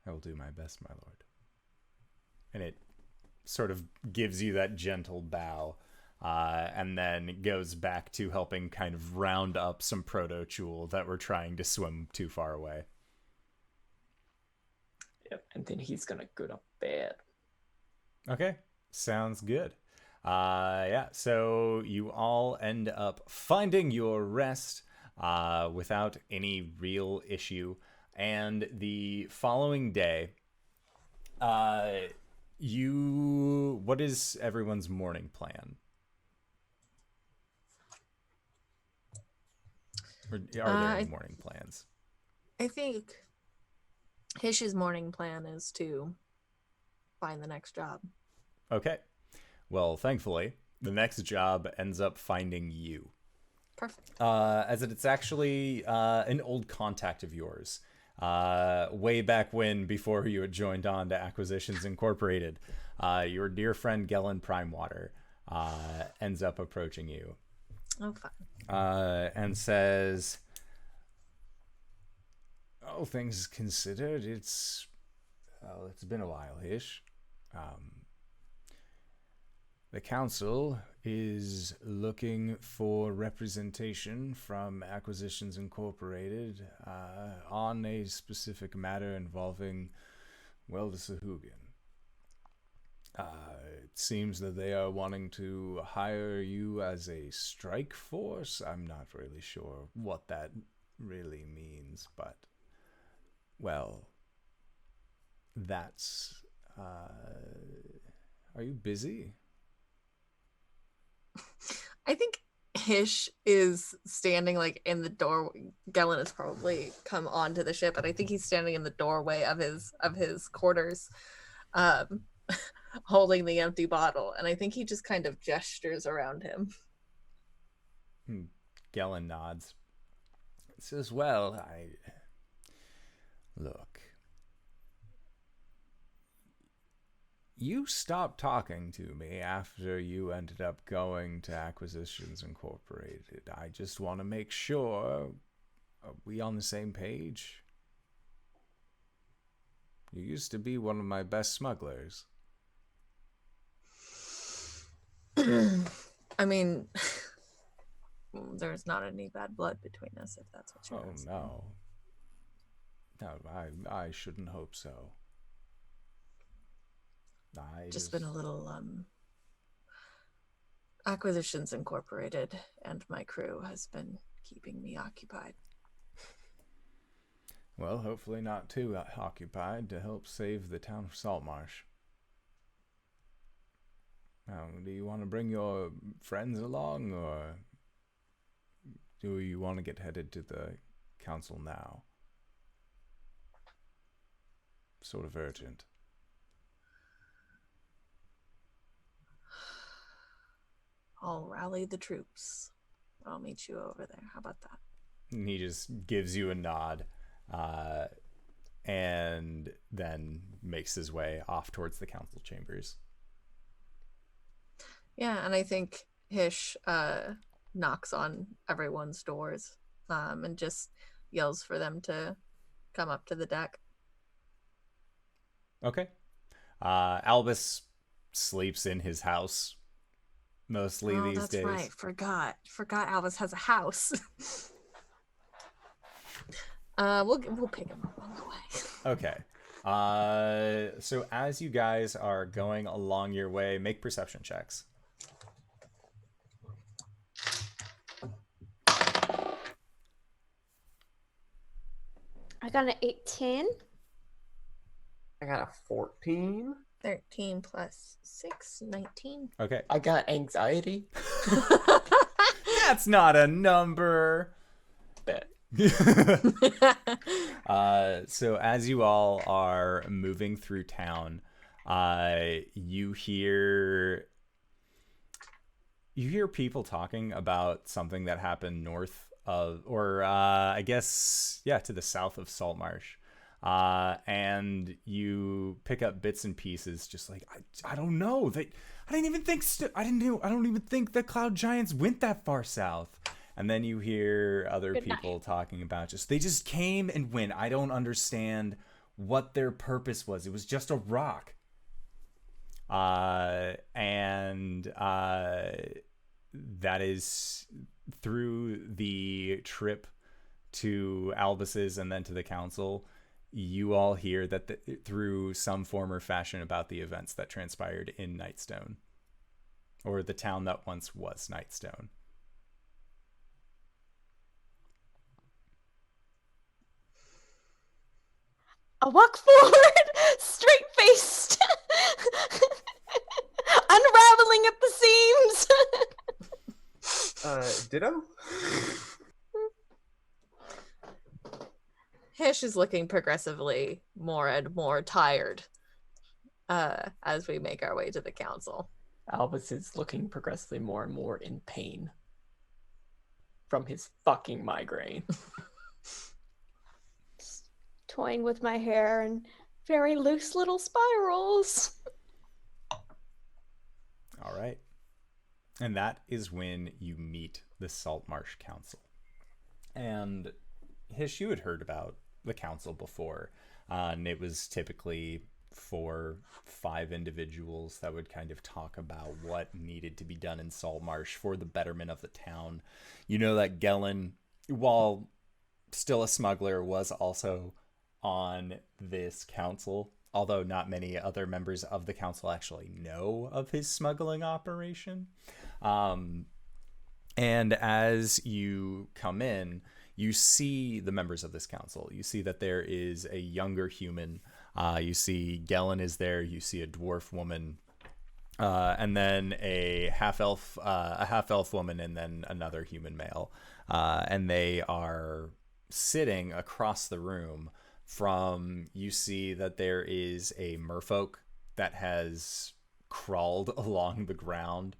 I will do my best, my lord. And it sort of gives you that gentle bow, and then goes back to helping kind of round up some proto-chul that were trying to swim too far away. Yep, and then he's gonna go to bed. Okay, sounds good. Yeah, so you all end up finding your rest without any real issue. And the following day, what is everyone's morning plan? Or are there any morning plans? I think Hish's morning plan is to find the next job. Okay. Well, thankfully, the next job ends up finding you. Perfect. As it's actually an old contact of yours. Way back when, before you had joined on to Acquisitions Incorporated, your dear friend Gellin Primewater ends up approaching you. Oh, fine. And says, "All things considered, it's been a while, Hish. The council is looking for representation from Acquisitions Incorporated on a specific matter involving, well, the Sahaugin. It seems that they are wanting to hire you as a strike force. I'm not really sure what that really means, but, well, that's... Are you busy?" I think Hish is standing like in the door. Gellin has probably come onto the ship, and I think he's standing in the doorway of his quarters, holding the empty bottle. And I think he just kind of gestures around him. Gellin nods. Says, "Well, look. You stopped talking to me after you ended up going to Acquisitions Incorporated. I just want to make sure, are we on the same page? You used to be one of my best smugglers." I mean, there's not any bad blood between us, if that's what you're asking. No. No, I shouldn't hope so. Just been a little Acquisitions Incorporated and my crew has been keeping me occupied. Well, hopefully not too occupied to help save the town of Saltmarsh. Now, do you want to bring your friends along, or do you want to get headed to the council now? Sort of urgent. I'll rally the troops. I'll meet you over there. How about that? And he just gives you a nod, and then makes his way off towards the council chambers. Yeah, and I think Hish knocks on everyone's doors and just yells for them to come up to the deck. Okay. Albus sleeps in his house mostly these days. That's right. Forgot Albus has a house. We'll pick him up on the way. Okay. So as you guys are going along your way, make perception checks. I got an 18. I got a 14. 13 plus 6, 19. Okay. I got anxiety. That's not a number. Bet. So as you all are moving through town, you hear people talking about something that happened north of, or I guess, yeah, to the south of Saltmarsh. And you pick up bits and pieces, just like, I don't know. I don't even think the Cloud Giants went that far south. And then you hear other people talking about they just came and went. I don't understand what their purpose was. It was just a rock. And that is through the trip to Albus's and then to the council. You all hear that through some form or fashion about the events that transpired in Nightstone, or the town that once was Nightstone. I walk forward, straight-faced, unraveling at the seams. Ditto? Hish is looking progressively more and more tired as we make our way to the council. Albus is looking progressively more and more in pain from his fucking migraine. Toying with my hair and very loose little spirals. All right. And that is when you meet the Saltmarsh Council. And Hish, you had heard about the council before, and it was typically 4-5 individuals that would kind of talk about what needed to be done in Saltmarsh for the betterment of the town. You know that Gellin, while still a smuggler, was also on this council, although not many other members of the council actually know of his smuggling operation. And as you come in, you see the members of this council. You see that there is a younger human. You see Gellin is there. You see a dwarf woman, and then a half elf woman, and then another human male. And they are sitting across the room from. You see that there is a merfolk that has crawled along the ground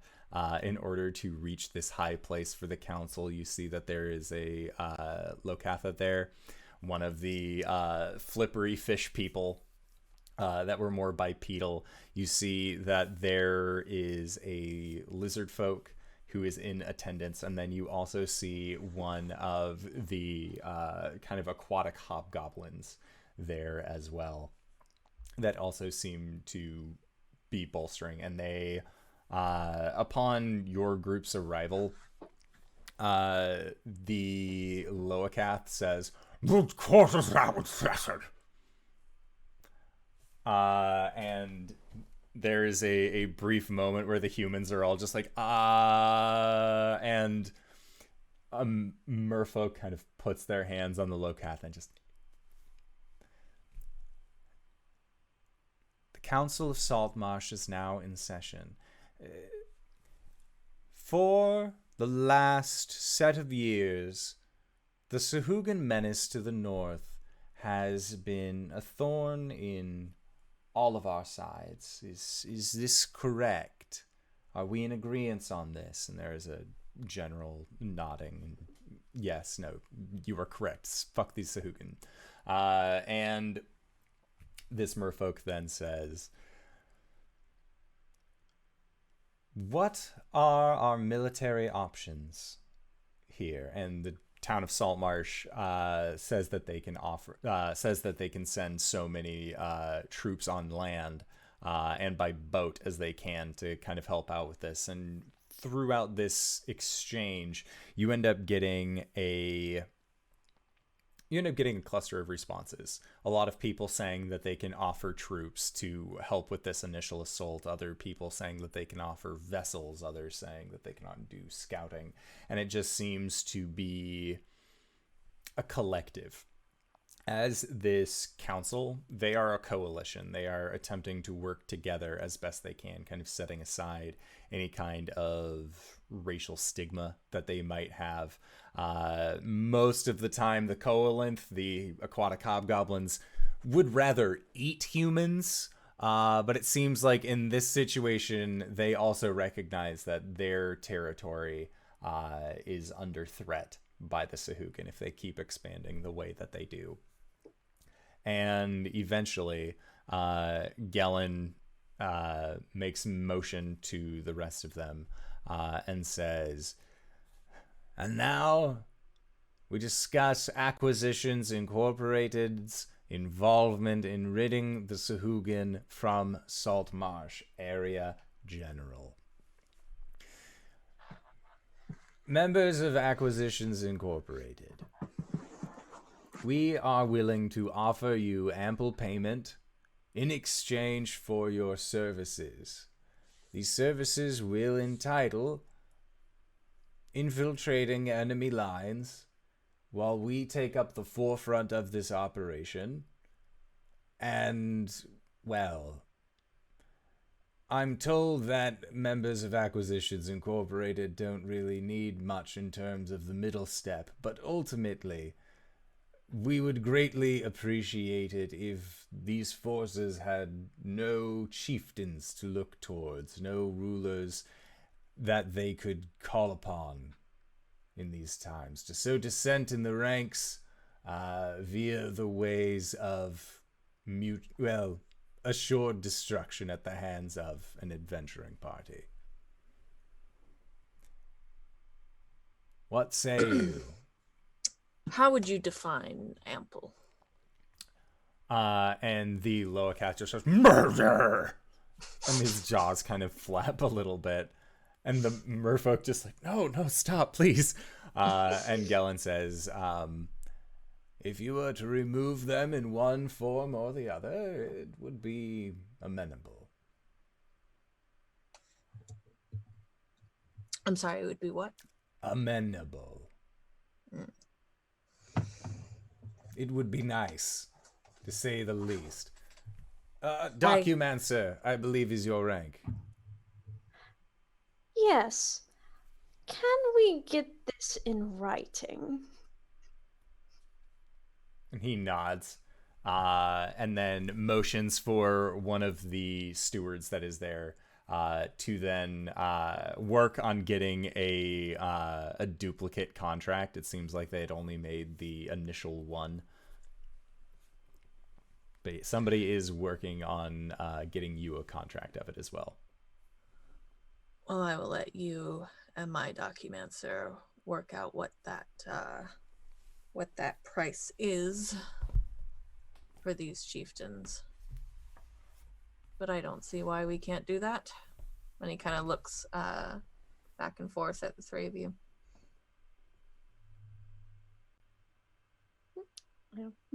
in order to reach this high place for the council. You see that there is a Lokatha there, one of the flippery fish people that were more bipedal. You see that there is a lizard folk who is in attendance, and then you also see one of the kind of aquatic hobgoblins there as well that also seem to be bolstering. And they upon your group's arrival, the Loakath says, "Good quarters now with Fessard." And there is a brief moment where the humans are all just like, and Merfolk kind of puts their hands on the Loakath and just... The Council of Saltmarsh is now in session. For the last set of years, the Sahaugin menace to the north has been a thorn in all of our sides. Is this correct? Are we in agreement on this? And there is a general nodding. Yes, no, you are correct. Fuck these Sahaugin. And this merfolk then says, "What are our military options here?" And the town of Saltmarsh says that they can send so many troops on land and by boat as they can to kind of help out with this. And throughout this exchange, you end up getting a cluster of responses. A lot of people saying that they can offer troops to help with this initial assault. Other people saying that they can offer vessels. Others saying that they cannot do scouting. And it just seems to be a collective. As this council, they are a coalition. They are attempting to work together as best they can, kind of setting aside any kind of racial stigma that they might have. Most of the time, the Coalinth, the aquatic hobgoblins, would rather eat humans, but it seems like in this situation, they also recognize that their territory is under threat by the Sahaugin if they keep expanding the way that they do. And eventually, Gellin makes motion to the rest of them and says, "And now we discuss Acquisitions Incorporated's involvement in ridding the Sahaugin from Saltmarsh area general. Members of Acquisitions Incorporated, we are willing to offer you ample payment in exchange for your services. These services will entitle infiltrating enemy lines while we take up the forefront of this operation. And, well, I'm told that members of Acquisitions Incorporated don't really need much in terms of the middle step, but ultimately, we would greatly appreciate it if these forces had no chieftains to look towards, no rulers that they could call upon in these times, to sow dissent in the ranks via the ways of assured destruction at the hands of an adventuring party. What say you? How would you define ample? And the Loacat just says, "Murder!" And his jaws kind of flap a little bit. And the merfolk just like, no, stop, please. And Gellin says, if you were to remove them in one form or the other, it would be amenable. I'm sorry, it would be what? Amenable. It would be nice, to say the least. Documancer, I believe, is your rank. Yes. Can we get this in writing? And he nods, and then motions for one of the stewards that is there to then work on getting a duplicate contract. It seems like they had only made the initial one. But somebody is working on getting you a contract of it as well. Well, I will let you and my documancer work out what that price is for these chieftains. But I don't see why we can't do that. And he kind of looks back and forth at the three of you.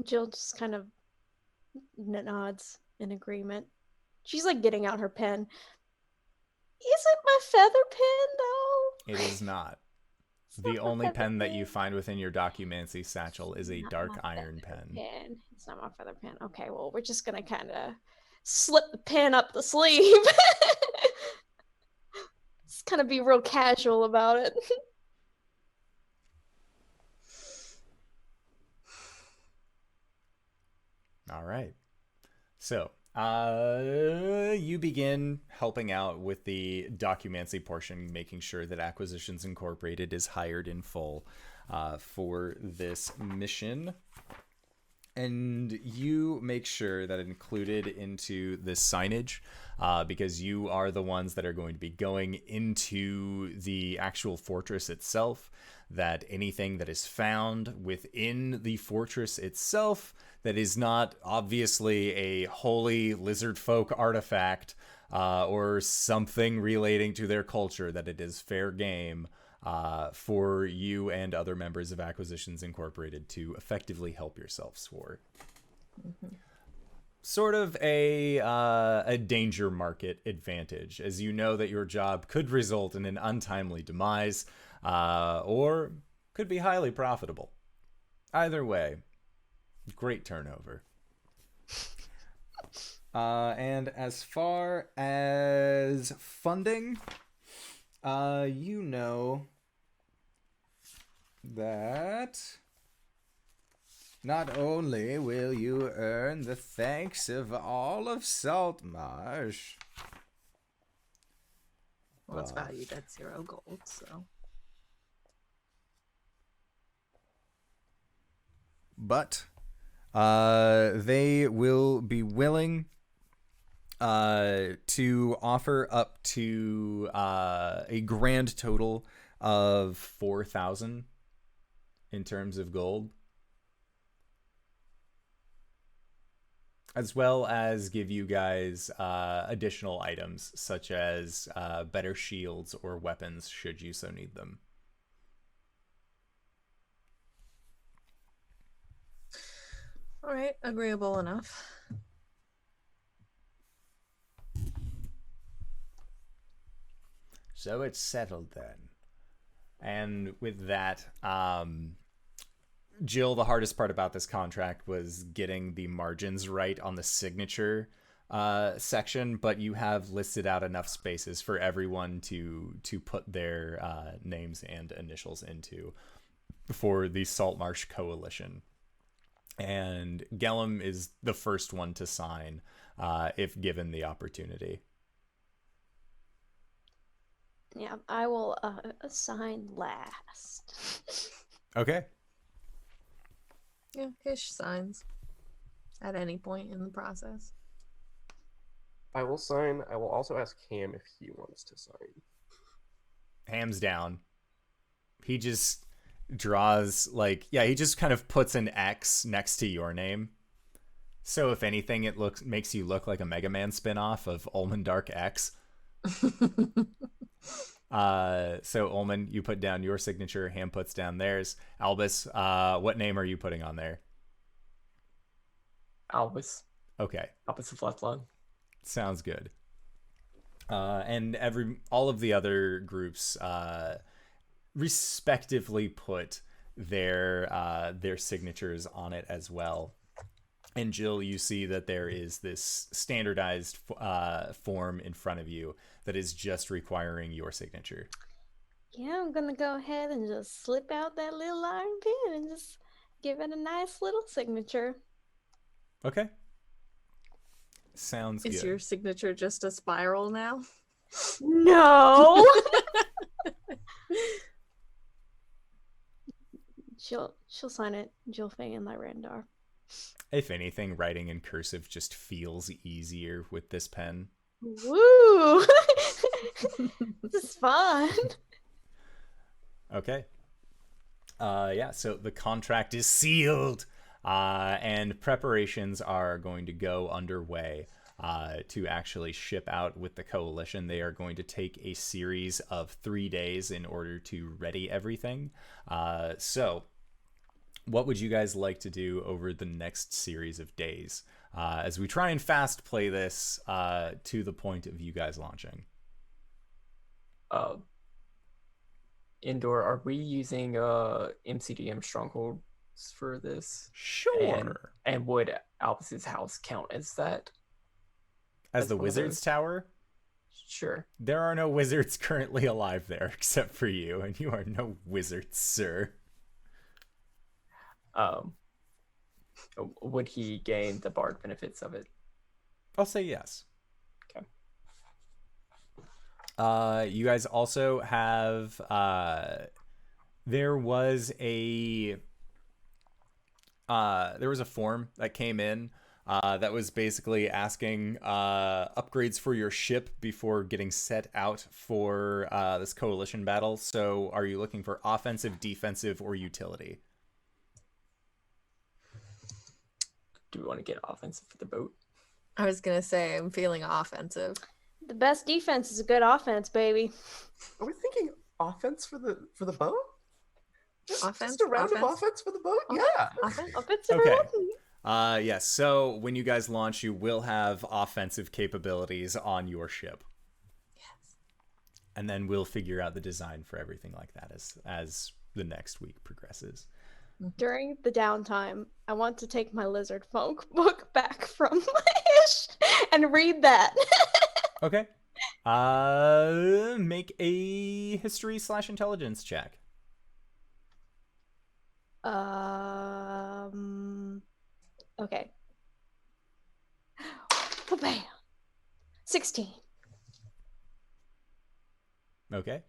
Jill just kind of nods in agreement. She's like getting out her pen. Is it my feather pen, though? It is not. The only pen that you find within your documancy satchel is a dark iron pen. It's not my feather pen. Okay, well, we're just gonna kind of slip the pen up the sleeve. Just kind of be real casual about it. All right. So, you begin helping out with the documancy portion, making sure that Acquisitions Incorporated is hired in full for this mission. And you make sure that included into this signage, because you are the ones that are going to be going into the actual fortress itself, that anything that is found within the fortress itself that is not obviously a holy lizard folk artifact or something relating to their culture, that it is fair game for you and other members of Acquisitions Incorporated to effectively help yourselves for. Mm-hmm. Sort of a danger market advantage, as you know that your job could result in an untimely demise or could be highly profitable. Either way, great turnover. And as far as funding, you know that not only will you earn the thanks of all of Saltmarsh. Well, it's valued at 0 gold, so. But they will be willing to offer up to a grand total of 4,000 in terms of gold, as well as give you guys additional items such as better shields or weapons should you so need them. All right, agreeable enough. So it's settled then. And with that, Jill, the hardest part about this contract was getting the margins right on the signature section, but you have listed out enough spaces for everyone to put their names and initials into for the Saltmarsh Coalition. and Gellum is the first one to sign if given the opportunity. Yeah, I will assign last. Okay. Yeah, Hish signs at any point in the process. I will sign. I will also ask Ham if he wants to sign. Ham's down. He just draws he just kind of puts an X next to your name. So if anything, it makes you look like a Mega Man spinoff of Ulman Dark X. So Ulman, you put down your signature. Ham puts down theirs. Albus, what name are you putting on there? Albus. Okay, Albus of Left Lung. sounds good. And all of the other groups respectively put their signatures on it as well. And Jill, you see that there is this standardized form in front of you that is just requiring your signature. Yeah, I'm gonna go ahead and just slip out that little iron pin and just give it a nice little signature. Okay. Sounds good. Is your signature just a spiral now? No. she'll sign it. Jilfa'en Lyrandar. If anything, writing in cursive just feels easier with this pen. Woo! This is fun. Okay. Yeah, so the contract is sealed, and preparations are going to go underway to actually ship out with the coalition. They are going to take a series of 3 days in order to ready everything. So what would you guys like to do over the next series of days as we try and fast play this to the point of you guys launching? Indoor, are we using MCDM strongholds for this? Sure. And would Albus's house count as that? As the one of wizard's those? tower? Sure. There are no wizards currently alive there except for you, and you are no wizard, sir. Would he gain the bard benefits of it? I'll say yes. Okay. You guys also have there was a form that came in that was basically asking upgrades for your ship before getting set out for this coalition battle. So are you looking for offensive, defensive, or utility? Do we want to get offensive for the boat? I was gonna say I'm feeling offensive. The best defense is a good offense, baby. Are we thinking offense for the boat? Offense? Just a round of Offense? offense for the boat? Offense? Yeah. Offense? Offensive Okay. round. Yes. So when you guys launch, you will have offensive capabilities on your ship. Yes. And then we'll figure out the design for everything like that as the next week progresses. During the downtime, I want to take my lizard folk book back from Hish and read that. Okay. Make a history/intelligence check. Okay. Bam. 16. Okay.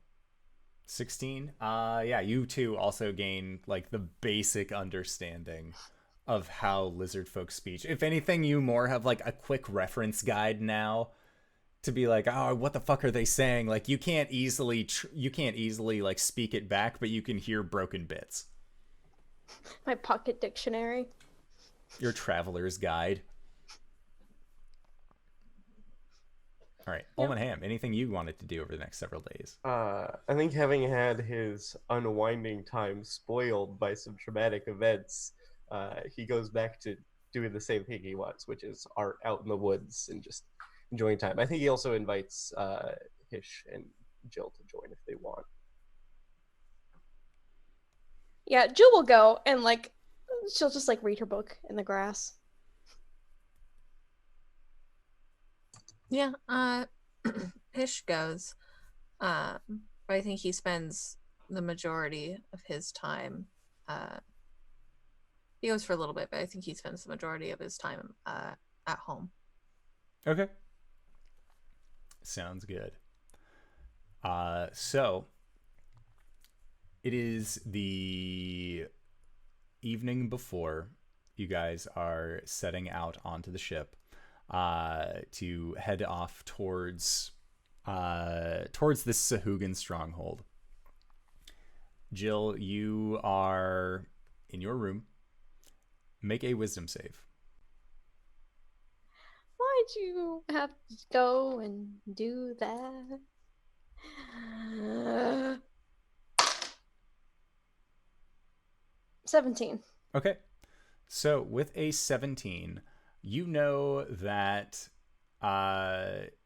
16. Yeah, you two also gain like the basic understanding of how lizard folk speak. If anything, you more have like a quick reference guide now to be like, oh, what the fuck are they saying? Like you can't easily like speak it back, but you can hear broken bits. My pocket dictionary. Your traveler's guide. All right, Ulman Ham, anything you wanted to do over the next several days? I think having had his unwinding time spoiled by some traumatic events, he goes back to doing the same thing he was, which is art out in the woods and just enjoying time. I think he also invites Hish and Jill to join if they want. Yeah, Jill will go and like she'll just like read her book in the grass. Yeah, Hish goes. But I think he spends the majority of his time He goes for a little bit, but I think he spends the majority of his time at home. Okay. Sounds good. So it is the evening before you guys are setting out onto the ship to head off towards this Sahaugin stronghold. Jill, you are in your room. Make a wisdom save. Why'd you have to go and do that? 17. Okay. So with a 17, you know that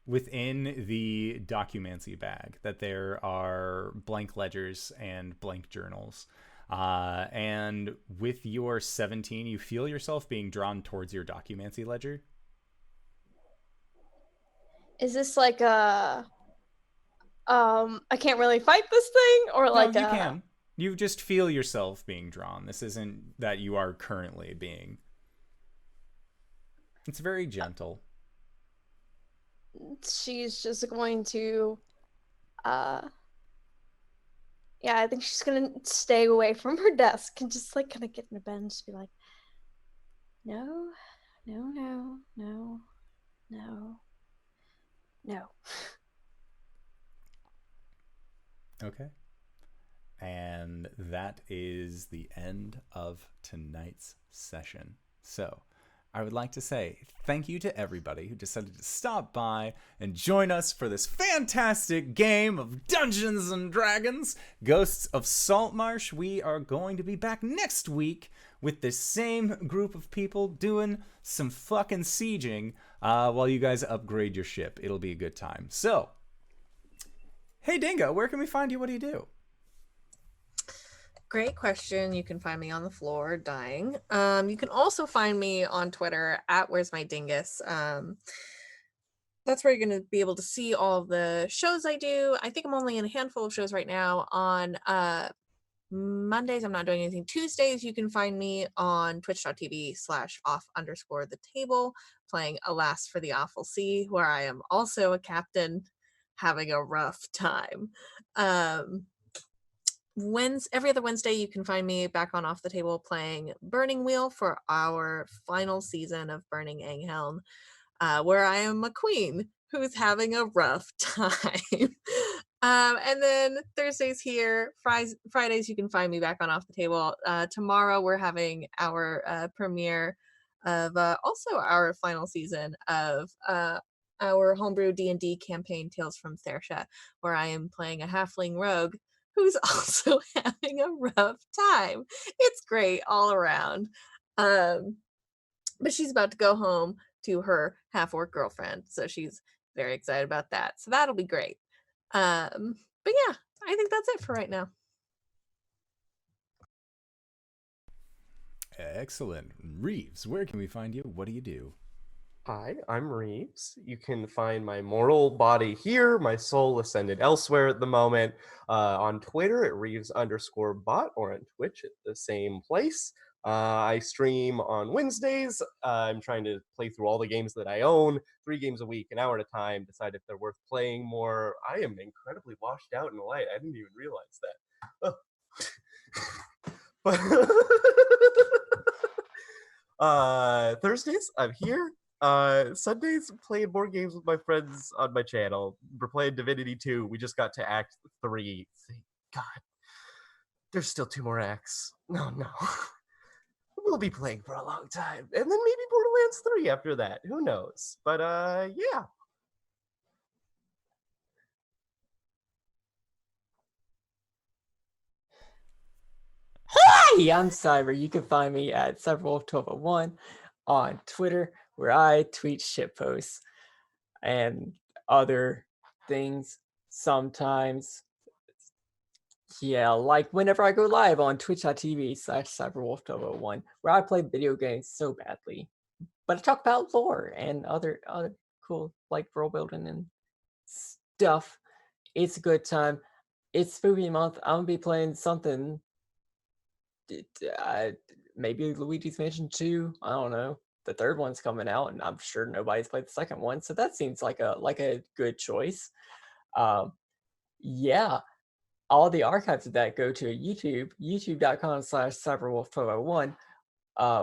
within the documancy bag that there are blank ledgers and blank journals. And with your 17, you feel yourself being drawn towards your documancy ledger. Is this like a I can't really fight this thing, or like no, you can. You just feel yourself being drawn. This isn't that you are currently being. It's very gentle. She's just going to yeah, I think she's gonna stay away from her desk and just like kind of get in the bed and just be like, no, no, no, no, no, no. Okay. And that is the end of tonight's session. So I would like to say thank you to everybody who decided to stop by and join us for this fantastic game of Dungeons and Dragons, Ghosts of Saltmarsh. We are going to be back next week with the same group of people doing some fucking sieging while you guys upgrade your ship. It'll be a good time. So, hey Dingo, where can we find you? What do you do? Great question. You can find me on the floor dying. You can also find me on Twitter at WheresMyDingus. That's where you're going to be able to see all the shows I do. I think I'm only in a handful of shows right now. On Mondays, I'm not doing anything. Tuesdays, you can find me on twitch.tv/off_the-table playing Alas for the Awful Sea, where I am also a captain having a rough time. Every other Wednesday, you can find me back on Off the Table playing Burning Wheel for our final season of Burning Anghelm, where I am a queen who's having a rough time. And then Thursdays here, Fridays, you can find me back on Off the Table. Tomorrow, we're having our premiere of also our final season of our homebrew D&D campaign, Tales from Thersha, where I am playing a halfling rogue who's also having a rough time. It's great all around. But she's about to go home to her half-orc girlfriend, so she's very excited about that. So that'll be great. But yeah, I think that's it for right now. Excellent. Reeves, where can we find you? What do you do? Hi, I'm Reeves. You can find my mortal body here, my soul ascended elsewhere at the moment. On Twitter at Reeves_bot or on Twitch at the same place. I stream on Wednesdays. I'm trying to play through all the games that I own, 3 games a week, an hour at a time, decide if they're worth playing more. I am incredibly washed out and light. I didn't even realize that. But Thursdays, I'm here. Sundays, playing board games with my friends on my channel. We're playing Divinity 2. We just got to Act 3. Thank God. There's still 2 more acts. No. We'll be playing for a long time. And then maybe Borderlands 3 after that. Who knows? But, yeah. Hi, I'm Cyber. You can find me at Cyberwolf1201 on Twitter, where I tweet shitposts and other things sometimes. Yeah, like whenever I go live on twitch.tv/Cyberwolf1201, where I play video games so badly. But I talk about lore and other cool like world building and stuff. It's a good time. It's spooky month. I'm gonna be playing something maybe Luigi's Mansion 2. I don't know. The third one's coming out, and I'm sure nobody's played the second one, so that seems like a good choice. Yeah, all the archives of that go to YouTube, youtube.com/cyberwolf1201,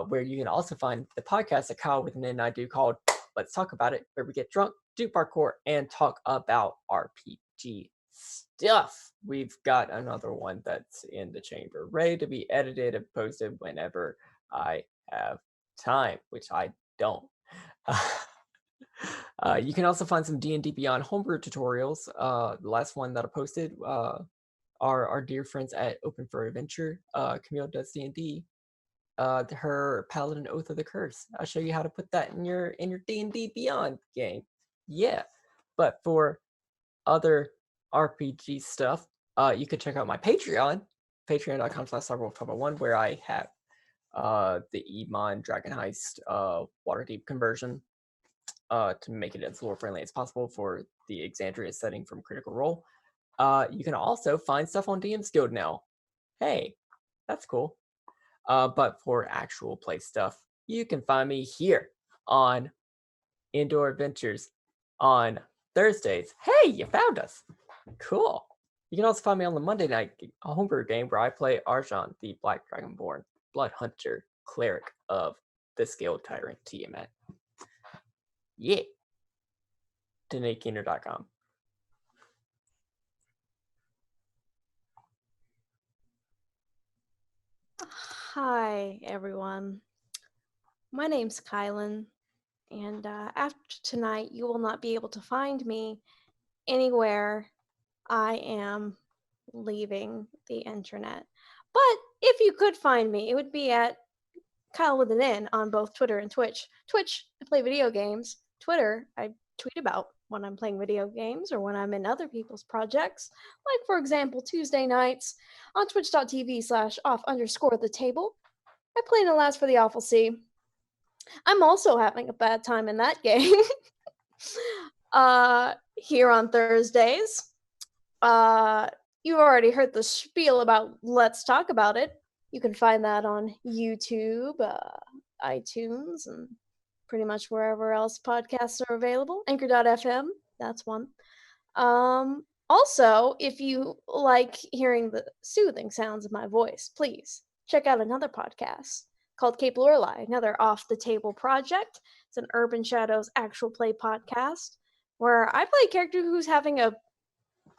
where you can also find the podcast that Kyle with an N I do called Let's Talk About It, where we get drunk, do parkour, and talk about RPG stuff. We've got another one that's in the chamber, ready to be edited and posted whenever I have time, which I don't. You can also find some D&D Beyond homebrew tutorials. The last one that I posted, our dear friends at Open for Adventure, Camille does D&D. Her Paladin Oath of the Curse. I'll show you how to put that in your D&D Beyond game. Yeah, but for other RPG stuff, you can check out my Patreon, patreon.com/cyberwolf1201, where I have the Emon Dragon Heist Waterdeep conversion to make it as lore friendly as possible for the Exandria setting from Critical Role. You can also find stuff on DM's Guild now. Hey, that's cool. But for actual play stuff, you can find me here on Indoor Adventures on Thursdays. Hey, you found us. Cool. You can also find me on the Monday night homebrew game where I play Arjan, the Black Dragonborn Blood Hunter Cleric of the Scaled Tyrant Tiamat. Yeah. DanaeKeener.com. Hi, everyone. My name's KyleWithAnN, and after tonight, you will not be able to find me anywhere. I am leaving the internet. But if you could find me, it would be at KyleWithAnN on both Twitter and Twitch. Twitch, I play video games. Twitter, I tweet about when I'm playing video games or when I'm in other people's projects. Like, for example, Tuesday nights on twitch.tv/off_the-table. I play in Alas for the Awful Sea. I'm also having a bad time in that game. Here on Thursdays. You've already heard the spiel about Let's Talk About It. You can find that on YouTube, iTunes, and pretty much wherever else podcasts are available. Anchor.fm, that's one. Also, if you like hearing the soothing sounds of my voice, please check out another podcast called Cape Lorelei, another off-the-table project. It's an Urban Shadows actual play podcast where I play a character who's having a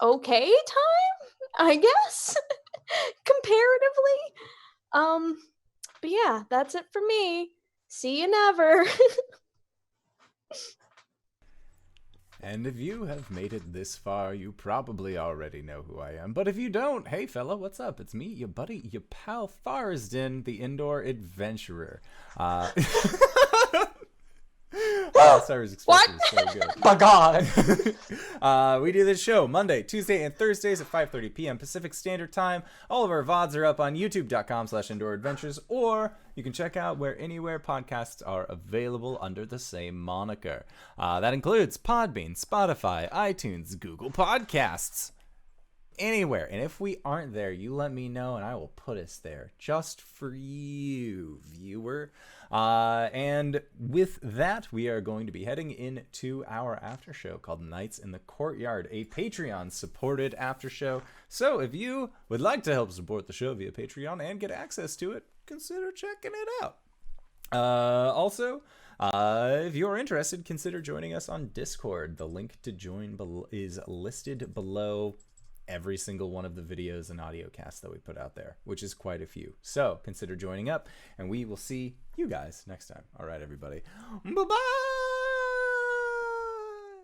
okay time, I guess, comparatively. But yeah, that's it for me. See you never. And if you have made it this far, you probably already know who I am. But if you don't, hey fella, what's up? It's me, your buddy, your pal Farsden, the Indoor Adventurer. Cyrus Express is so good. My God. We do this show Monday, Tuesday, and Thursdays at 5:30 p.m. Pacific Standard Time. All of our VODs are up on youtube.com/indooradventures, or you can check out anywhere podcasts are available under the same moniker. That includes Podbean, Spotify, iTunes, Google Podcasts. Anywhere. And if we aren't there, you let me know and I will put us there just for you, viewer. And with that, we are going to be heading into our after show called Nights in the Courtyard, a Patreon supported after show. So if you would like to help support the show via Patreon and get access to it, consider checking it out. Also, if you're interested, consider joining us on Discord. The link to join is listed below every single one of the videos and audio casts that we put out there, which is quite a few. So consider joining up, and we will see you guys next time. All right, everybody. Bye-bye!